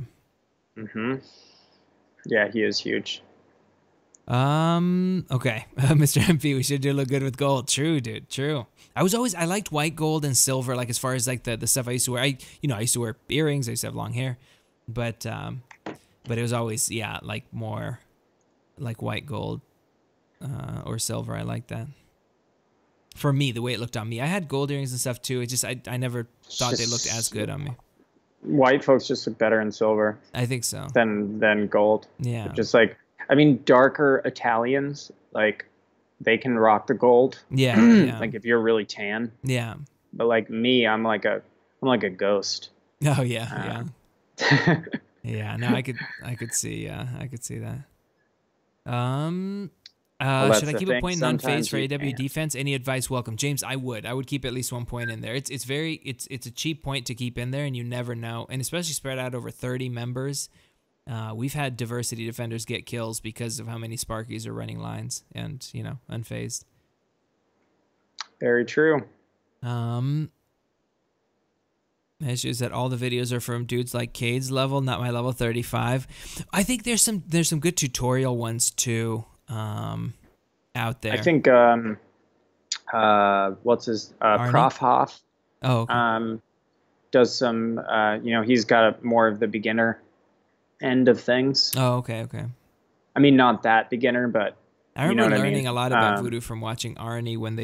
he is huge. Okay. Mr. MP, we should do look good with gold. True, dude. True. I liked white gold and silver, like as far as like the stuff I used to wear. I used to wear earrings. I used to have long hair, but it was always, like more like white gold, or silver. I like that. For me, the way it looked on me, I had gold earrings and stuff too. It just, I never thought they looked as good on me. White folks just look better in silver. I think so. Than gold. Yeah. Just like, I mean, darker Italians, like, they can rock the gold. Yeah. Like if you're really tan. Yeah. But like me, I'm like a ghost. Oh yeah. Yeah. No, I could see. I could see that. Should I keep a point in unfazed for AW defense? Any advice? Welcome, James. I would keep at least 1 point in there. It's a cheap point to keep in there, and you never know, and especially spread out over 30 members. We've had diversity defenders get kills because of how many Sparkies are running lines and, unfazed. Very true. Issues that all the videos are from dudes like Cade's level, not my level 35. I think there's some good tutorial ones too, out there. I think what's his Prof Hoff. Oh, okay. Does some he's got more of the beginner end of things. Oh, okay. I mean, not that beginner, but I remember learning a lot about Voodoo from watching Arnie when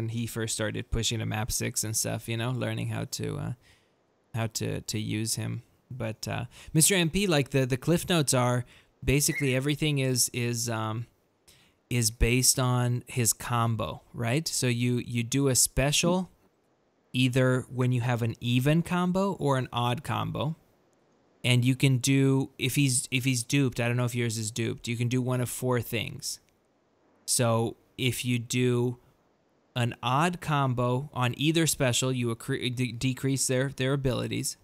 he first started pushing to map 6 and stuff. Learning how to use him. But Mr. MP, like the cliff notes are basically everything is based on his combo, right? So you do a special either when you have an even combo or an odd combo. And you can do, if he's duped, I don't know if yours is duped, you can do one of 4 things. So if you do an odd combo on either special, you decrease their abilities.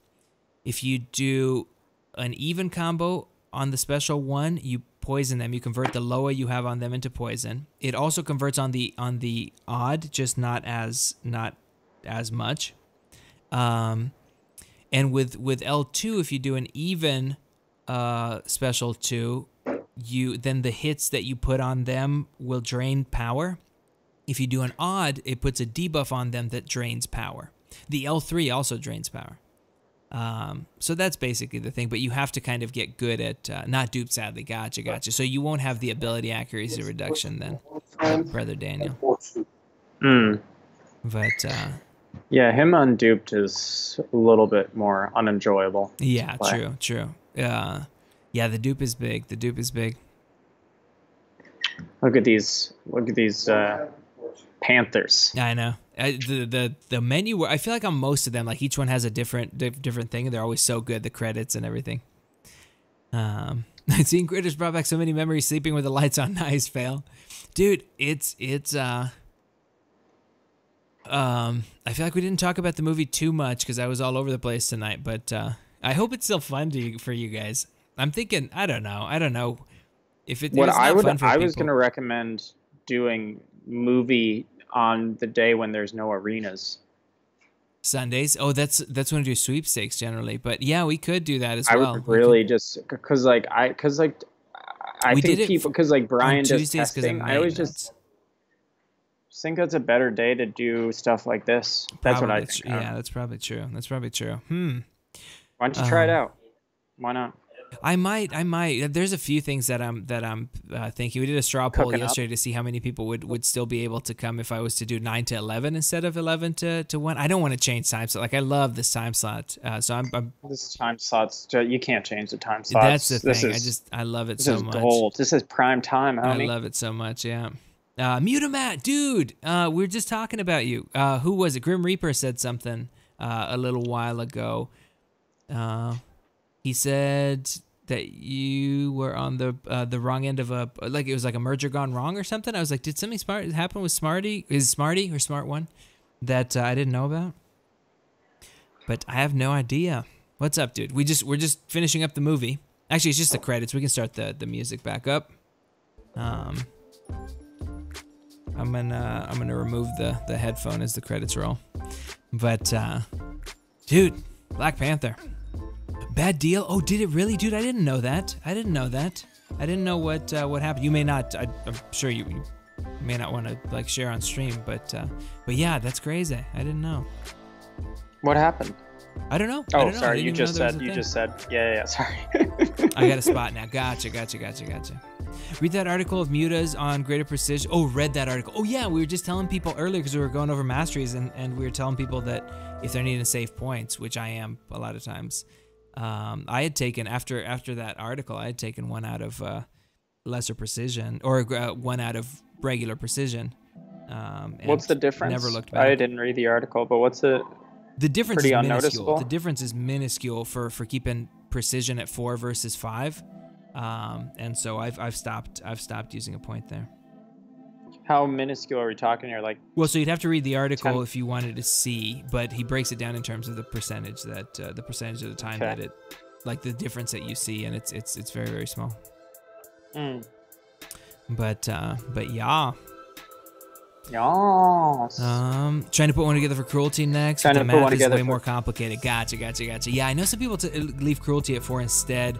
If you do an even combo on the special one, you poison them. You convert the Loa you have on them into poison. It also converts on the odd, just not as much. And with L2, if you do an even special 2, then the hits that you put on them will drain power. If you do an odd, it puts a debuff on them that drains power. The L3 also drains power. So that's basically the thing, but you have to kind of get good at, not duped, sadly, gotcha. So you won't have the ability accuracy reduction then, Brother Daniel. But, Yeah, him unduped is a little bit more unenjoyable to Yeah, play. true. Yeah, the dupe is big. The dupe is big. Look at these. Look at these Panthers. I know. The menu. I feel like on most of them, like each one has a different thing, and they're always so good. The credits and everything. Seeing critters brought back so many memories. Sleeping with the lights on, nice fail, dude. I feel like we didn't talk about the movie too much because I was all over the place tonight, but I hope it's still fun for you guys. I'm thinking, I don't know if it. What it's not fun for I people. was gonna recommend doing movie on the day when there's no arenas. Sundays. Oh, that's when we do sweepstakes generally, but yeah, we could do that as I well. would really just I We think did it people because like Brian does Tuesdays 'cause of testing. I always maintenance. just think that's a better day to do stuff like this. That's what I think. Yeah, that's probably true. That's probably true. Why don't you try it out? Why not? I might. There's a few things that I'm thinking. We did a straw poll Cooking up. yesterday to see how many people would still be able to come if I was to do 9 to 11 instead of 11 to 1. I don't want to change time slot. Like I love this time slot. So I'm This time slots. You can't change the time slots. that's the thing. Is, I love it this so is much. gold. This is prime time, homie. I love it so much. Yeah. Mutamat, dude. We were just talking about you. Who was it? Grim Reaper said something a little while ago. He said that you were on the wrong end of like it was like a merger gone wrong or something. I was like, did something smart happen with Smarty? Is Smarty or Smart One that I didn't know about? But I have no idea. What's up, dude? We're just finishing up the movie. Actually, it's just the credits. We can start the music back up. I'm gonna remove the headphone as the credits roll. But dude, Black Panther. Bad deal? Oh, did it really? Dude, I didn't know that. I didn't know what happened. You may not. I'm sure you may not want to like share on stream, but yeah, that's crazy. I didn't know. What happened? I don't know. Oh, sorry. You just said. Yeah. Sorry. I got a spot now. Gotcha. Read that article of mutas on greater precision. Oh, read that article. Oh yeah, we were just telling people earlier because we were going over masteries and we were telling people that if they're needing to save points, which I am a lot of times. I had taken after that article, I had taken one out of lesser precision or one out of regular precision. What's the difference? Never looked back. I didn't read the article, but what's it? The difference Pretty is unnoticeable. minuscule. The difference is minuscule for keeping precision at 4 versus 5, and so I've stopped using a point there. How minuscule are we talking here? Like, well, so you'd have to read the article 10. if you wanted to see, but he breaks it down in terms of the percentage that the percentage of the time that it, like the difference that you see, and it's very, very small. But yeah. Yes. Trying to put one together for cruelty next. Trying the to put one math is together way for- more complicated. Gotcha. Yeah, I know some people leave cruelty at 4 instead.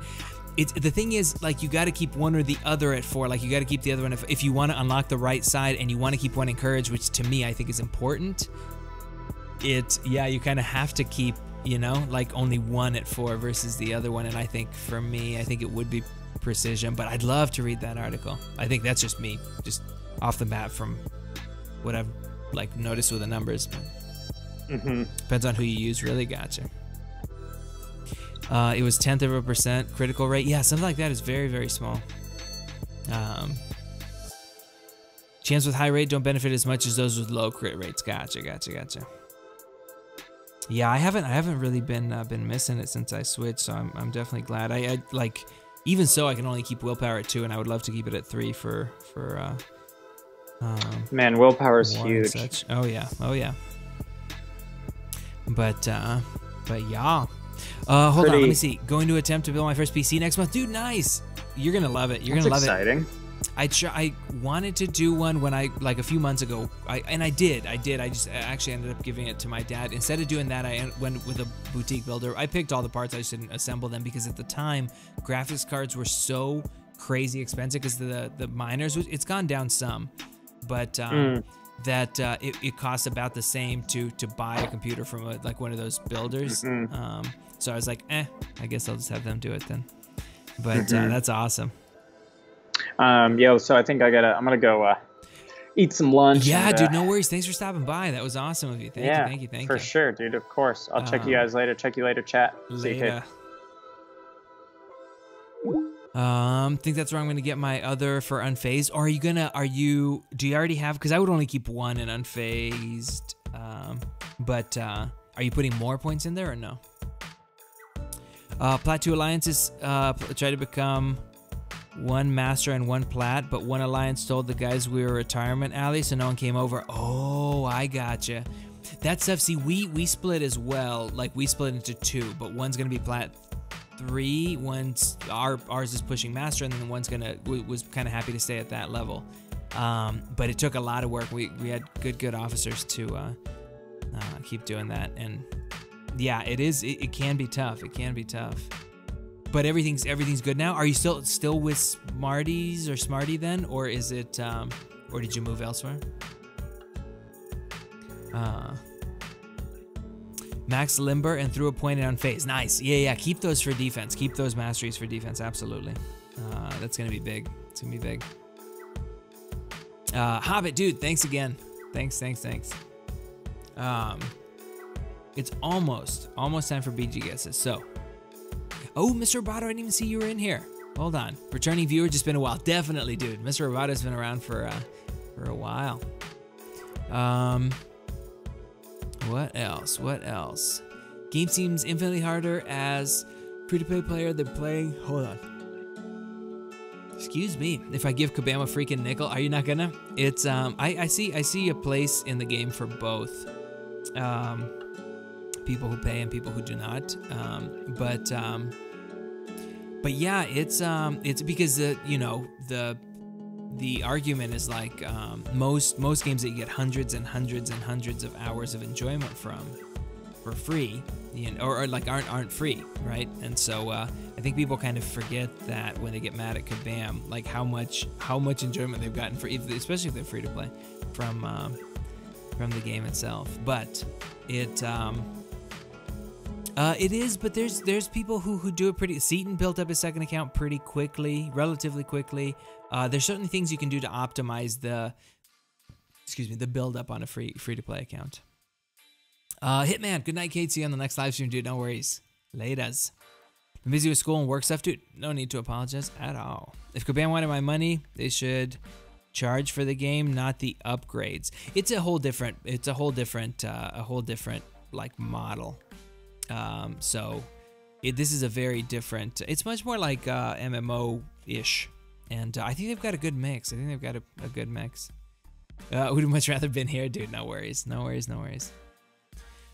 It's the thing is, like, you got to keep one or the other at 4. Like, you got to keep the other one if you want to unlock the right side, and you want to keep one in courage, which to me I think is important. You kind of have to keep, like only one at 4 versus the other one. And I think for me, I think it would be precision. But I'd love to read that article. I think that's just me, just off the bat from what I've like noticed with the numbers. Depends on who you use, really. Gotcha. It was 0.1% critical rate. Yeah, something like that is very, very small. Chance with high rate don't benefit as much as those with low crit rates. Gotcha. Yeah, I haven't really been missing it since I switched, so I'm definitely glad. I like, even so, I can only keep willpower at 2, and I would love to keep it at 3 for Man, willpower is 1 huge. and such. Oh yeah. But yeah. Hold on, let me see. Going to attempt to build my first PC next month. Dude, nice. You're gonna love it. You're gonna love exciting. it. I wanted to do one when like a few months ago. I did. I just actually ended up giving it to my dad. Instead of doing that, I went with a boutique builder. I picked all the parts. I just didn't assemble them because at the time, graphics cards were so crazy expensive because the miners. It's gone down some, but that it costs about the same to buy a computer from like one of those builders. So I was like, I guess I'll just have them do it then. But that's awesome. So I think I'm gonna go eat some lunch. Yeah, and, dude, no worries. Thanks for stopping by. That was awesome of you. Thank you. For sure, dude. Of course. I'll check you guys later. Check you later, chat. Later. Think that's where I'm gonna get my other for unfazed. Or do you already have, because I would only keep one in unfazed. But are you putting more points in there or no? Plat 2 alliances try to become one master and one plat, but one alliance told the guys we were retirement alley, so no one came over. Oh, I gotcha. That stuff, see, we split as well. Like, we split into two, but one's gonna be plat 3, ours is pushing master, and then one's was kind of happy to stay at that level. But it took a lot of work. We had good officers to keep doing that, and yeah, it can be tough. It can be tough. But everything's good now. Are you still with Smarties or Smarty then, or is it or did you move elsewhere? Max Limber and threw a point in on phase. Nice. Yeah. Keep those for defense. Keep those masteries for defense. Absolutely. That's gonna be big. It's gonna be big. Hobbit, dude. Thanks again. Thanks. It's almost time for BG guesses. So, oh, Mr. Roboto, I didn't even see you were in here. Hold on. Returning viewer, just been a while. Definitely, dude. Mr. Roboto's been around for a while. What else? Game seems infinitely harder as free-to-play player than playing. Hold on. Excuse me. If I give Kabam a freaking nickel, are you not gonna? It's I see a place in the game for both. People who pay and people who do not. But yeah, it's because the argument is like most games that you get hundreds and hundreds and hundreds of hours of enjoyment from for free, or like aren't free, right? And so I think people kind of forget that when they get mad at Kabam, like how much enjoyment they've gotten especially if they're free to play from the game itself. But it is, but there's people who do it pretty. Seaton built up his second account relatively quickly. There's certainly things you can do to optimize the build up on a free to play account. Hitman, good night, Kate. See you on the next live stream, dude. No worries. Laters. I'm busy with school and work stuff, dude. No need to apologize at all. If Kabam wanted my money, they should charge for the game, not the upgrades. It's a whole different like model. So this is a very different. It's much more like MMO-ish, and I think they've got a good mix. Would much rather been here, dude. No worries.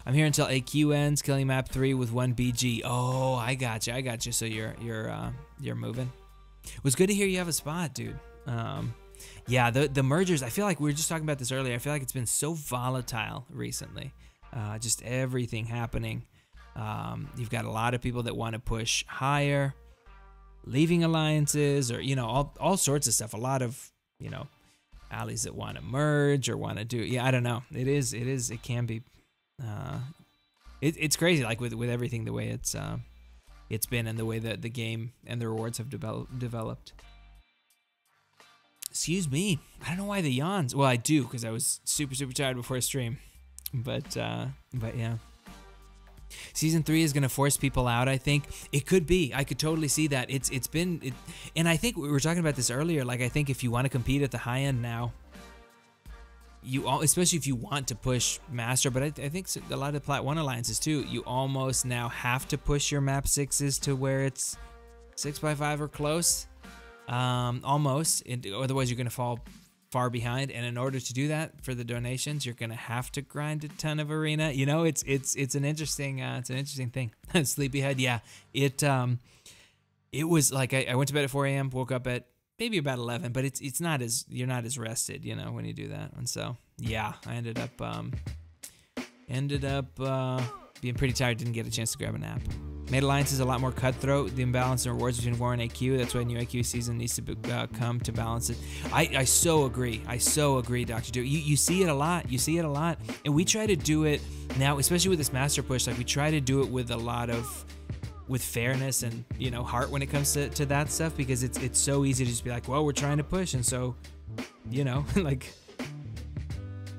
I'm here until AQ ends. Killing map 3 with 1 BG. Oh, I got you. So you're moving. It was good to hear you have a spot, dude. Yeah, the mergers. I feel like we were just talking about this earlier. I feel like it's been so volatile recently. Just everything happening. You've got a lot of people that want to push higher, leaving alliances, or all sorts of stuff. A lot of allies that want to merge or want to do. Yeah, I don't know. It can be. It's crazy. Like with everything, the way it's been, and the way that the game and the rewards have developed. Excuse me. I don't know why the yawns. Well, I do, because I was super tired before stream. But yeah. Season 3 is gonna force people out. I think it could be. I could totally see that. And I think we were talking about this earlier. Like, I think if you want to compete at the high end now, especially if you want to push master, but I think a lot of Plat 1 alliances too. You almost now have to push your map 6s to where it's 6x5 or close, almost. Otherwise, you're gonna fall far behind, and in order to do that for the donations, you're gonna have to grind a ton of arena. It's an interesting thing. Sleepyhead, yeah. It was like I went to bed at 4 a.m. woke up at maybe about 11, but it's not as, you're not as rested, when you do that. And so yeah, I ended up being pretty tired. Didn't get a chance to grab a nap. Made alliances a lot more cutthroat. The imbalance in rewards between war and AQ. That's why new AQ season needs to come to balance it. I so agree. Dr. Joe. You see it a lot. And we try to do it now, especially with this master push. Like, we try to do it with a lot of, with fairness and heart when it comes to that stuff, because it's so easy to just be like, well, we're trying to push, and so like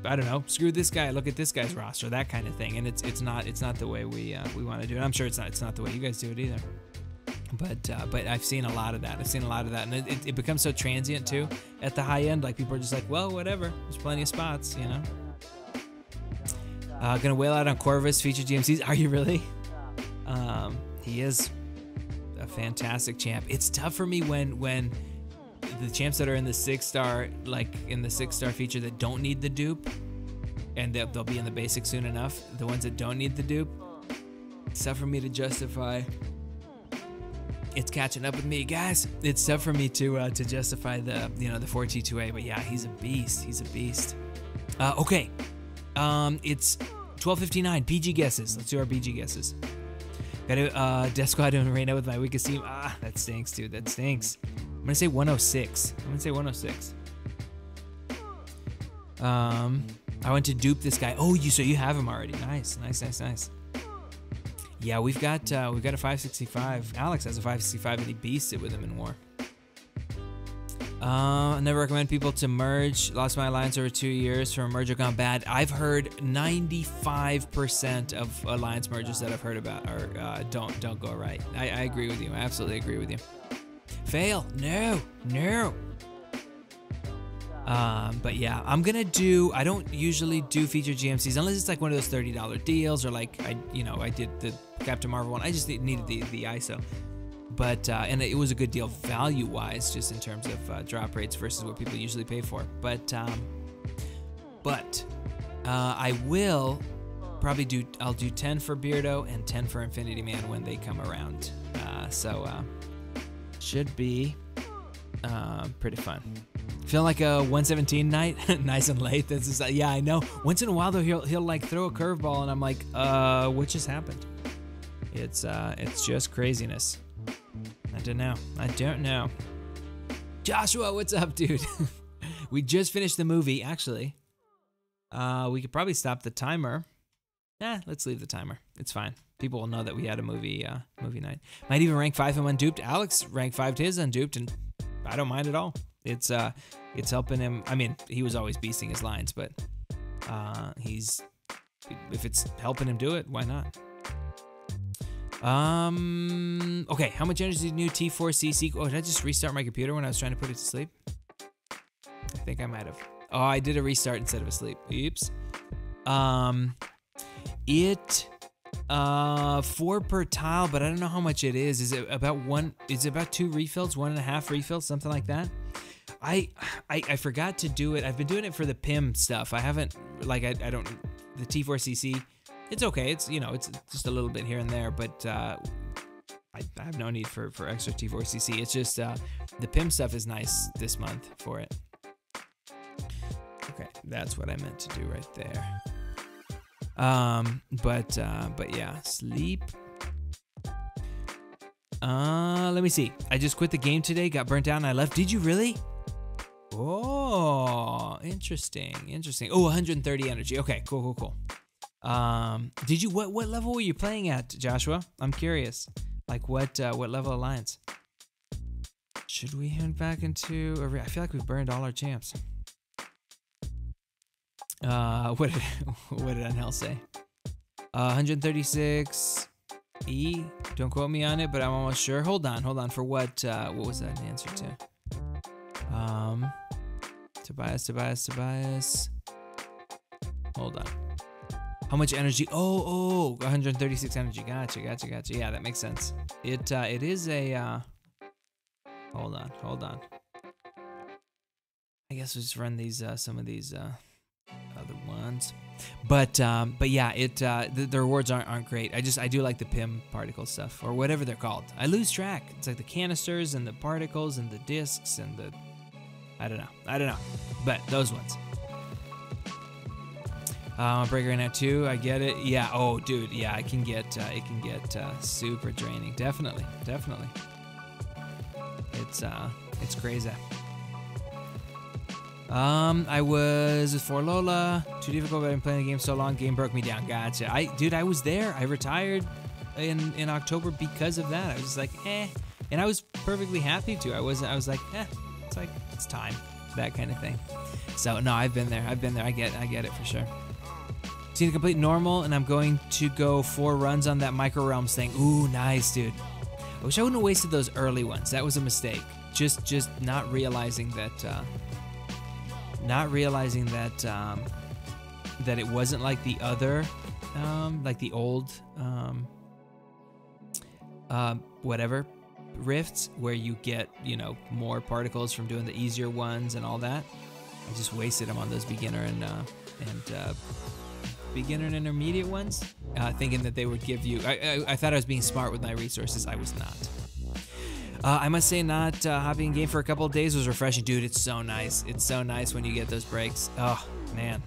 I don't know, screw this guy, look at this guy's roster, that kind of thing. And it's not the way we want to do it. I'm sure it's not the way you guys do it either. But I've seen a lot of that. And it becomes so transient too at the high end. Like people are just like, well, whatever. There's plenty of spots, you know. Gonna wail out on Corvus featured GMCs. Are you really? He is a fantastic champ. It's tough for me when the champs that are in the 6-star, like in the 6-star feature that don't need the dupe, and they'll be in the basic soon enough. The ones that don't need the dupe, it's tough for me to justify. It's catching up with me, guys. It's tough for me to justify the the 4T2A, but yeah, he's a beast. He's a beast. Okay, it's 12:59. PG guesses. Let's do our PG guesses. Got to Death Squad and Reina with my weakest team. Ah, that stinks, dude. That stinks. I'm gonna say 106. I went to dupe this guy. Oh, so you have him already. Nice. Yeah, we've got a 565. Alex has a 565, and he beasts it with him in war. I never recommend people to merge. Lost my alliance over 2 years from a merger gone bad. I've heard 95% of alliance mergers that I've heard about are don't go right. I agree with you. I absolutely agree with you. Fail. No. But yeah, I don't usually do featured GMCs unless it's like one of those $30 deals, or like I did the Captain Marvel one. I just needed the ISO. But and it was a good deal value-wise, just in terms of drop rates versus what people usually pay for. But I will probably I'll do 10 for Beardo and 10 for Infinity Man when they come around. Should be pretty fun. Feeling like a 117 night, nice and late. This is yeah, I know. Once in a while though, he'll like throw a curveball, and I'm like, what just happened? It's just craziness. I don't know. Joshua, what's up, dude? We just finished the movie, actually. We could probably stop the timer. Let's leave the timer. It's fine. People will know that we had a movie night. Might even rank 5 him unduped. Alex ranked 5 to his unduped, and I don't mind at all. It's helping him. I mean, he was always beasting his lines, but if it's helping him do it, why not? Okay, how much energy did new T4CC? Oh, did I just restart my computer when I was trying to put it to sleep? I think I might have. Oh, I did a restart instead of a sleep. Oops. It 4 per tile, but I don't know how much it is. Is it about 1? Is it about 2 refills, 1.5 refills, something like that? I forgot to do it. I've been doing it for the PIM stuff. I haven't, like, I don't, the T4CC, it's okay. It's, it's just a little bit here and there, but I have no need for extra T4CC. It's just the PIM stuff is nice this month for it. Okay, that's what I meant to do right there. But yeah, sleep. Let me see. I just quit the game today, got burnt out, and I left. Did you really? Oh, interesting. Oh, 130 energy. Okay, cool. Did you, what level were you playing at, Joshua? I'm curious. Like what level alliance? Should we head back into, I feel like we've burned all our champs. What did Angel say? 136 E. Don't quote me on it, but I'm almost sure. Hold on. For what was that an answer to? Tobias. Hold on. How much energy? Oh, 136 energy. Gotcha. Yeah, that makes sense. It is a. Hold on. I guess we'll just run these some of these other ones, but yeah, the rewards aren't great. I do like the PIM particle stuff, or whatever they're called. I lose track. It's like the canisters and the particles and the discs and the I don't know, but those ones. Breaker in that too. I get it. Yeah. Oh, dude. Yeah, it can get super draining. Definitely. It's crazy. I was for Lola. Too difficult, but I've been playing the game so long. Game broke me down. Gotcha. I was there. I retired in October because of that. I was just like, and I was perfectly happy to. I was like, it's time. that kind of thing. So no, I've been there. I get it for sure. Seen to complete normal, and I'm going to go 4 runs on that Micro Realms thing. Ooh, nice, dude. I wish I wouldn't have wasted those early ones. That was a mistake. Just not realizing that. That it wasn't like the other, like the old, whatever, rifts where you get, you know, more particles from doing the easier ones and all that. I just wasted them on those beginner and intermediate ones, thinking that they would give you. I thought I was being smart with my resources. I was not. I must say, not hopping in game for a couple of days was refreshing, dude. It's so nice. It's so nice when you get those breaks. Oh man.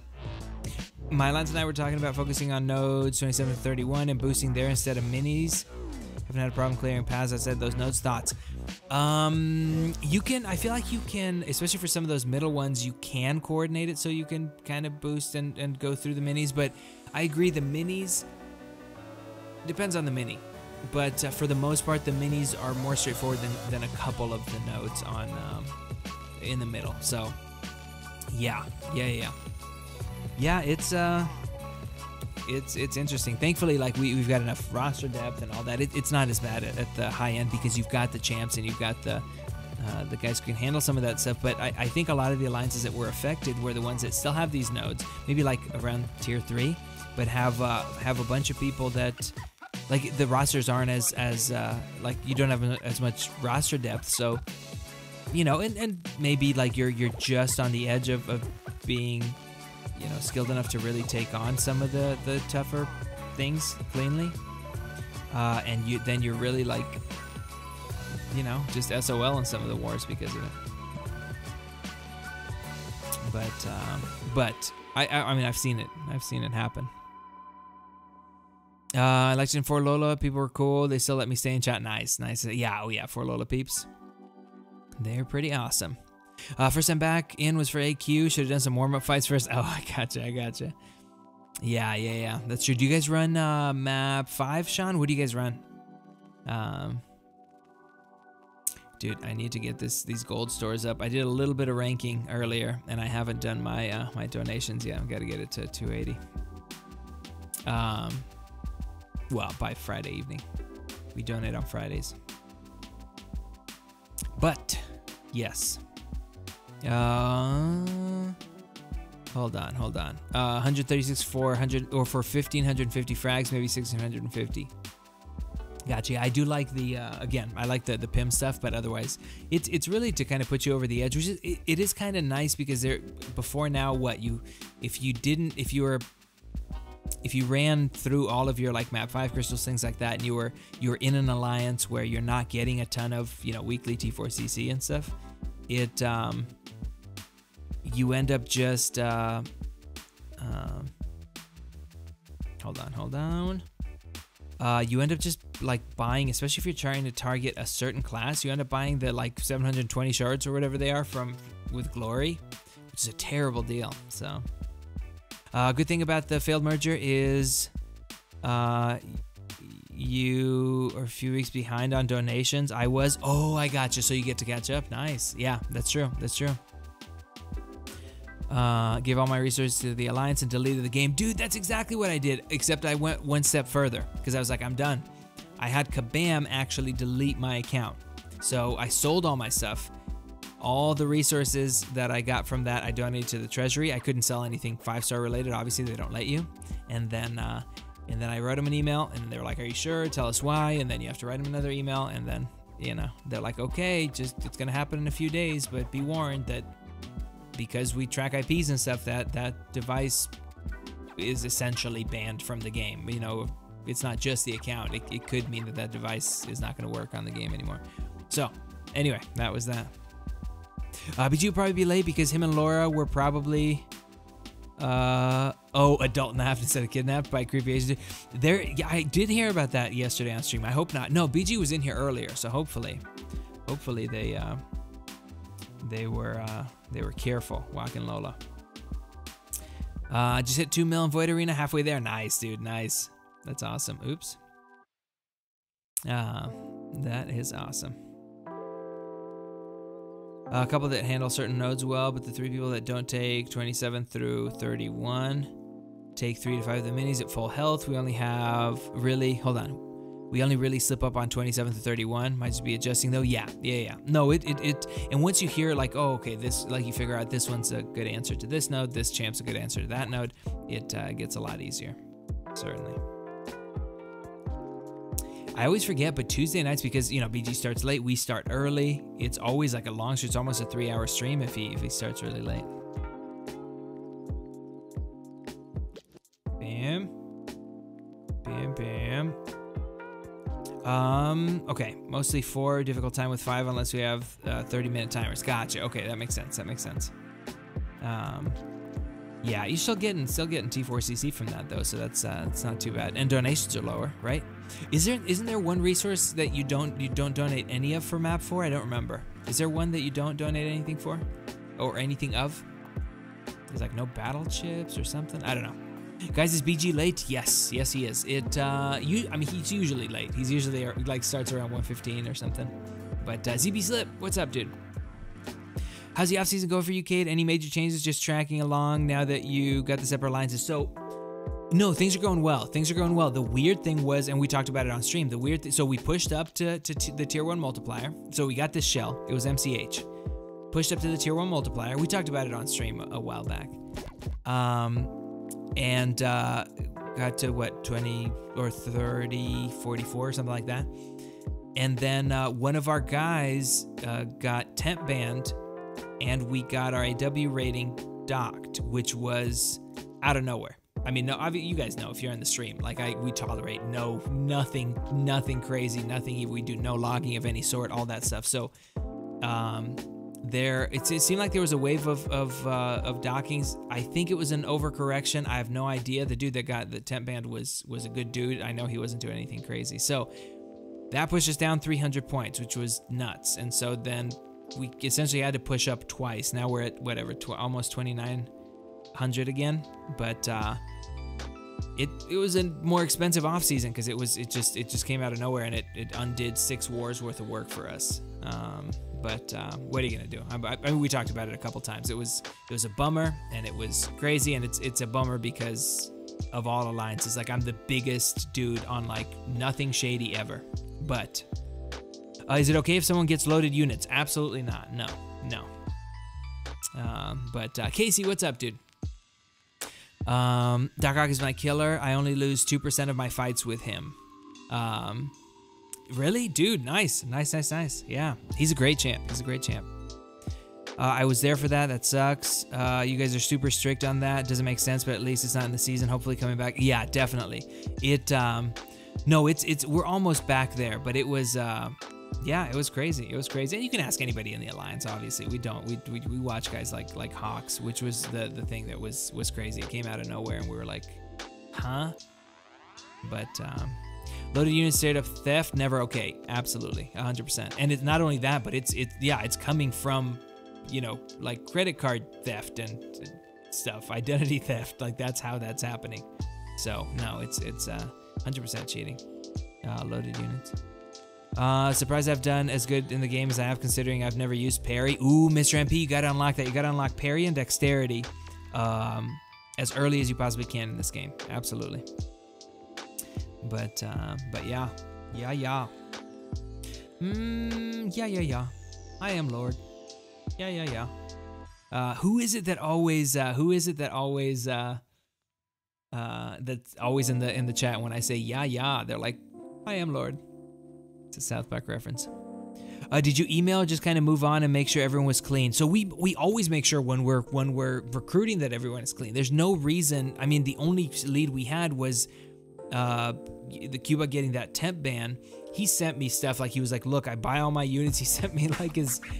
Mylance and I were talking about focusing on nodes 27 to 31 and boosting there instead of minis. Haven't had a problem clearing paths outside those nodes. Thoughts? You can. I feel like you can, especially for some of those middle ones, you can coordinate it so you can kind of boost and go through the minis. But I agree, the minis depends on the mini. But for the most part, the minis are more straightforward than a couple of the nodes on in the middle. So yeah. It's interesting. Thankfully, like we've got enough roster depth and all that. It's not as bad at the high end because you've got the champs and you've got the guys who can handle some of that stuff. But I think a lot of the alliances that were affected were the ones that still have these nodes, maybe like around tier 3, but have a bunch of people that, like, the rosters aren't as like, you don't have as much roster depth. So, you know, and maybe like you're just on the edge of being, you know, skilled enough to really take on some of the tougher things cleanly, and you're really, like, you know, just SOL in some of the wars because of it. But I mean, I've seen it happen. Election for Lola, people were cool. They still let me stay in chat. Nice. Yeah, oh yeah, for Lola peeps, they're pretty awesome. First time back in was for AQ. Should have done some warm-up fights first. Oh, I gotcha. Yeah. That's true. Do you guys run map 5, Sean? What do you guys run? Dude, I need to get these gold stores up. I did a little bit of ranking earlier, and I haven't done my my donations yet. I've got to get it to 280. Well, by Friday evening. We donate on Fridays. But yes. Hold on. 136 for 100 or for 1,550 frags, maybe 1,650. Gotcha. I do like the again. I like the PIM stuff, but otherwise, it's really to kind of put you over the edge, which is it is kind of nice because there before now, if you ran through all of your like map 5 crystals, things like that, and you were in an alliance where you're not getting a ton of, you know, weekly T4CC and stuff, it you end up just hold on. You end up just like buying, especially if you're trying to target a certain class, you end up buying the like 720 shards or whatever they are with Glory, which is a terrible deal. So good thing about the failed merger is you are a few weeks behind on donations. I was. Oh, I got you. So you get to catch up. Nice. Yeah, that's true. Give all my resources to the Alliance and deleted the game. Dude, that's exactly what I did, except I went one step further because I was like, I'm done. I had Kabam actually delete my account. So I sold all my stuff. All the resources that I got from that, I donated to the treasury. I couldn't sell anything 5-star related. Obviously, they don't let you. And then I wrote them an email, and they were like, "Are you sure? Tell us why." And then you have to write them another email, and then, you know, they're like, "Okay, it's gonna happen in a few days, but be warned that because we track IPs and stuff, that device is essentially banned from the game. You know, it's not just the account. It could mean that device is not going to work on the game anymore." So anyway, that was that. BG would probably be late because him and Laura were probably adult napped instead of kidnapped by creepy Asian. Yeah, I did hear about that yesterday on stream. I hope not. No, BG was in here earlier, so hopefully they were careful walking Lola. Just hit 2 mil in Void Arena, halfway there. Nice, dude, nice. That's awesome. Oops. That is awesome. A couple that handle certain nodes well, but the 3 people that don't take 27 through 31 take 3 to 5 of the minis at full health. We only have really, hold on. We only really slip up on 27 to 31. Might just be adjusting though. Yeah. No, and once you hear like, oh, okay, this, like you figure out this one's a good answer to this node, this champ's a good answer to that node, it gets a lot easier, certainly. I always forget, but Tuesday nights, because, you know, BG starts late, we start early. It's always like a long stream. It's almost a 3-hour stream if he starts really late. Bam. Bam. Okay, mostly 4, difficult time with 5 unless we have 30-minute timers. Gotcha. Okay, that makes sense. Yeah, you're still getting T4CC from that though, so that's not too bad. And donations are lower, right? Isn't there one resource that you don't donate any of for map 4? I don't remember. Is there one that you don't donate anything for, or anything of? There's like no battle chips or something. I don't know. Guys, is BG late? Yes, he is. I mean, he's usually late. He's usually like starts around 1:15 or something. But ZB Slip, what's up, dude? How's the off-season going for you, Cade? Any major changes? Just tracking along now that you got the separate alliances? So, no, things are going well. The weird thing was, and we talked about it on stream, so we pushed up to the tier 1 multiplier. So we got this shell. It was MCH. Pushed up to the tier 1 multiplier. We talked about it on stream a while back. And got to what, 20 or 30, 44, something like that. And then one of our guys got temp banned, and we got our AW rating docked, which was out of nowhere. I mean, no, you guys know if you're in the stream, like we tolerate nothing crazy, nothing. We do no logging of any sort, all that stuff. So it seemed like there was a wave of dockings. I think it was an overcorrection. I have no idea. The dude that got the temp band was a good dude. I know he wasn't doing anything crazy. So that pushed us down 300 points, which was nuts. And so then we essentially had to push up twice. Now we're at whatever, almost 2,900 again. But it was a more expensive off season because it just came out of nowhere, and it undid 6 wars worth of work for us. But what are you gonna do? I mean, we talked about it a couple times. It was a bummer, and it was crazy, and it's a bummer because of all alliances. Like, I'm the biggest dude on like nothing shady ever. But is it okay if someone gets loaded units? Absolutely not. No. But Casey, what's up, dude? Doc Ock is my killer. I only lose 2% of my fights with him. Really? Dude, nice. Yeah, he's a great champ. I was there for that. That sucks. You guys are super strict on that. Doesn't make sense, but at least it's not in the season. Hopefully coming back. Yeah, definitely. No, we're almost back there, but it was, yeah, it was crazy. And you can ask anybody in the alliance. Obviously, we don't. We watch guys like Hawks, which was the thing that was crazy. It came out of nowhere, and we were like, huh? But loaded units straight up theft, never okay. Absolutely, 100%. And it's not only that, but it's coming from, like credit card theft and stuff, identity theft. Like that's how that's happening. So no, it's 100% cheating. Loaded units. Surprised I've done as good in the game as I have, considering I've never used parry. Ooh, Mr. MP, you gotta unlock that. You gotta unlock parry and dexterity as early as you possibly can in this game. Absolutely. But yeah. Yeah. I am Lord. Yeah. Who is it that always that's always in the chat when I say yeah, they're like, I am Lord. It's a South Park reference. Did you email or just kind of move on and make sure everyone was clean? So we always make sure when we're recruiting that everyone is clean. There's no reason. I mean, the only lead we had was the Cuba getting that temp ban. He sent me stuff like, he was like, look, I buy all my units. He sent me like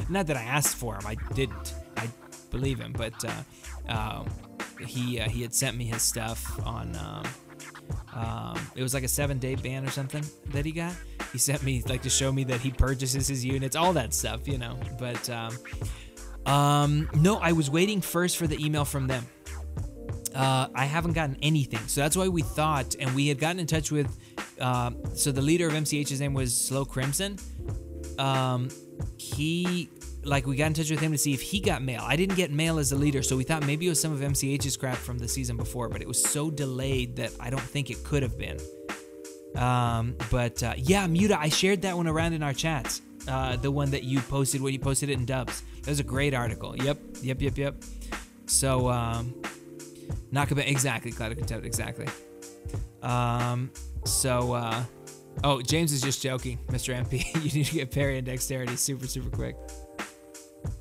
not that I asked for him. I didn't. I believe him, but he had sent me his stuff on. It was like a 7-day ban or something that he got. He sent me like to show me that he purchases his units, all that stuff, But no, I was waiting first for the email from them. I haven't gotten anything, so that's why we thought, and we had gotten in touch with. So the leader of MCH, his name was Slow Crimson. He like, we got in touch with him to see if he got mail. I didn't get mail as a leader, so we thought maybe it was some of MCH's crap from the season before, but it was so delayed that I don't think it could have been. Yeah, Muta, I shared that one around in our chats. The one that you posted when you posted it in dubs. That was a great article. Yep. So, Nakaba, exactly, Cloud of Contempt, exactly. Oh, James is just joking, Mr. MP. You need to get parry and dexterity super quick.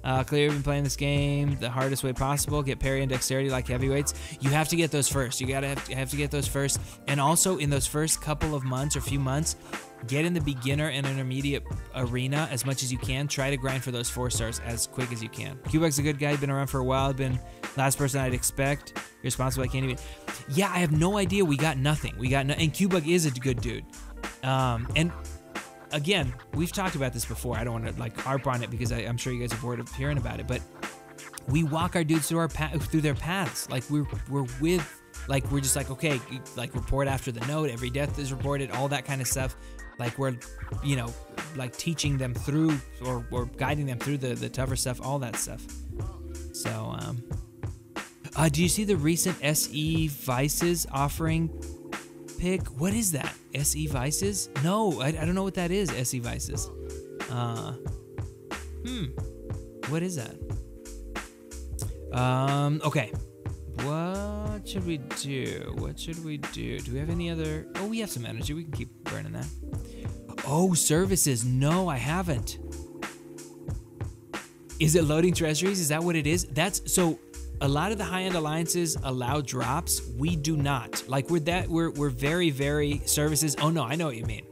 Clearly, you've been playing this game the hardest way possible. Get parry and dexterity like heavyweights. You have to get those first. You have to get those first. And also, in those first couple of months or few months, get in the beginner and intermediate arena as much as you can. Try to grind for those 4 stars as quick as you can. Cubug's a good guy. Been around for a while. Been last person I'd expect. You're responsible. I can't even. Yeah, I have no idea. We got nothing. And Cubug is a good dude. And again, we've talked about this before. I don't want to like harp on it because I'm sure you guys are bored of hearing about it. But we walk our dudes through their paths. Like we're just like, okay, like report after the note. Every death is reported. All that kind of stuff. Like we're, like teaching them through or guiding them through the tougher stuff. All that stuff. So, do you see the recent SE Vices offering pick? What is that? SE Vices? No, I don't know what that is. SE Vices. What is that? Okay. What should we do? Do we have any other? Oh, we have some energy. We can keep burning that. Oh, services. No, I haven't. Is it loading treasuries? Is that what it is? So a lot of the high-end alliances allow drops. We do not. Like we're very, very services. Oh no, I know what you mean.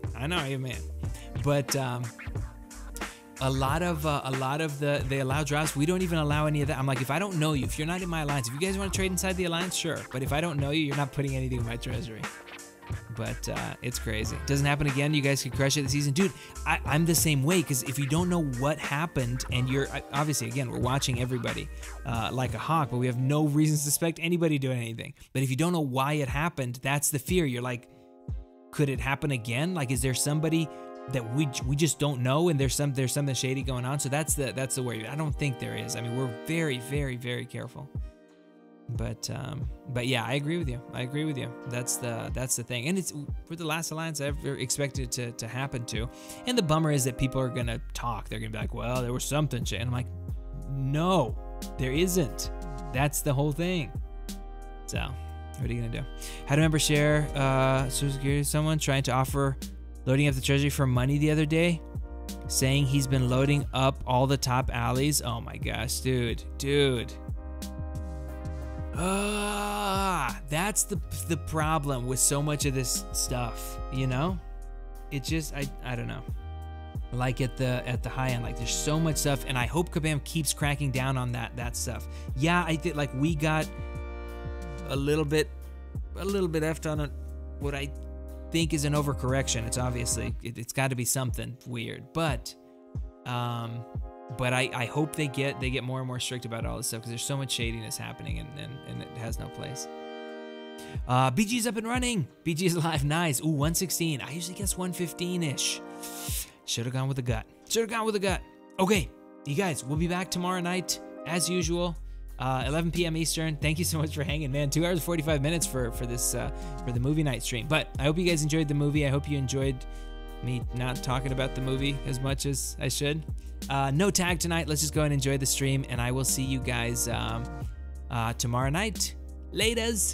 But a lot of they allow drops. We don't even allow any of that. I'm like, if I don't know you, if you're not in my alliance, if you guys want to trade inside the alliance, sure. But if I don't know you, you're not putting anything in my treasury. But it's crazy. Doesn't happen again. You guys could crush it this season. Dude, I'm the same way, because if you don't know what happened, and you're obviously, again, we're watching everybody like a hawk, but we have no reason to suspect anybody doing anything. But if you don't know why it happened, that's the fear. You're like, could it happen again? Like, is there somebody that we just don't know, and there's something shady going on? So that's the worry. I don't think there is. I mean, we're very, very, very careful. But yeah, I agree with you. That's the thing, and we're the last alliance I ever expected to happen to. And the bummer is that people are gonna talk. They're gonna be like, "Well, there was something," and I'm like, "No, there isn't. That's the whole thing." So, what are you gonna do? How do members share Social Security? Someone trying to offer loading up the treasury for money the other day, saying he's been loading up all the top alleys. Oh my gosh, dude. That's the problem with so much of this stuff, It just I don't know. Like at the high end, like there's so much stuff, and I hope Kabam keeps cracking down on that stuff. Yeah, I think like we got a little bit effed on what I think is an overcorrection. It's obviously it's got to be something weird, but I hope they get more and more strict about all this stuff, because there's so much shadiness happening, and it has no place. BG's up and running. BG is alive. Nice. Ooh, 116. I usually guess 115-ish. Should have gone with the gut. Okay, you guys, we'll be back tomorrow night as usual, 11 p.m. Eastern. Thank you so much for hanging, man. 2 hours and 45 minutes for this for the movie night stream. But I hope you guys enjoyed the movie. I hope you enjoyed me not talking about the movie as much as I should. No tag tonight. Let's just go and enjoy the stream, and I will see you guys tomorrow night. Laters.